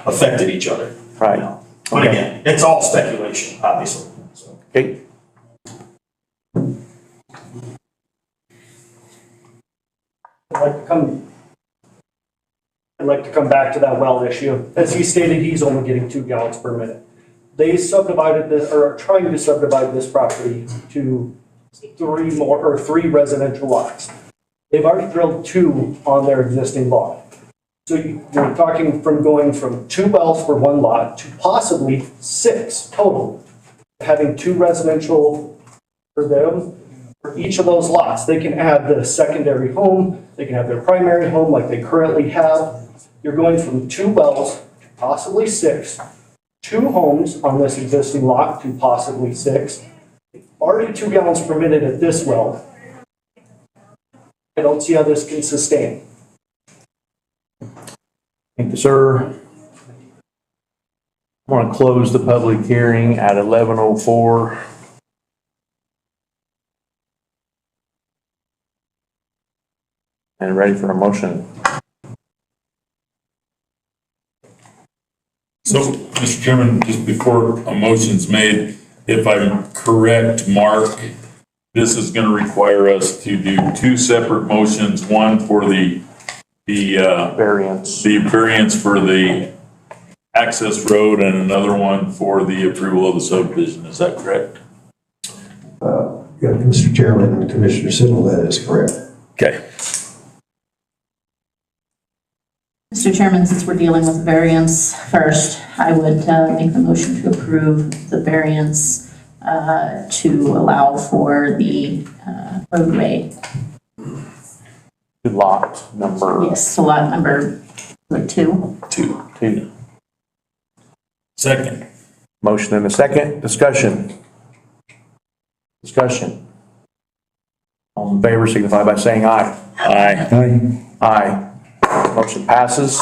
affected each other. Right. But again, it's all speculation, obviously. So. Okay. I'd like to come back to that well issue. As he stated, he's only getting 2 gallons per minute. They subdivided this, or are trying to subdivide this property to 3 residential lots. They've already drilled 2 on their existing lot. So you're talking from going from 2 wells for 1 lot to possibly 6 total. Having 2 residential for them, for each of those lots, they can add the secondary home, they can have their primary home like they currently have. You're going from 2 wells to possibly 6, 2 homes on this existing lot to possibly 6, already 2 gallons per minute at this well. I don't see how this can sustain. Thank you, sir. I want to close the public hearing at 11:04. And ready for a motion. So, Mr. Chairman, just before a motion's made, if I'm correct, Mark, this is gonna require us to do two separate motions, one for the Variance. the variance for the access road and another one for the approval of the subdivision. Is that correct? Yeah, Mr. Chairman and Commissioner Siddle, that is correct. Okay. Mr. Chairman, since we're dealing with variance first, I would make the motion to approve the variance to allow for the roadway. Lot number. Yes, so lot number, what, 2? Two. Second. Motion and a second. Discussion. Discussion. All in favor signify by saying aye. Aye. Aye. Motion passes.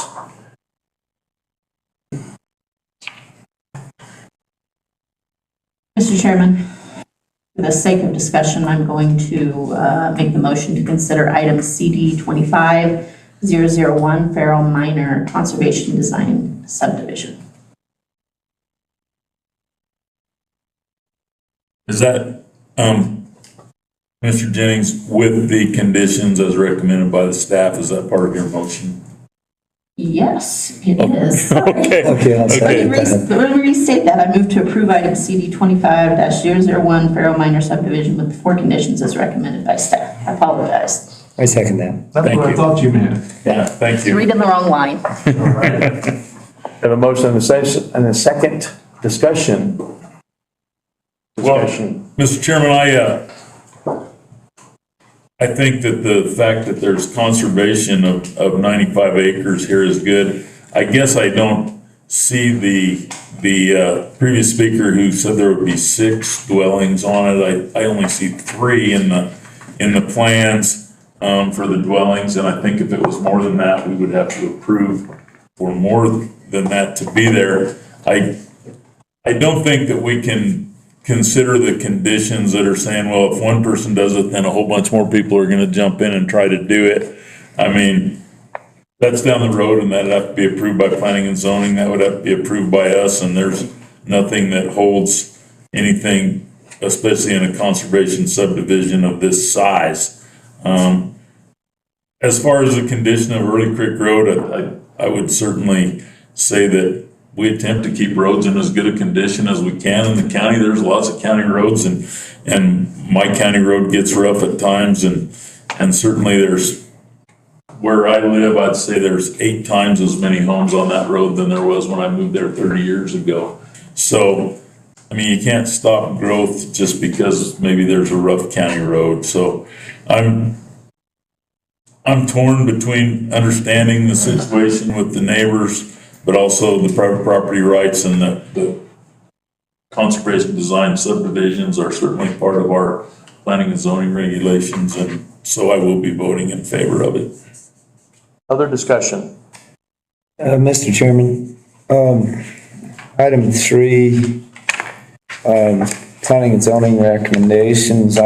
Mr. Chairman, for the sake of discussion, I'm going to make the motion to consider item CD 25001, Farrell Minor Conservation Design Subdivision. Is that, Mr. Jennings, with the conditions as recommended by the staff, is that part of your motion? Yes, it is. Sorry. Okay. Okay, I'll second that. Let me restate that. I move to approve item CD 25-001, Farrell Minor Subdivision with the 4 conditions as recommended by staff. I apologize. I second that. That's what I thought you meant. Yeah, thank It's you. reading the wrong line. Have a motion and a second. Discussion. Well, Discussion. Mr. Chairman, I think that the fact that there's conservation of 95 acres here is good. I guess I don't see the previous speaker who said there would be 6 dwellings on it. I only see 3 in the plans for the dwellings, and I think if it was more than that, we would have to approve for more than that to be there. I don't think that we can consider the conditions that are saying, well, if one person does it, then a whole bunch more people are gonna jump in and try to do it. I mean, that's down the road, and that'd have to be approved by planning and zoning, that would have to be approved by us, and there's nothing that holds anything, especially in a conservation subdivision of this size. As far as the condition of Early Creek Road, I would certainly say that we attempt to keep roads in as good a condition as we can in the county. There's lots of county roads, and my county road gets rough at times, and certainly there's, where I live, I'd say there's 8 times as many homes on that road than there was when I moved there 30 years ago. So, I mean, you can't stop growth just because maybe there's a rough county road. So I'm torn between understanding the situation with the neighbors, but also the private property rights, and the conservation design subdivisions are certainly part of our planning and zoning regulations, and so I will be voting in favor of it. Other discussion. Mr. Chairman, item 3, planning and zoning recommendations,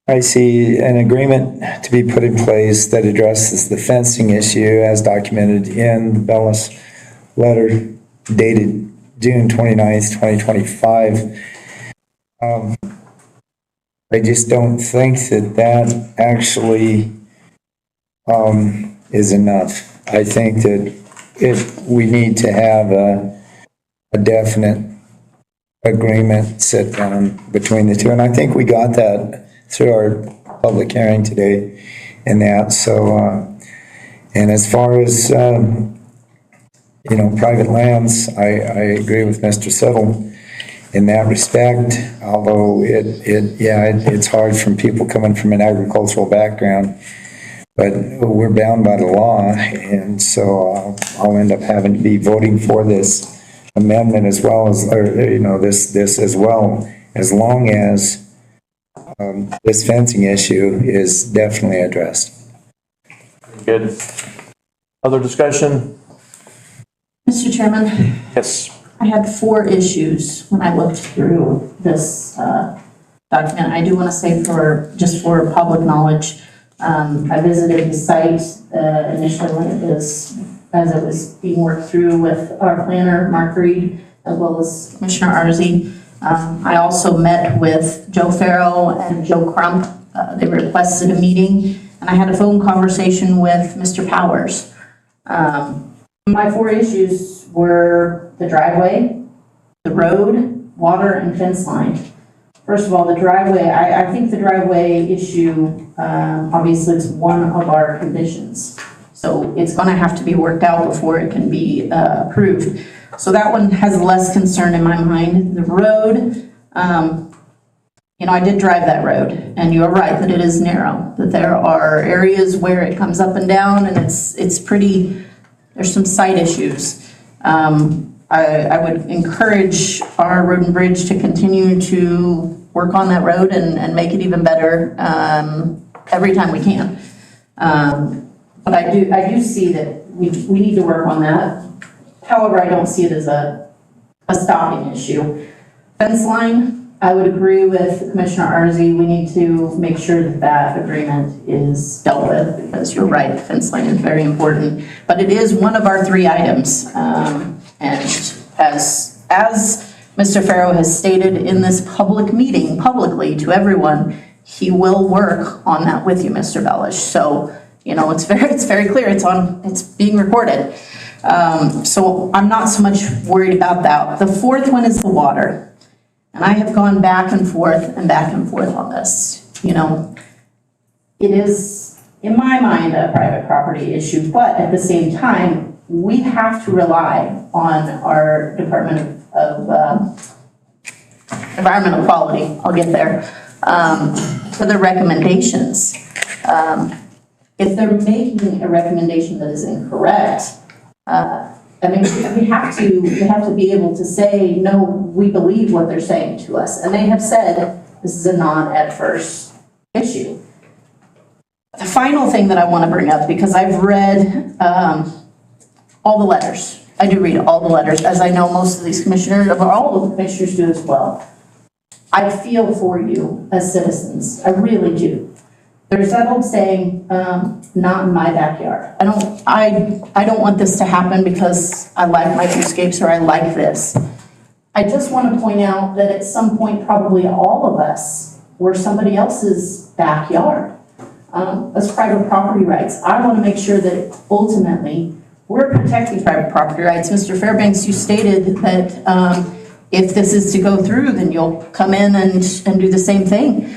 I see an agreement to be put in place that addresses the fencing issue as documented in the Bellis letter dated June 29th, 2025. I just don't think that actually is enough. I think that we need to have a definite agreement set down between the two, and I think we got that through our public hearing today and that. So, and as far as, private lands, I agree with Mr. Settle in that respect, although it's hard from people coming from an agricultural background, but we're bound by the law, and so I'll end up having to be voting for this amendment as well as, this as well, as long as this fencing issue is definitely addressed. Good. Other discussion? Mr. Chairman? Yes. I had 4 issues when I looked through this document. I do want to say just for public knowledge, I visited the site initially when as it was being worked through with our planner, Mark Reed, as well as Commissioner Arzi. I also met with Joe Farrow and Joe Crump. They requested a meeting, and I had a phone conversation with Mr. Powers. My 4 issues were the driveway, the road, water, and fence line. First of all, the driveway, I think the driveway issue, obviously is one of our conditions. So it's gonna have to be worked out before it can be approved. So that one has less concern in my mind. The road, I did drive that road, and you're right that it is narrow, that there are areas where it comes up and down, and it's pretty, there's some site issues. I would encourage our road and bridge to continue to work on that road and make it even better every time we can. But I do see that we need to work on that. However, I don't see it as a stopping issue. Fence line, I would agree with Commissioner Arzi. We need to make sure that that agreement is dealt with, because you're right, the fence line is very important. But it is one of our 3 items. And as Mr. Farrow has stated in this public meeting, publicly to everyone, he will work on that with you, Mr. Bellish. So, it's very clear, it's being recorded. So I'm not so much worried about that. The 4th one is the water. And I have gone back and forth on this. It is, in my mind, a private property issue, but at the same time, we have to rely on our Department of Environmental Quality, I'll get there, for their recommendations. If they're making a recommendation that is incorrect, we have to be able to say, no, we believe what they're saying to us. And they have said this is a non-adverse issue. The final thing that I want to bring up, because I've read all the letters. I do read all the letters, as I know most of these commissioners, or all of the commissioners do as well. I feel for you as citizens. I really do. There's that old saying, not in my backyard. I don't want this to happen because I like my viewscapes or I like this. I just want to point out that at some point, probably all of us were somebody else's backyard. As private property rights, I want to make sure that ultimately we're protecting private property rights. Mr. Fairbanks, you stated that if this is to go through, then you'll come in and do the same thing.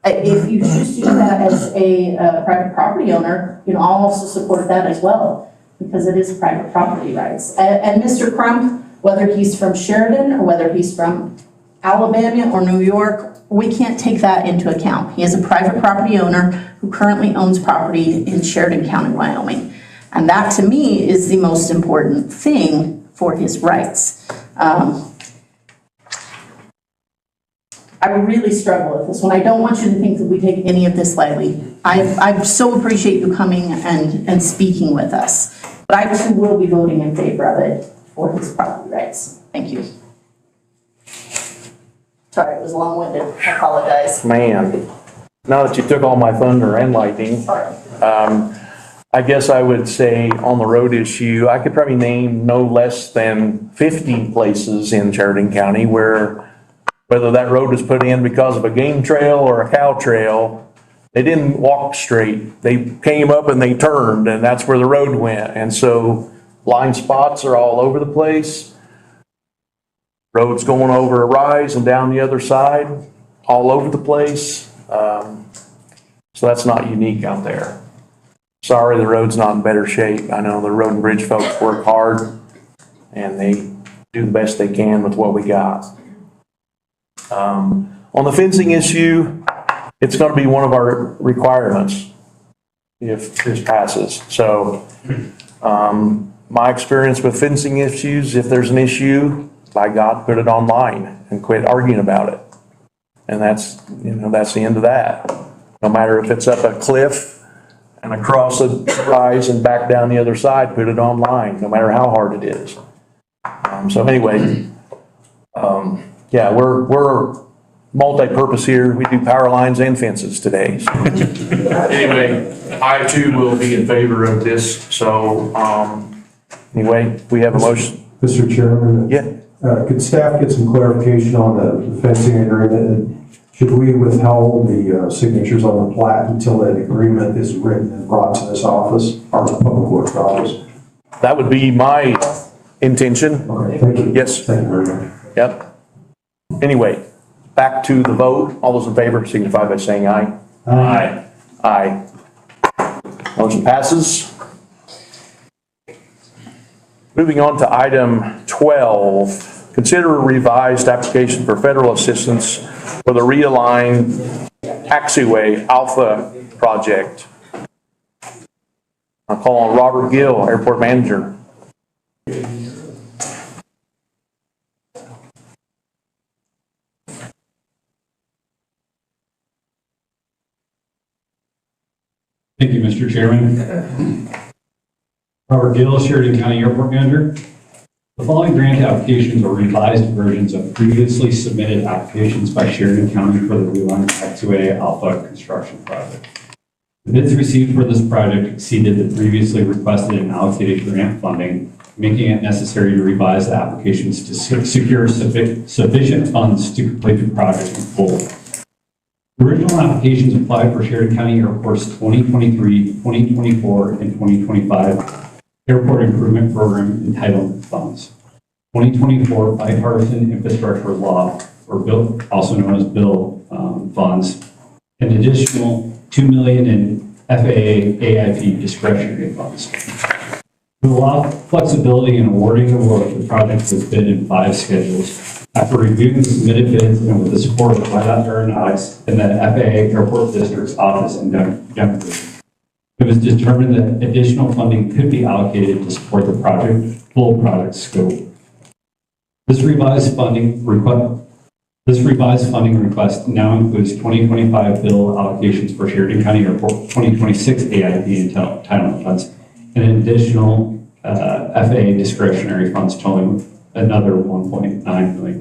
If you choose to do that as a private property owner, I'll also support that as well, because it is private property rights. And Mr. Crump, whether he's from Sheridan or whether he's from Alabama or New York, we can't take that into account. He is a private property owner who currently owns property in Sheridan County, Wyoming. And that, to me, is the most important thing for his rights. I really struggle with this one. I don't want you to think that we take any of this lightly. I so appreciate you coming and speaking with us. But I too will be voting in favor of it for his property rights. Thank you. Sorry, it was long-winded. I apologize. Man, now that you took all my thunder and lightning, I guess I would say on the road issue, I could probably name no less than 50 places in Sheridan County where, whether that road was put in because of a game trail or a cow trail, they didn't walk straight. They came up and they turned, and that's where the road went. And so blind spots are all over the place. Roads going over a rise and down the other side, all over the place. So that's not unique out there. Sorry, the road's not in better shape. I know the road and bridge folks work hard, and they do the best they can with what we got. On the fencing issue, it's going to be one of our requirements if this passes. So my experience with fencing issues, if there's an issue, by God, put it online and quit arguing about it. And that's the end of that. No matter if it's up a cliff and across a rise and back down the other side, put it online, no matter how hard it is. So anyway, yeah, we're multi-purpose here. We do power lines and fences today. So. Anyway, I too will be in favor of this. So, anyway, we have a motion. Mr. Chairman? Yeah. Could staff get some clarification on the fencing agreement? Should we withhold the signatures on the plat until that agreement is written and brought to this office, our public works office? That would be my intention. Okay, thank you. Yes. Thank you very much. Yep. Anyway, back to the vote. All those in favor signify by saying aye. Aye. Aye. Motion passes. Moving on to item 12, consider a revised application for federal assistance for the realigned taxiway Alpha project. I'll call on Robert Gill, Airport Manager. Thank you, Mr. Chairman. Robert Gill, Sheridan County Airport Manager. The following grant applications are revised versions of previously submitted applications by Sheridan County for the Reline Taxiway Alpha construction project. The bids received for this project exceeded the previously requested and allocated grant funding, making it necessary to revise the applications to secure sufficient funds to complete the project in full. The original applications applied for Sheridan County Airport's 2023, 2024, and 2025 Airport Improvement Program entitlement funds. 2024 bipartisan infrastructure law, or bill, also known as bill funds, an additional $2 million in FAA AIP discretionary funds. To allow flexibility in awarding the work, the project was bid in 5 schedules. After reviewing the submitted bids and with the support of FIDOT Aeronautics and the FAA Airport District's office in Denver, it was determined that additional funding could be allocated to support the full project scope. This revised funding request now includes 2025 bill allocations for Sheridan County Airport, 2026 AIP entitlement funds, and an additional FAA discretionary funds totaling another $1.9 million.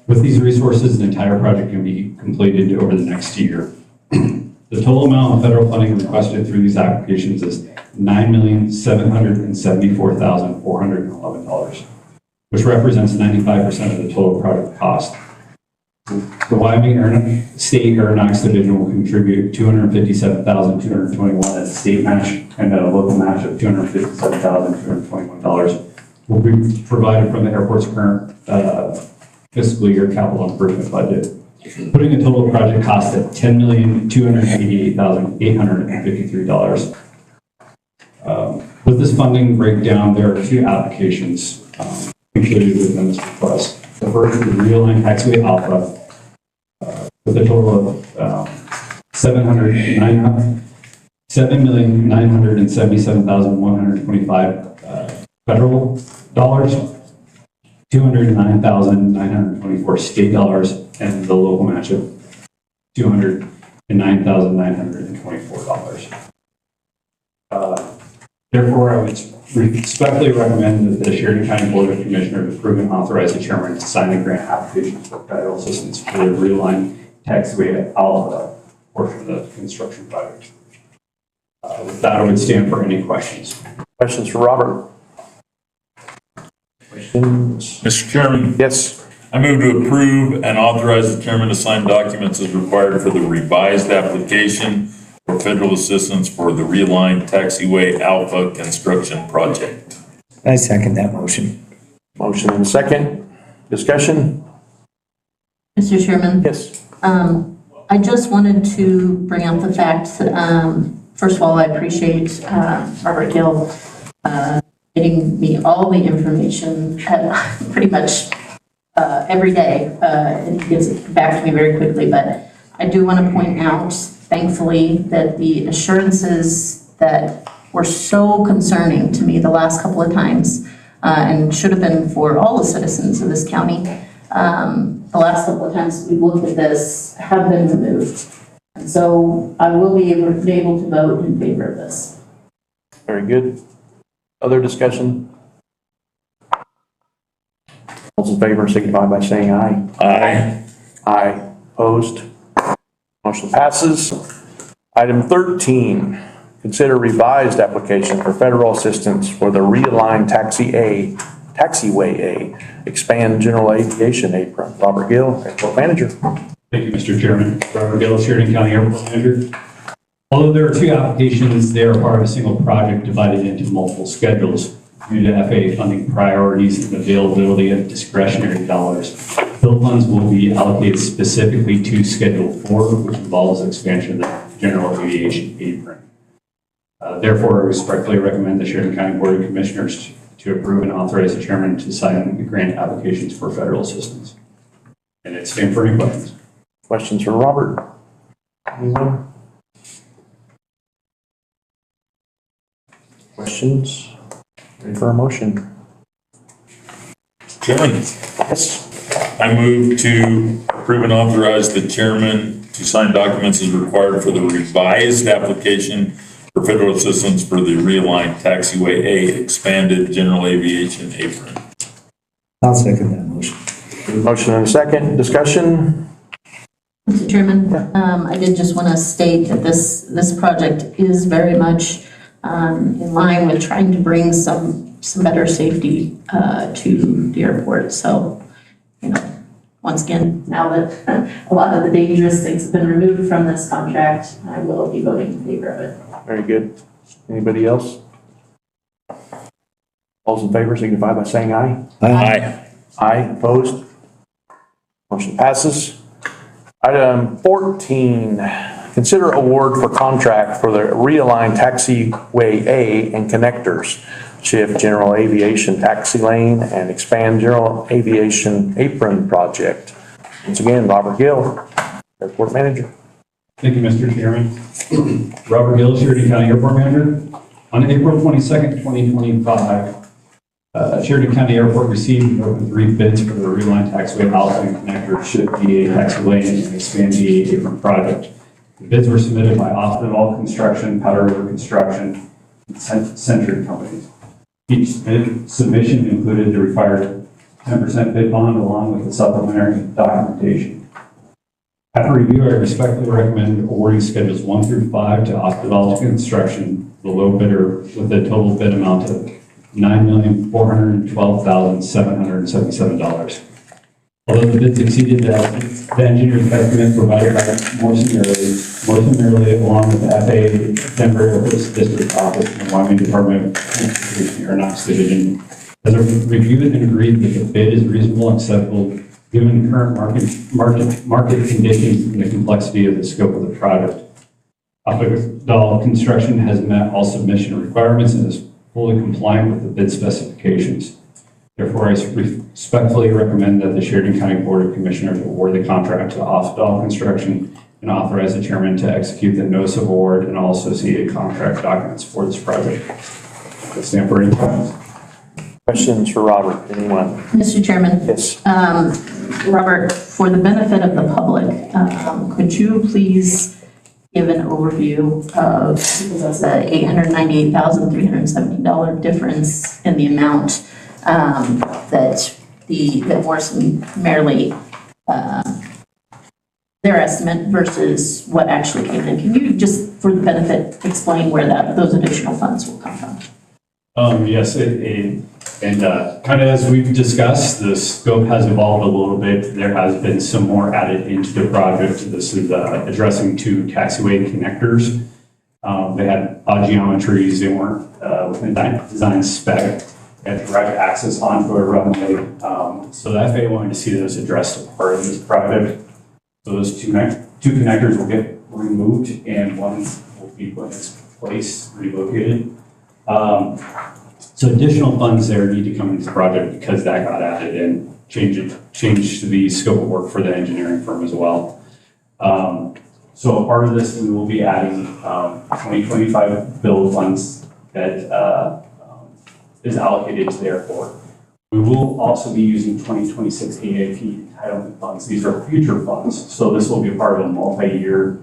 With these resources, the entire project can be completed over the next year. The total amount of federal funding requested through these applications is $9,774,411, which represents 95% of the total project cost. The Wyoming State Aeronautics Division will contribute $257,221 as a state match, and a local match of $257,221 will be provided from the airport's current fiscal year capital improvement budget, putting a total project cost at $10,288,853. With this funding breakdown, there are 2 applications included within this request. The first is the Realigned Taxiway Alpha, with a total of $7,977,125 federal dollars, $209,924 state dollars, and the local match of $209,924. Therefore, I would respectfully recommend that the Sheridan County Board of Commissioners approve and authorize the chairman to sign the grant application for federal assistance for the Realigned Taxiway Alpha portion of the construction project. With that, I would stand for any questions. Questions for Robert? Questions? Mr. Chairman? Yes. I move to approve and authorize the chairman to sign documents as required for the revised application for federal assistance for the Realigned Taxiway Alpha construction project. I second that motion. Motion and second. Discussion? Mr. Chairman? Yes. I just wanted to bring up the fact, first of all, I appreciate Robert Gill getting me all the information pretty much every day, and he gives it back to me very quickly. But I do want to point out, thankfully, that the assurances that were so concerning to me the last couple of times, and should have been for all the citizens of this county, the last couple of times we've looked at this, have been removed. And so I will be able to vote in favor of this. Very good. Other discussion? All those in favor signify by saying aye. Aye. Aye. Opposed? Motion passes. Item 13, consider revised application for federal assistance for the realigned taxiway A, expand general aviation apron. Robert Gill, Airport Manager. Thank you, Mr. Chairman. Robert Gill, Sheridan County Airport Manager. Although there are two applications, they are part of a single project divided into multiple schedules due to FAA funding priorities and availability of discretionary dollars. Bill funds will be allocated specifically to Schedule 4, which involves expansion of the general aviation apron. Therefore, I respectfully recommend the Sheridan County Board of Commissioners to approve and authorize the chairman to sign the grant applications for federal assistance. And it's stand for any questions. Questions for Robert? Anyone? Questions? Ready for a motion? Chairman, Yes. I move to approve and authorize the chairman to sign documents as required for the revised application for federal assistance for the realigned taxiway A expanded general aviation apron. I'll second that motion. Motion and a second. Discussion? Mr. Chairman, I did just want to state that this project is very much in line with trying to bring some better safety to the airport. So, once again, now that a lot of the dangerous things have been removed from this contract, I will be voting in favor of it. Very good. Anybody else? All those in favor signify by saying aye. Aye. Aye. Opposed? Motion passes. Item 14, consider award for contract for the realigned taxiway A and connectors, shift general aviation taxi lane and expand general aviation apron project. Once again, Robert Gill, Airport Manager. Thank you, Mr. Chairman. Robert Gill, Sheridan County Airport Manager. On April 22nd, 2025, Sheridan County Airport received over 3 bids for the realigned taxiway outline connector shift DA taxi lane and expand DA apron project. The bids were submitted by Optimal Construction, Powder River Construction, and Century Companies. Each submission included the required 10% bid bond along with the supplementary documentation. After review, I respectfully recommend awarding schedules 1 through 5 to Optimal Construction, the low bidder, with a total bid amount of $9,412,777. Although the bids exceeded the engineer's estimate provided by Morrison Early along with the FAA Denver Airport District Office and Wyoming Department of Transportation Aeronautics Division has reviewed and agreed that the bid is reasonable and acceptable given current market conditions and the complexity of the scope of the project. Optical Construction has met all submission requirements and is fully compliant with the bid specifications. Therefore, I respectfully recommend that the Sheridan County Board of Commissioners award the contract to Optical Construction and authorize the chairman to execute the notice of award and all associated contract documents for this project. Stand for any questions. Questions for Robert? Anyone? Mr. Chairman? Yes. Robert, for the benefit of the public, could you please give an overview of the $898,317 difference in the amount that Morrison merely their estimate versus what actually came in? Can you just, for the benefit, explain where those additional funds will come from? Yes, and kind of as we've discussed, the scope has evolved a little bit. There has been some more added into the project. This is addressing 2 taxiway connectors. They had odd geometries. They weren't within design spec. They had direct access onto a runway. So the FAA wanted to see those addressed as part of this project. So those two connectors will get removed and one will be put in its place, relocated. So additional funds there need to come into the project because that got added and changed the scope of work for the engineering firm as well. So a part of this, we will be adding 2025 bill funds that is allocated to the airport. We will also be using 2026 AAP entitlement funds. These are future funds. So this will be a part of a multi-year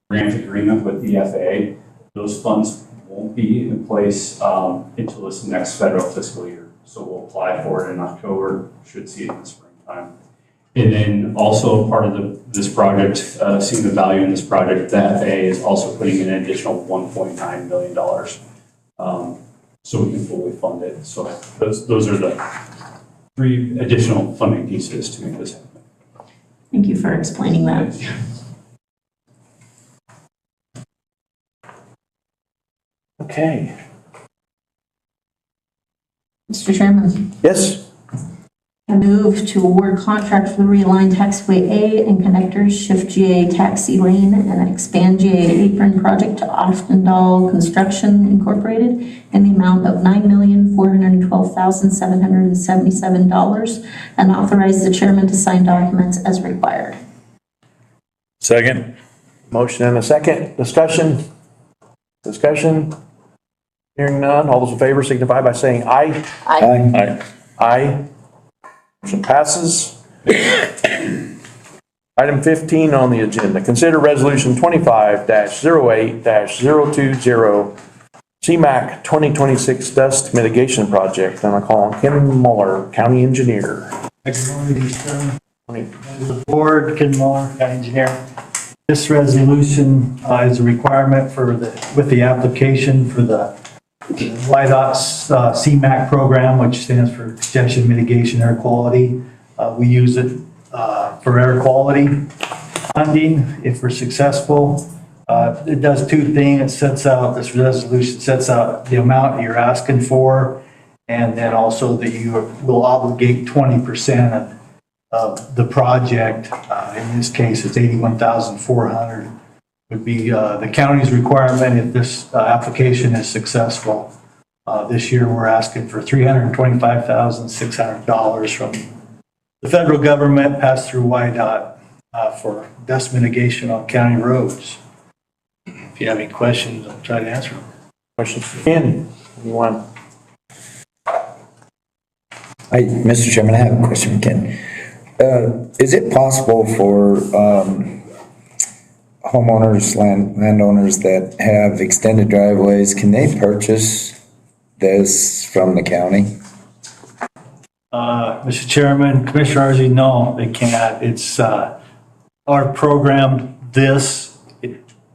grant agreement with the FAA. Those funds won't be in place until this next federal fiscal year. So we'll apply for it in October, should see it in the springtime. And then also part of this project, seeing the value in this project, the FAA is also putting in an additional $1.9 million. So we can fully fund it. So those are the 3 additional funding pieces to make this happen. Thank you for explaining that. Okay. Mr. Chairman, Yes? I move to award contract for the realigned taxiway A and connectors, shift GA taxi lane, and expand GA apron project to Oftendal Construction Incorporated in the amount of $9,412,777 and authorize the chairman to sign documents as required. Second. Motion and a second. Discussion? Discussion? Hearing none. All those in favor signify by saying aye. Aye. Aye. Motion passes. Item 15 on the agenda, consider resolution 25-08-020, CMAQ 2026 dust mitigation project. And I call on Ken Muller, County Engineer. Good morning, Mr. Chairman. The board, Ken Muller, County Engineer. This resolution is a requirement with the application for the YDOT's CMAQ program, which stands for Congestion Mitigation Air Quality. We use it for air quality funding if we're successful. It does 2 things. This resolution sets out the amount you're asking for, and then also that you will obligate 20% of the project. In this case, it's $81,400. Would be the county's requirement if this application is successful. This year, we're asking for $325,600 from the federal government passed through YDOT for dust mitigation on county roads. If you have any questions, I'll try to answer them. Questions for Ken? Anyone? Mr. Chairman, I have a question for Ken. Is it possible for homeowners, landowners that have extended driveways, can they purchase this from the county? Mr. Chairman, Commissioner Arzi, no, they can't. It's our program, this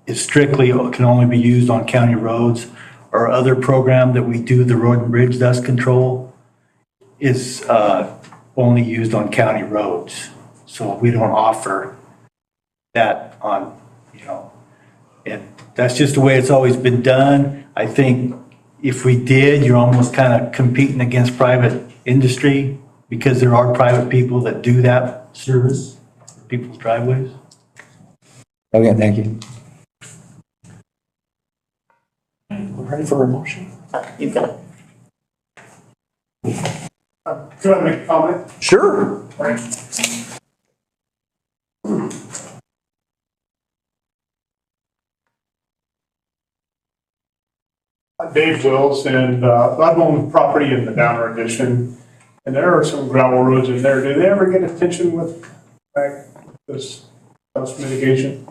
is strictly, can only be used on county roads. Our other program that we do, the road and bridge dust control, is only used on county roads. So we don't offer that on, and that's just the way it's always been done. I think if we did, you're almost kind of competing against private industry because there are private people that do that service for people's driveways. Okay, thank you. We're ready for a motion? You've got it. Could I make a comment? Sure. Dave Wills, and I've owned property in the Downer Addition, and there are some gravel roads in there. Do they ever get attention with this dust mitigation?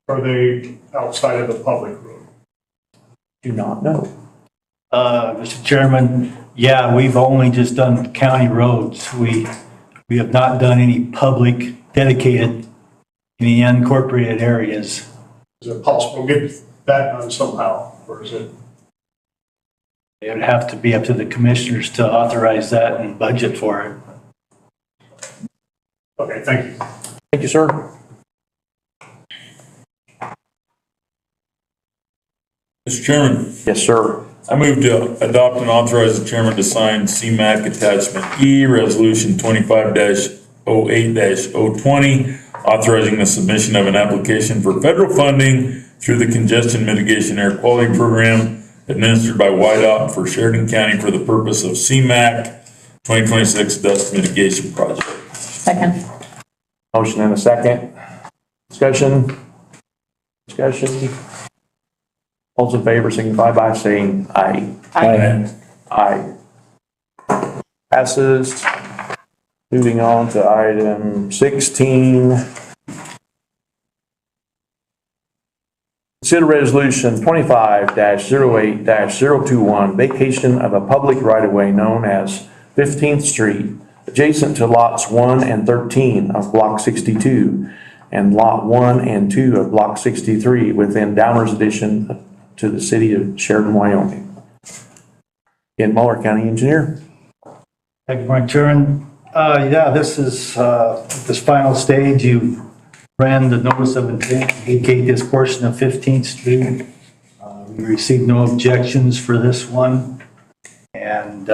Or are they outside of the public road? Do not know. Mr. Chairman, yeah, we've only just done county roads. We have not done any public dedicated, any unincorporated areas. Is it possible to get that done somehow, or is it? It would have to be up to the commissioners to authorize that and budget for it. Okay, thank you. Thank you, sir. Mr. Chairman. Yes, sir. I move to adopt and authorize the chairman to sign CMAQ Attachment E, Resolution 25-08-020, authorizing the submission of an application for federal funding through the Congestion Mitigation Air Quality Program administered by YDOT for Sheridan County for the purpose of CMAQ 2026 Dust Mitigation Project. Second. Motion and a second. Discussion? Discussion? All those in favor signify by saying aye. Aye. Aye. Passes. Moving on to item 16. Consider resolution 25-08-021, vacation of a public right-of-way known as 15th Street adjacent to lots 1 and 13 of Block 62 and Lot 1 and 2 of Block 63 within Downers Addition to the city of Sheridan, Wyoming. Ken Muller, County Engineer. Thank you, Mike Chairman. Yeah, this is, this final stage, you ran the notice of intent to vacate this portion of 15th Street. We received no objections for this one. And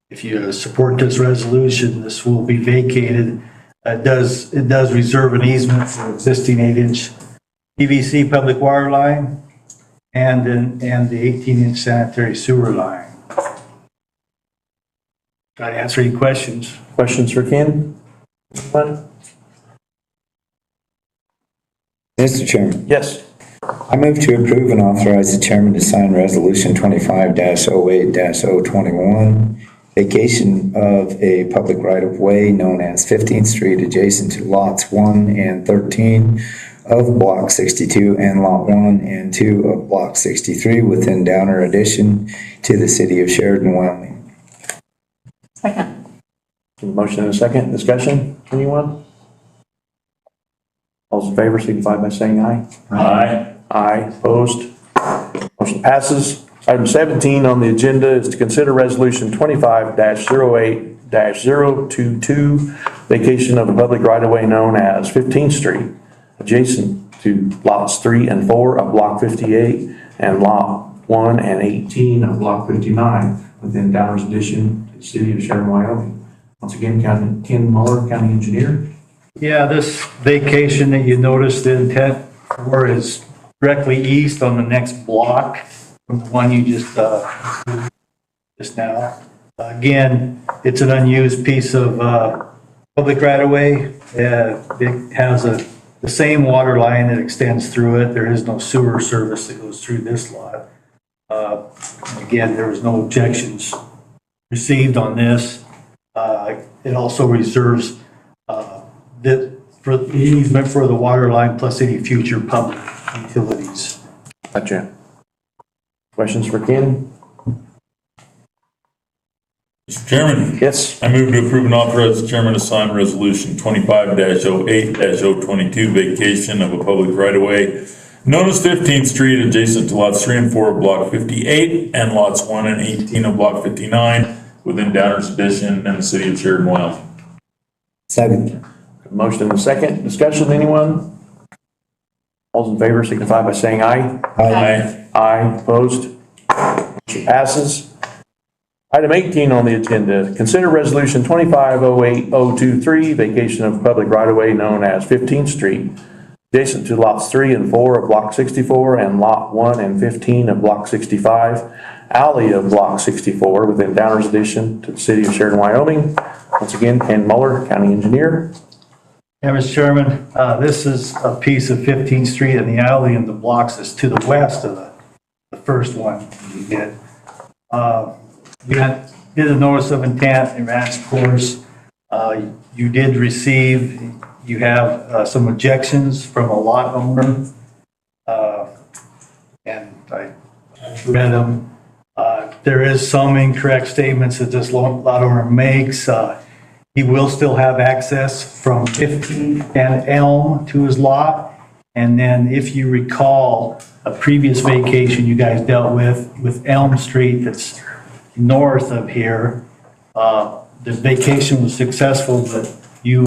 if you support this resolution, this will be vacated. It does reserve an easement for existing 8-inch PVC public water line and the 18-inch sanitary sewer line. Try to answer any questions. Questions for Ken? Mr. Chairman. Yes. I move to approve and authorize the chairman to sign Resolution 25-08-021, vacation of a public right-of-way known as 15th Street adjacent to lots 1 and 13 of Block 62 and Lot 1 and 2 of Block 63 within Downer Addition to the city of Sheridan, Wyoming. Second. Motion and a second. Discussion? Anyone? All those in favor signify by saying aye. Aye. Aye. Opposed? Motion passes. Item 17 on the agenda is to consider Resolution 25-08-022, vacation of a public right-of-way known as 15th Street, adjacent to lots 3 and 4 of Block 58 and Lot 1 and 18 of Block 59 within Downers Addition to the city of Sheridan, Wyoming. Once again, Ken Muller, County Engineer. Yeah, this vacation that you noticed the intent for is directly east on the next block from the one you just now. Again, it's an unused piece of public right-of-way. It has the same water line that extends through it. There is no sewer service that goes through this lot. Again, there was no objections received on this. It also reserves for the easement for the water line plus any future public utilities. Gotcha. Questions for Ken? Mr. Chairman. Yes. I move to approve and authorize the chairman to sign resolution 25-08-022, vacation of a public right-of-way known as 15th Street adjacent to lots 3 and 4 of Block 58 and lots 1 and 18 of Block 59 within Downers Addition and the city of Sheridan, Wyoming. Second. Motion and a second. Discussion, anyone? All those in favor signify by saying aye. Aye. Aye. Opposed? Motion passes. Item 18 on the agenda, consider Resolution 25-08-023, vacation of public right-of-way known as 15th Street, adjacent to lots 3 and 4 of Block 64 and Lot 1 and 15 of Block 65, alley of Block 64 within Downers Addition to the city of Sheridan, Wyoming. Once again, Ken Muller, County Engineer. Yeah, Mr. Chairman, this is a piece of 15th Street, and the alley and the blocks is to the west of the first one we did. We did a notice of intent and ran its course. You did receive, you have some objections from a lot owner, and I read them. There is some incorrect statements that this lot owner makes. He will still have access from 15 and Elm to his lot. And then if you recall, a previous vacation you guys dealt with Elm Street that's north of here, the vacation was successful, but you,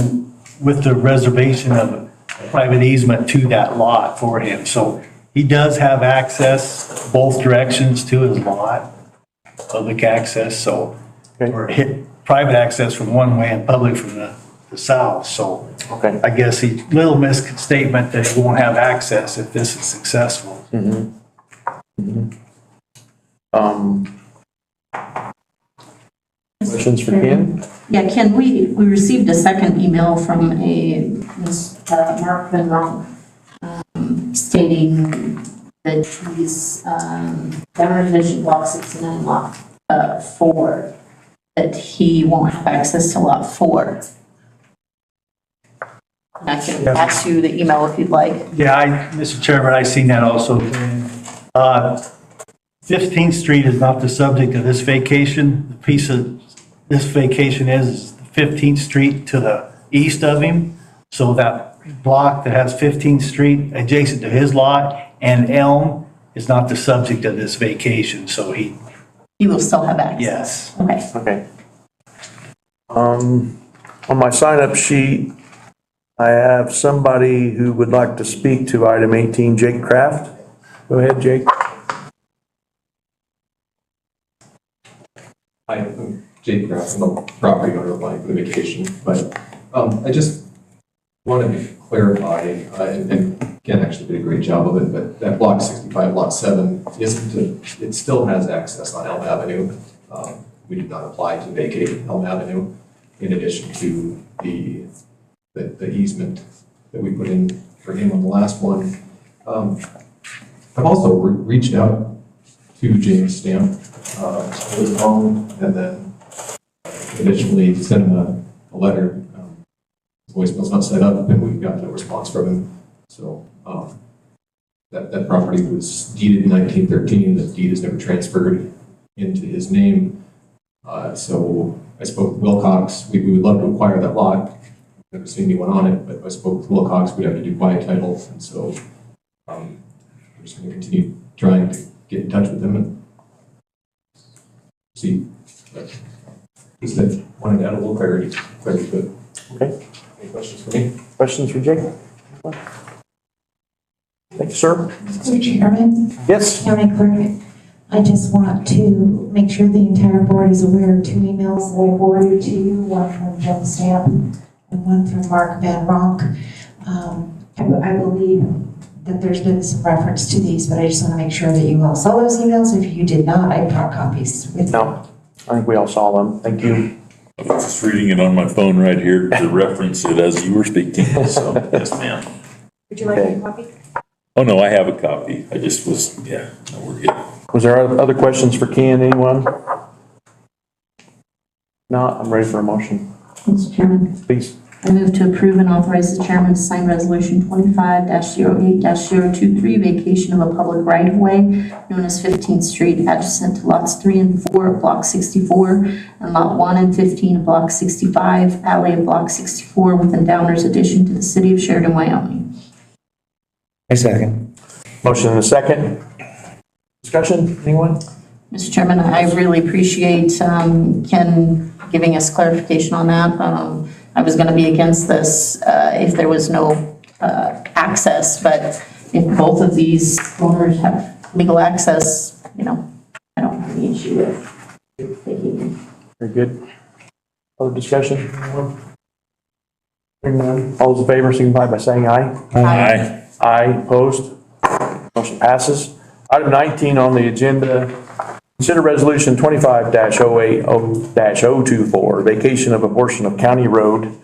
with the reservation of a private easement to that lot for him. So he does have access both directions to his lot, public access, so, or private access from one way and public from the south. So I guess he, little misstatement that he won't have access if this is successful. Questions for Ken? Yeah, Ken, we received a second email from Mark Van Ronk, stating that he's, Downers Addition Block 69, Lot 4, that he won't have access to Lot 4. And I can pass you the email if you'd like. Yeah, Mr. Chairman, I seen that also. 15th Street is not the subject of this vacation. The piece of this vacation is 15th Street to the east of him. So that block that has 15th Street adjacent to his lot and Elm is not the subject of this vacation, so he, You will still have access? yes. Okay. Okay. On my sign-up sheet, I have somebody who would like to speak to item 18, Jake Kraft. Go ahead, Jake. Hi, I'm Jake Graff, I'm a property owner applying for the vacation, but I just wanted to clarify, and Ken actually did a great job of it, but that block 65, lot 7, it still has access on Elm Avenue. We did not apply to vacate Elm Avenue in addition to the easement that we put in for him on the last one. I've also reached out to James Stamp, his phone, and then additionally sent him a letter. His voicemail's not set up, and we've got no response from him. So that property was deeded in 1913. The deed is never transferred into his name. So I spoke with Wilcox. We would love to acquire that lot. Never seen anyone on it, but I spoke with Wilcox. We'd have to do quiet title, and so I'm just going to continue trying to get in touch with them and see. But just wanted to add a little clarity to it. Okay. Any questions for me? Questions for Jake? Thank you, sir. Mr. Chairman? Yes. County Clerk, I just want to make sure the entire board is aware of two emails that I forwarded to you, one from Jim Stamp and one from Mark Van Ronk. I believe that there's been some reference to these, but I just want to make sure that you all saw those emails. If you did not, I brought copies with me. No, I think we all saw them. Thank you. I was just reading it on my phone right here to reference it as you were speaking, so, yes, ma'am. Would you like a copy? Oh, no, I have a copy. I just was, no, we're good. Was there other questions for Ken, anyone? No, I'm ready for a motion. Mr. Chairman, Please. I move to approve and authorize the chairman to sign resolution 25-08-023, vacation of a public right-of-way known as 15th Street adjacent to lots 3 and 4 of block 64 and lot 1 and 15 of block 65, alley of block 64 within Downers addition to the city of Sheridan, Wyoming. I second. Motion and a second. Discussion, anyone? Mr. Chairman, I really appreciate Ken giving us clarification on that. I was going to be against this if there was no access, but if both of these owners have legal access, I don't have any issue with taking. Very good. Other discussion? Hearing none. All those in favor signify by saying aye. Aye. Aye, opposed? Motion passes. Item 19 on the agenda, consider resolution 25-080-024, vacation of a portion of county road.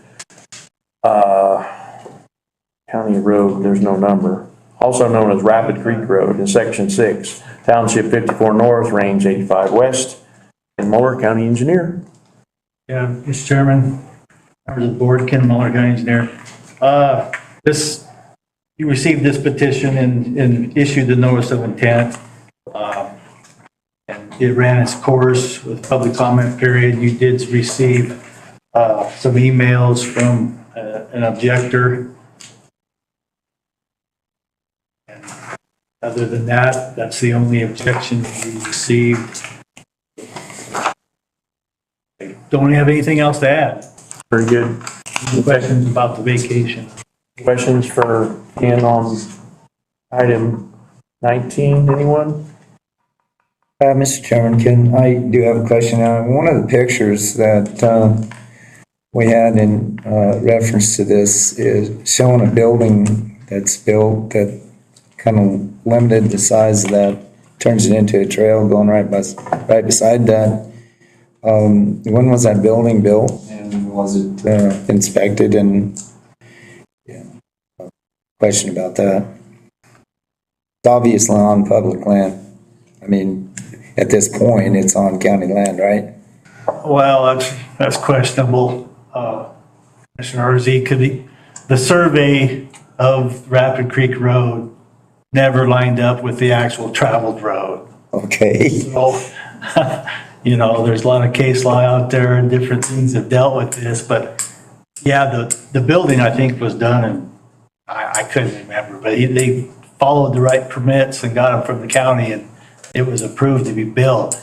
County road, there's no number, also known as Rapid Creek Road in section 6, township 54 north, range 85 west, and Muller County Engineer. Yeah, Mr. Chairman, members of the board, Ken Muller, County Engineer. You received this petition and issued the notice of intent. And it ran its course with public comment period. You did receive some emails from an objector. And other than that, that's the only objection we received. I don't have anything else to add. Very good. Any questions about the vacation? Questions for Ken on item 19, anyone? Mr. Chairman, I do have a question. One of the pictures that we had in reference to this is showing a building that's built that kind of limited the size of that, turns it into a trail going right beside that. When was that building built, and was it inspected? And question about that. It's obviously on public land. I mean, at this point, it's on county land, right? Well, that's questionable. Commissioner RZ, the survey of Rapid Creek Road never lined up with the actual traveled road. Okay. So, there's a lot of case law out there and different things have dealt with this, but yeah, the building I think was done and I couldn't remember, but they followed the right permits and got them from the county and it was approved to be built.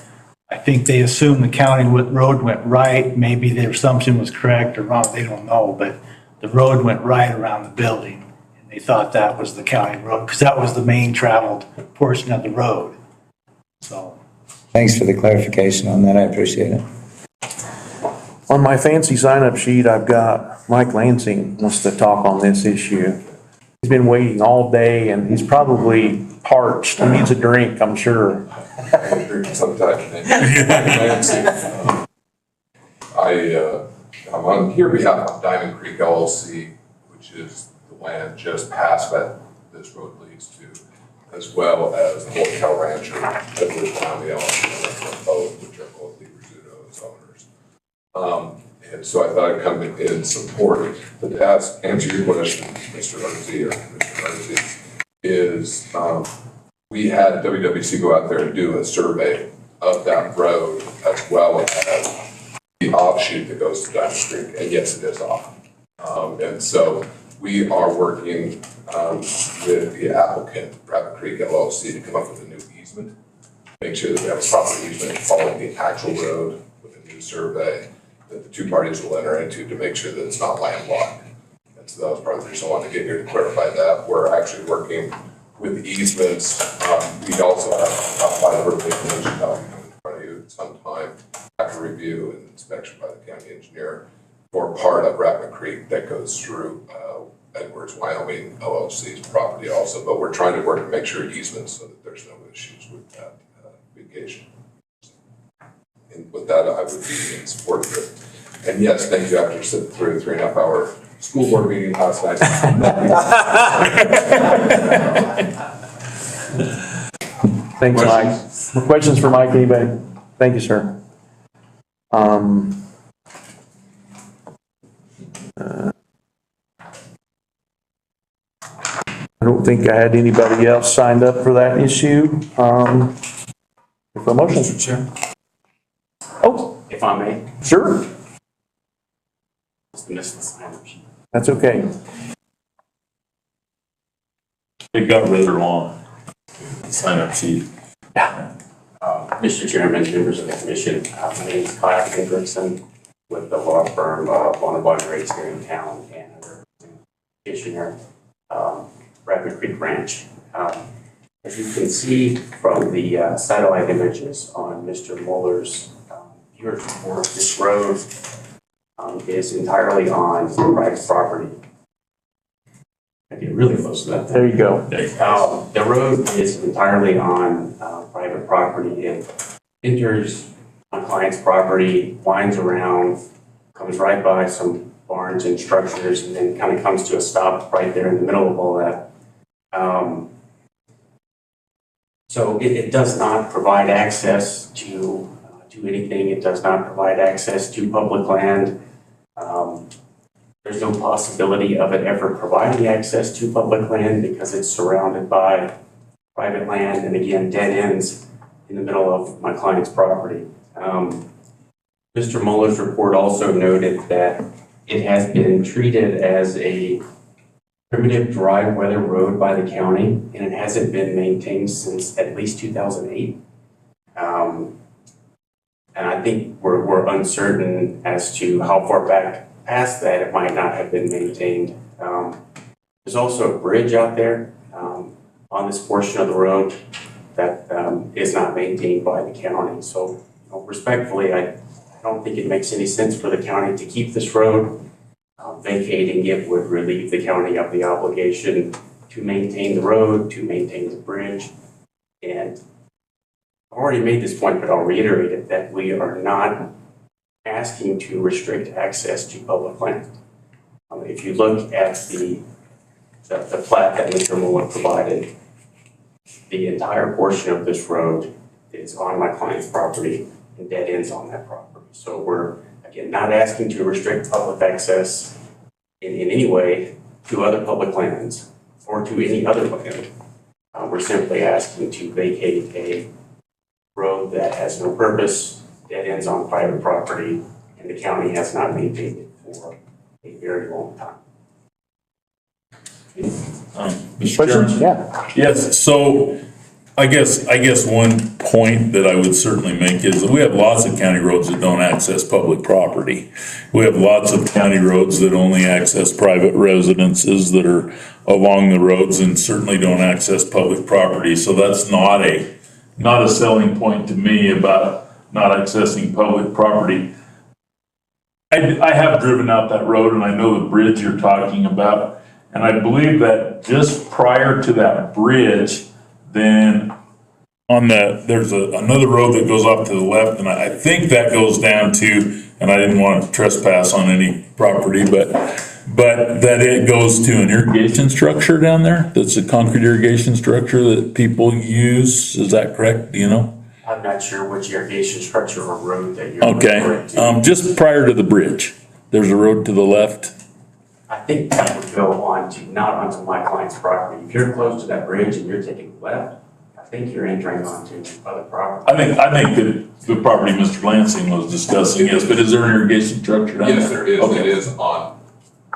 I think they assumed the county road went right. Maybe their assumption was correct or wrong. They don't know, but the road went right around the building. And they thought that was the county road because that was the main traveled portion of the road. So. Thanks for the clarification on that. I appreciate it. On my fancy sign-up sheet, I've got Mike Lansing wants to talk on this issue. He's been waiting all day and he's probably parched. He needs a drink, I'm sure. Sometime. I'm on here behalf of Diamond Creek LLC, which is the land just past that this road leads to, as well as the Old Cow Rancher, Edward County LLC, both, which are both Lee Rizzuto's owners. And so I thought I'd come in support, but to answer your question, Mr. Arzi, is we had WWC go out there and do a survey of that road as well as the offshoot that goes to Diamond Creek, and yes, it is off. And so we are working with the applicant, Rabbit Creek LLC, to come up with a new easement, make sure that we have a proper easement following the actual road with a new survey that the two parties will enter into to make sure that it's not landlocked. And so that was part of the reason I wanted to get here to clarify that. We're actually working with easements. We also have a 5 regulation document in front of you sometime after review and inspection by the county engineer for part of Rapid Creek that goes through Edwards, Wyoming LLC's property also. But we're trying to work to make sure easements so that there's no issues with that vacation. And with that, I would be in support of it. And yes, thank you after sitting through a 3.5-hour school board meeting last night. Thanks, Mike. More questions for Mike, anybody? Thank you, sir. I don't think I had anybody else signed up for that issue. For a motion. Mr. Chair. Oh. If I may. Sure. Just missed the sign-up sheet. That's okay. It got really long. Sign-up sheet. Yeah. Mr. Chairman, members of the commission, my name is Kyle Hendrickson with the law firm Bonabon Race here in town and petitioner, Rapid Creek Ranch. As you can see from the satellite images on Mr. Muller's viewers report, this road is entirely on private property. I get really close to that. There you go. The road is entirely on private property. It enters on client's property, winds around, comes right by some barns and structures, and then kind of comes to a stop right there in the middle of all that. So it does not provide access to anything. It does not provide access to public land. There's no possibility of it ever providing access to public land because it's surrounded by private land and again, dead ends in the middle of my client's property. Mr. Muller's report also noted that it has been treated as a primitive dry weather road by the county, and it hasn't been maintained since at least 2008. And I think we're uncertain as to how far back past that it might not have been maintained. There's also a bridge out there on this portion of the road that is not maintained by the county. So respectfully, I don't think it makes any sense for the county to keep this road. Vacating it would relieve the county of the obligation to maintain the road, to maintain the bridge. And I've already made this point, but I'll reiterate it, that we are not asking to restrict access to public land. If you look at the plat that Mr. Muller provided, the entire portion of this road is on my client's property and dead ends on that property. So we're, again, not asking to restrict public access in any way to other public lands or to any other land. We're simply asking to vacate a road that has no purpose, dead ends on private property, and the county has not maintained it for a very long time. Mr. Chairman? Yeah. Yes, so I guess one point that I would certainly make is that we have lots of county roads that don't access public property. We have lots of county roads that only access private residences that are along the roads and certainly don't access public property. So that's not a selling point to me about not accessing public property. I have driven out that road and I know the bridge you're talking about. And I believe that just prior to that bridge, then there's another road that goes off to the left, and I think that goes down to, and I didn't want to trespass on any property, but that it goes to an irrigation structure down there. That's a concrete irrigation structure that people use. Is that correct? Do you know? I'm not sure which irrigation structure or road that you're Okay, referring to. just prior to the bridge, there's a road to the left. I think that would go on to, not onto my client's property. If you're close to that bridge and you're taking left, I think you're entering onto other property. I think that the property Mr. Lansing was discussing, yes, but is there an irrigation structure down there? Yes, there is. Okay. It is on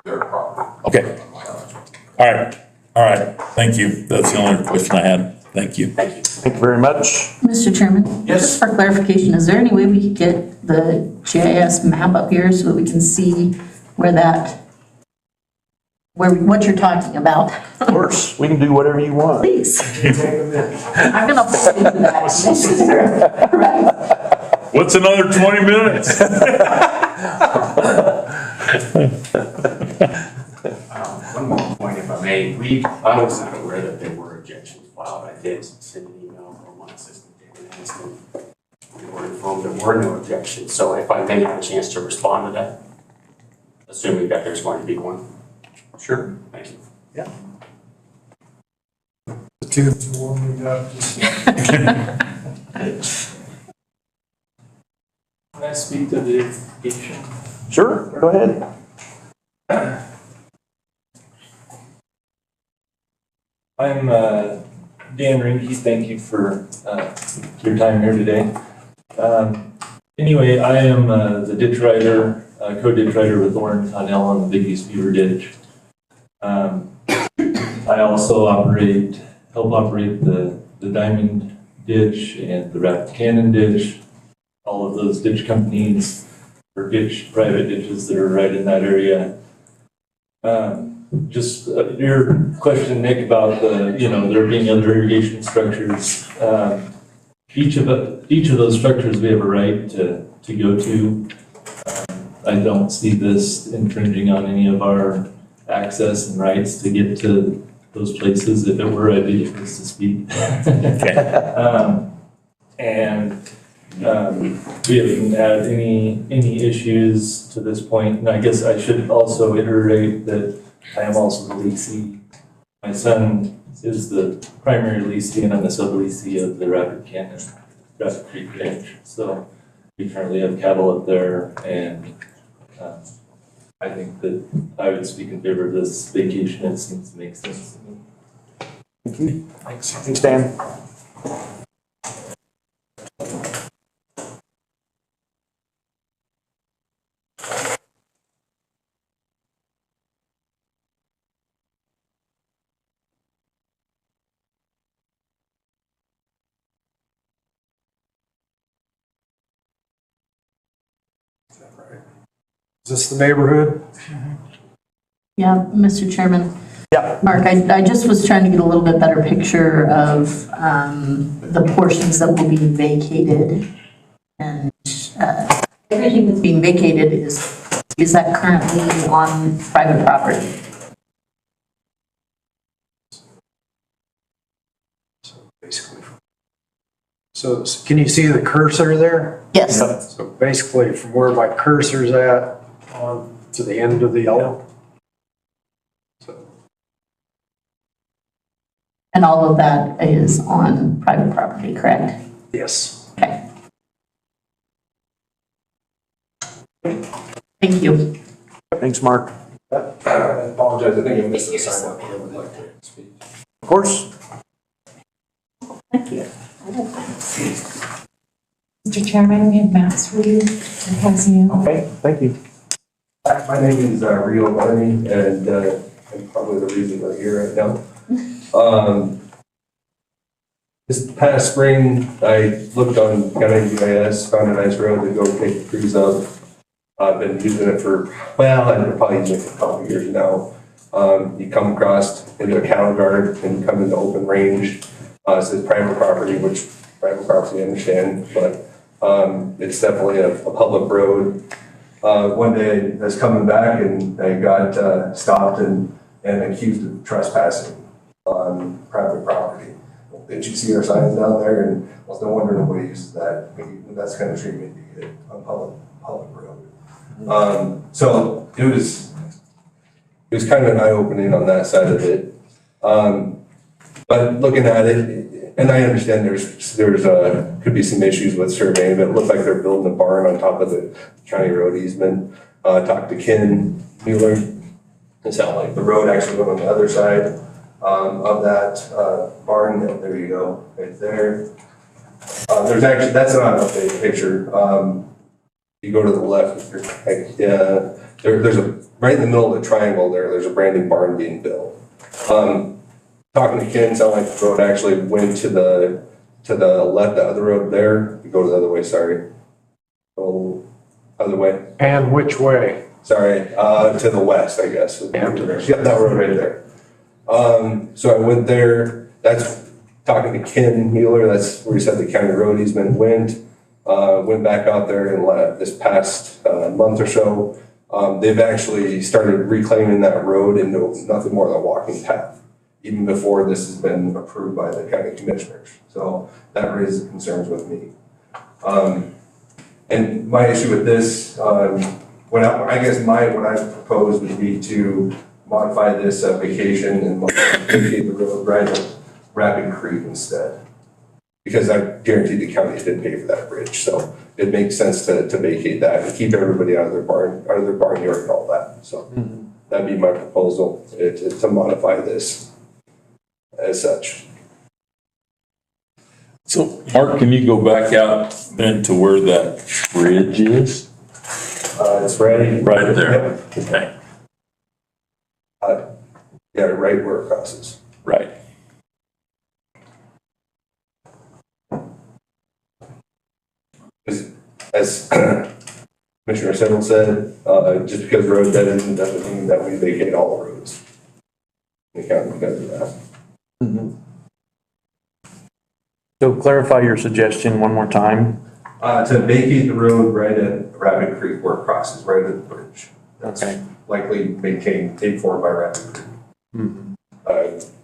their property. Okay. All right, thank you. That's the only question I had. Thank you. Thank you very much. Mr. Chairman? Yes. Just for clarification, is there any way we could get the GIS map up here so that we can see what you're talking about? Of course, we can do whatever you want. Please. I'm gonna fall into that. Right. What's another 20 minutes? One more point, if I may. I was not aware that there were objections filed. I did send an email from my assistant, David Anderson. We were informed there were no objections, so if I may have a chance to respond to that, assuming that there's going to be one. Sure. Thank you. Yeah. The tube's warm, we got just. Can I speak to the irrigation? Sure, go ahead. I'm Dan Rinke. Thank you for your time here today. Anyway, I am the ditch rider, co-ditch rider with Lauren Connell on the Big East Beaver Ditch. I also help operate the Diamond Ditch and the Rapid Cannon Ditch. All of those ditch companies or private ditches that are right in that area. Just your question, Nick, about there being other irrigation structures. Each of those structures we have a right to go to. I don't see this infringing on any of our access and rights to get to those places. If it were, I'd be the first to speak. We haven't had any issues to this point. And I guess I should also iterate that I am also the leasee. My son is the primary leasee and I'm the sub-leasee of the Rapid Creek Ranch. So we currently have cattle up there and I think that I would speak in favor of this vacation. It seems to make sense to me. Thank you. Thanks, Dan. Is this the neighborhood? Yeah, Mr. Chairman. Yeah. Mark, I just was trying to get a little bit better picture of the portions that will be vacated. And everything that's being vacated is that currently on private property? So can you see the cursor there? Yes. So basically from where my cursor's at on to the end of the yellow. And all of that is on private property, correct? Yes. Okay. Thank you. Thanks, Mark. I apologize, I think I missed the sign up. I would like to speak. Of course. Thank you. Mr. Chairman, we have maps for you and passing you. Okay, thank you. My name is Rio Barney, and I'm probably the reason we're here right now. This past spring, I looked on County GIS, found a nice road to go take a cruise up. I've been using it for, well, I've been probably using it for a couple of years now. You come across into a cattle guard and come into open range. It says private property, which private property I understand, but it's definitely a public road. One day I was coming back and I got stopped and accused of trespassing on private property. Did you see our signs down there? And well, it's no wonder nobody uses that. That's the kind of treatment you get on public road. So it was kind of an eye-opening on that side of it. But looking at it, and I understand there's could be some issues with surveying, but it looked like they're building a barn on top of the county road easement. Talked to Ken Mueller. It sounded like the road actually went on the other side of that barn. There you go, right there. There's actually, that's not an updated picture. You go to the left, there's a, right in the middle of the triangle there's a brand new barn being built. Talking to Ken, sounded like the road actually went to the left, the other road there. You go to the other way, sorry. Go other way. And which way? Sorry, to the west, I guess. Yeah, that road right there. So I went there, that's talking to Ken Mueller, that's where he said the county road easement went. Went back out there and this past month or so, they've actually started reclaiming that road into nothing more than a walking path, even before this has been approved by the county commissioners. So that raises concerns with me. And my issue with this, what I propose would be to modify this vacation and vacate the road right at Rapid Creek instead. Because I guarantee the county didn't pay for that bridge, so it makes sense to vacate that and keep everybody out of their barnyard and all that. So that'd be my proposal, to modify this as such. So, Mark, can you go back out then to where that bridge is? It's ready. Right there. Yep. Okay. Yeah, right where it crosses. Right. As Commissioner Simmons said, just because the road dead end doesn't mean that we vacate all the roads. The county does that. So clarify your suggestion one more time. To vacate the road right at Rabbit Creek where it crosses, right at the bridge. That's Okay. likely paid for by Rabbit Creek.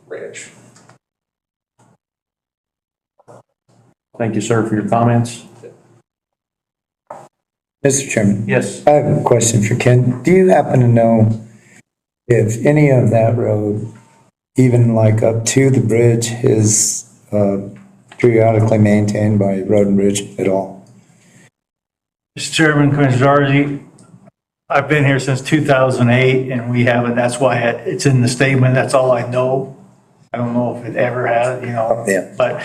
Ranch. Thank you, sir, for your comments. Mr. Chairman? Yes. I have a question for Ken. Do you happen to know if any of that road, even like up to the bridge, is periodically maintained by Road and Bridge at all? Mr. Chairman, Commissioner Darcy, I've been here since 2008 and we haven't, that's why it's in the statement, that's all I know. I don't know if it ever has, Yeah. but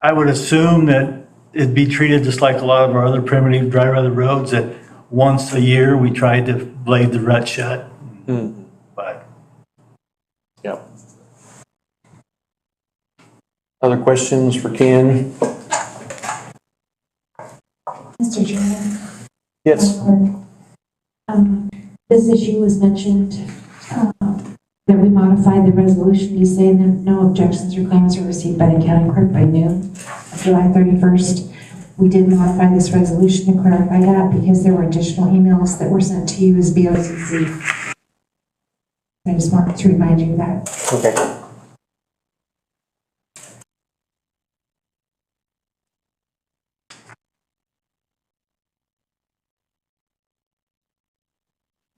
I would assume that it'd be treated just like a lot of our other primitive dry weather roads, that once a year we try to blade the rut shut. But Yep. Other questions for Ken? Mr. Chairman? Yes. This issue was mentioned, that we modified the resolution to say that no objections or claims were received by the county clerk by noon of July 31st. We did modify this resolution to clarify that because there were additional emails that were sent to you as BOCC. I just wanted to remind you of that. Okay.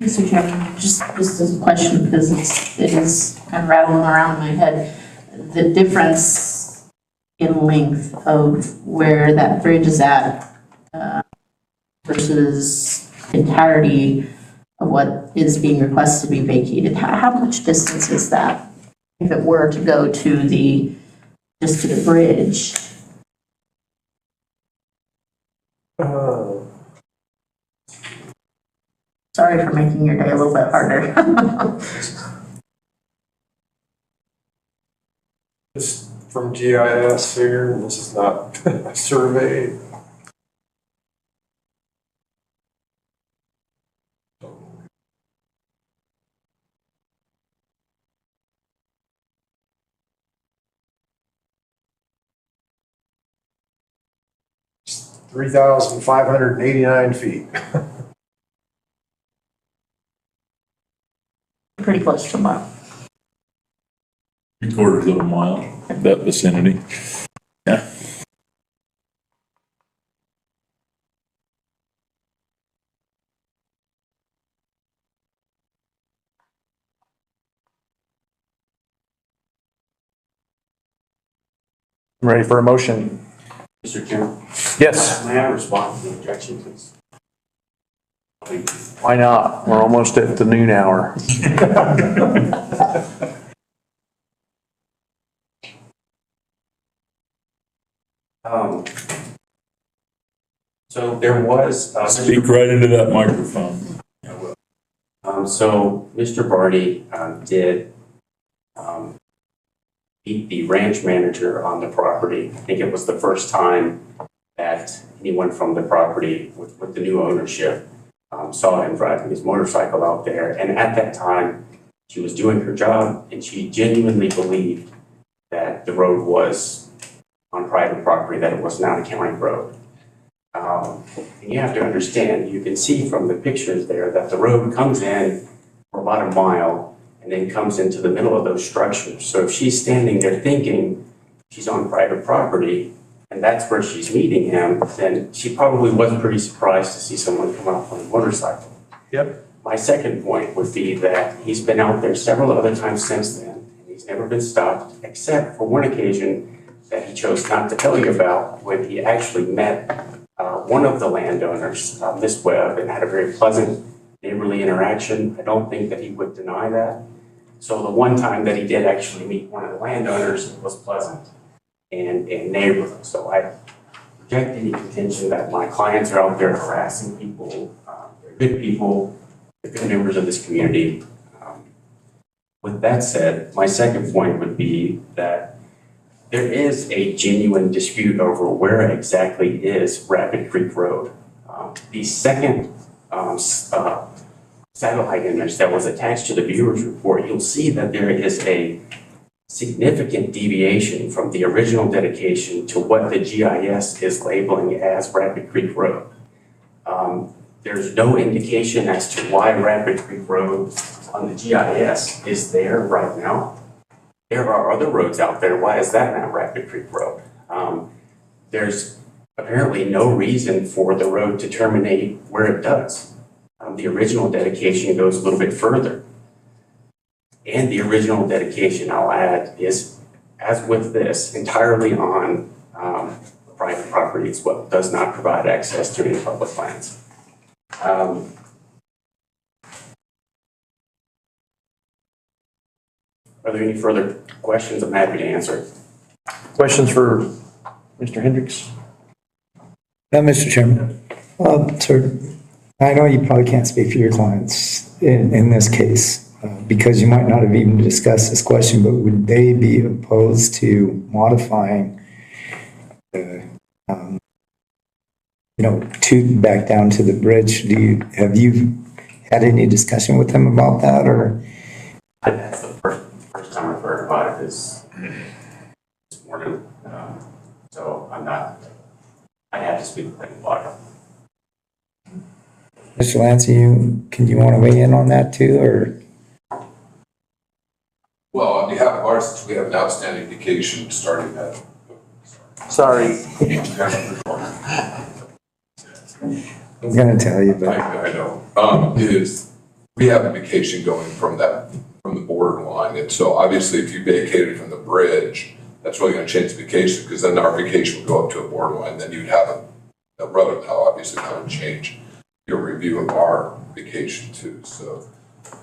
Mr. Chairman, just a question because it is kind of rattling around in my head. The difference in length of where that bridge is at versus entirety of what is being requested to be vacated. How much distance is that if it were to go to just to the bridge? Sorry for making your day a little bit harder. This from GIS here, and this is not a survey. It's 3,589 feet. Pretty close to a mile. 3/4 of a mile, that vicinity. Yeah. Ready for a motion? Mr. Chairman? Yes. May I respond to the objection, please? Why not? We're almost at the noon hour. So there was. Speak right into that microphone. So Mr. Barty did meet the ranch manager on the property. I think it was the first time that anyone from the property with the new ownership saw him driving his motorcycle out there. And at that time, she was doing her job and she genuinely believed that the road was on private property, that it was not a county road. And you have to understand, you can see from the pictures there that the road comes in for about a mile and then comes into the middle of those structures. So if she's standing there thinking she's on private property and that's where she's meeting him, then she probably was pretty surprised to see someone come out on a motorcycle. Yep. My second point would be that he's been out there several other times since then, and he's never been stopped, except for one occasion that he chose not to tell you about, when he actually met one of the landowners, Miss Webb, and had a very pleasant neighborly interaction. I don't think that he would deny that. So the one time that he did actually meet one of the landowners was pleasant and neighborly. So I reject any contention that my clients are out there harassing people. They're good people, they're good members of this community. With that said, my second point would be that there is a genuine dispute over where exactly is Rapid Creek Road. The second satellite image that was attached to the viewer's report, you'll see that there is a significant deviation from the original dedication to what the GIS is labeling as Rapid Creek Road. There's no indication as to why Rapid Creek Road on the GIS is there right now. There are other roads out there. Why is that not Rapid Creek Road? There's apparently no reason for the road to terminate where it does. The original dedication goes a little bit further. And the original dedication, I'll add, is, as with this, entirely on private property as well. Does not provide access to any public lands. Are there any further questions? I'm happy to answer. Questions for Mr. Hendricks? Mr. Chairman. Sir, I know you probably can't speak for your clients in this case, because you might not have even discussed this question, but would they be opposed to modifying to back down to the bridge? Have you had any discussion with them about that, or? That's the first time I've heard about it this morning. So I have to speak with them about it. Mr. Lancey, you want to weigh in on that too, or? Well, on behalf of ours, since we have an outstanding indication starting at. Sorry. I'm going to tell you, but. I know. Is we have a vacation going from the borderline. And so obviously if you vacated from the bridge, that's really going to change the vacation, because then our vacation would go up to a borderline. Then you'd have a road. Now, obviously that would change your review of our vacation too. So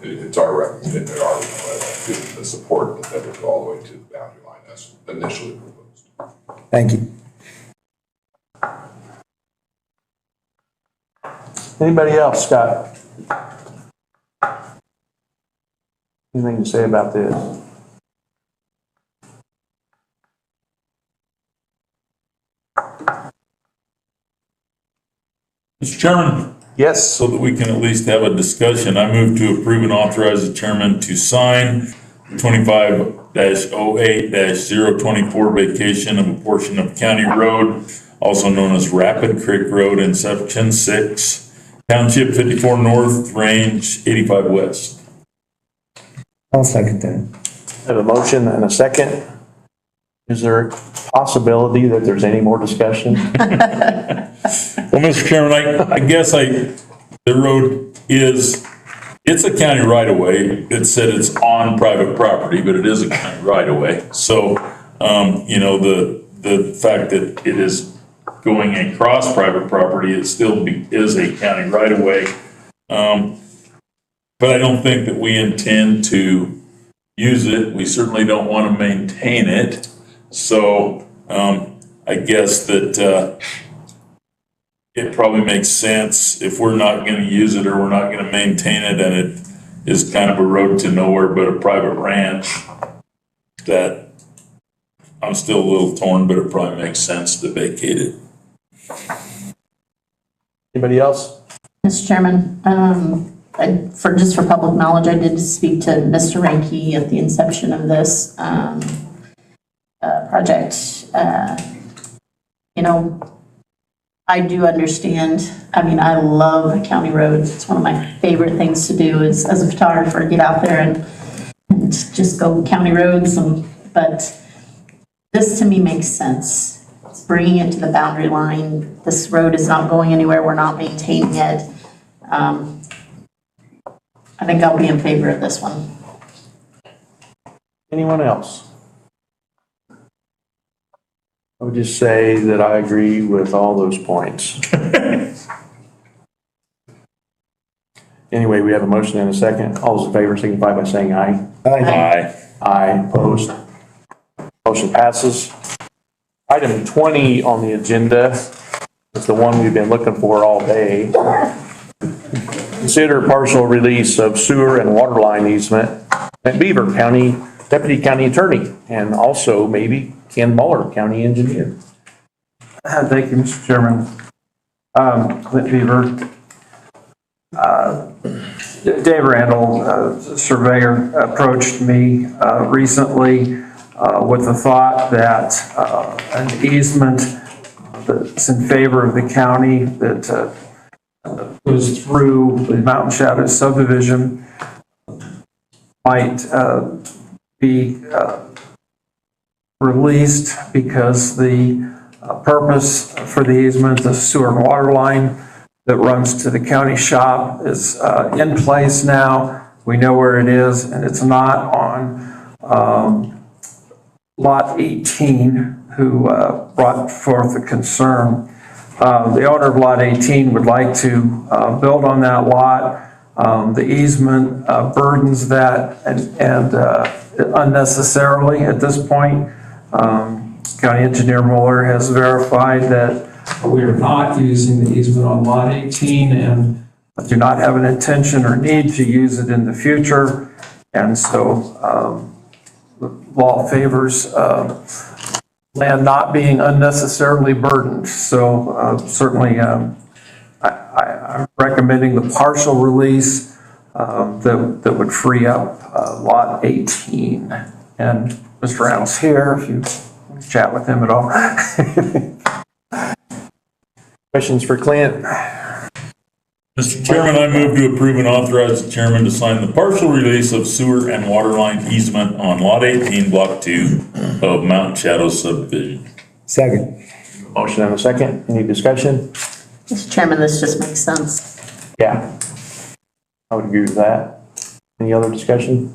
it's our recommendation, the support that would go all the way to the boundary line as initially proposed. Thank you. Anybody else, Scott? Anything to say about this? Mr. Chairman, Yes. so that we can at least have a discussion, I move to approve and authorize the chairman to sign 25-08-024 vacation of a portion of County Road, also known as Rapid Creek Road in Section 6, Township 54 North, Range 85 West. I'll second that. I have a motion and a second. Is there a possibility that there's any more discussion? Well, Mr. Chairman, I guess the road is, it's a county right of way. It said it's on private property, but it is a county right of way. So, you know, the fact that it is going across private property, it still is a county right of way. But I don't think that we intend to use it. We certainly don't want to maintain it. So, I guess that, it probably makes sense if we're not going to use it or we're not going to maintain it and it is kind of a road to nowhere but a private ranch, that I'm still a little torn, but it probably makes sense to vacate it. Anybody else? Mr. Chairman, just for public knowledge, I did speak to Mr. Ranke at the inception of this project. You know, I do understand. I mean, I love county roads. It's one of my favorite things to do is, as a photographer, get out there and just go county roads. But this to me makes sense. It's bringing it to the boundary line. This road is not going anywhere. We're not maintaining it. I think I'll be in favor of this one. Anyone else? I would just say that I agree with all those points. Anyway, we have a motion and a second. All those in favor signify by saying aye. Aye. Aye, opposed. Motion passes. Item 20 on the agenda is the one we've been looking for all day. Consider partial release of sewer and water line easement at Beaver County Deputy County Attorney, and also maybe Ken Muller, County Engineer. Thank you, Mr. Chairman. Clint Beaver. Dave Randall, surveyor, approached me recently with the thought that an easement that's in favor of the county that goes through the Mountain Shadows subdivision might be released because the purpose for the easement, the sewer and water line that runs to the county shop, is in place now. We know where it is, and it's not on Lot 18, who brought forth the concern. The owner of Lot 18 would like to build on that lot. The easement burdens that and unnecessarily at this point. County Engineer Muller has verified that we are not using the easement on Lot 18 and do not have an intention or need to use it in the future. And so the law favors land not being unnecessarily burdened. So certainly I'm recommending the partial release that would free up Lot 18. And Mr. Reynolds here, if you chat with him at all. Questions for Clint? Mr. Chairman, I move to approve and authorize the chairman to sign the partial release of sewer and water line easement on Lot 18, Block 2 of Mountain Shadows subdivision. Second. Motion and a second. Any discussion? Mr. Chairman, this just makes sense. Yeah. I would agree with that. Any other discussion?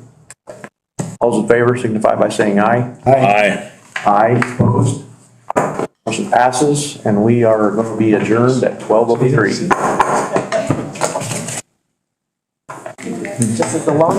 All those in favor signify by saying aye. Aye. Aye, opposed. Motion passes, and we are going to be adjourned at 12:03. Just as the long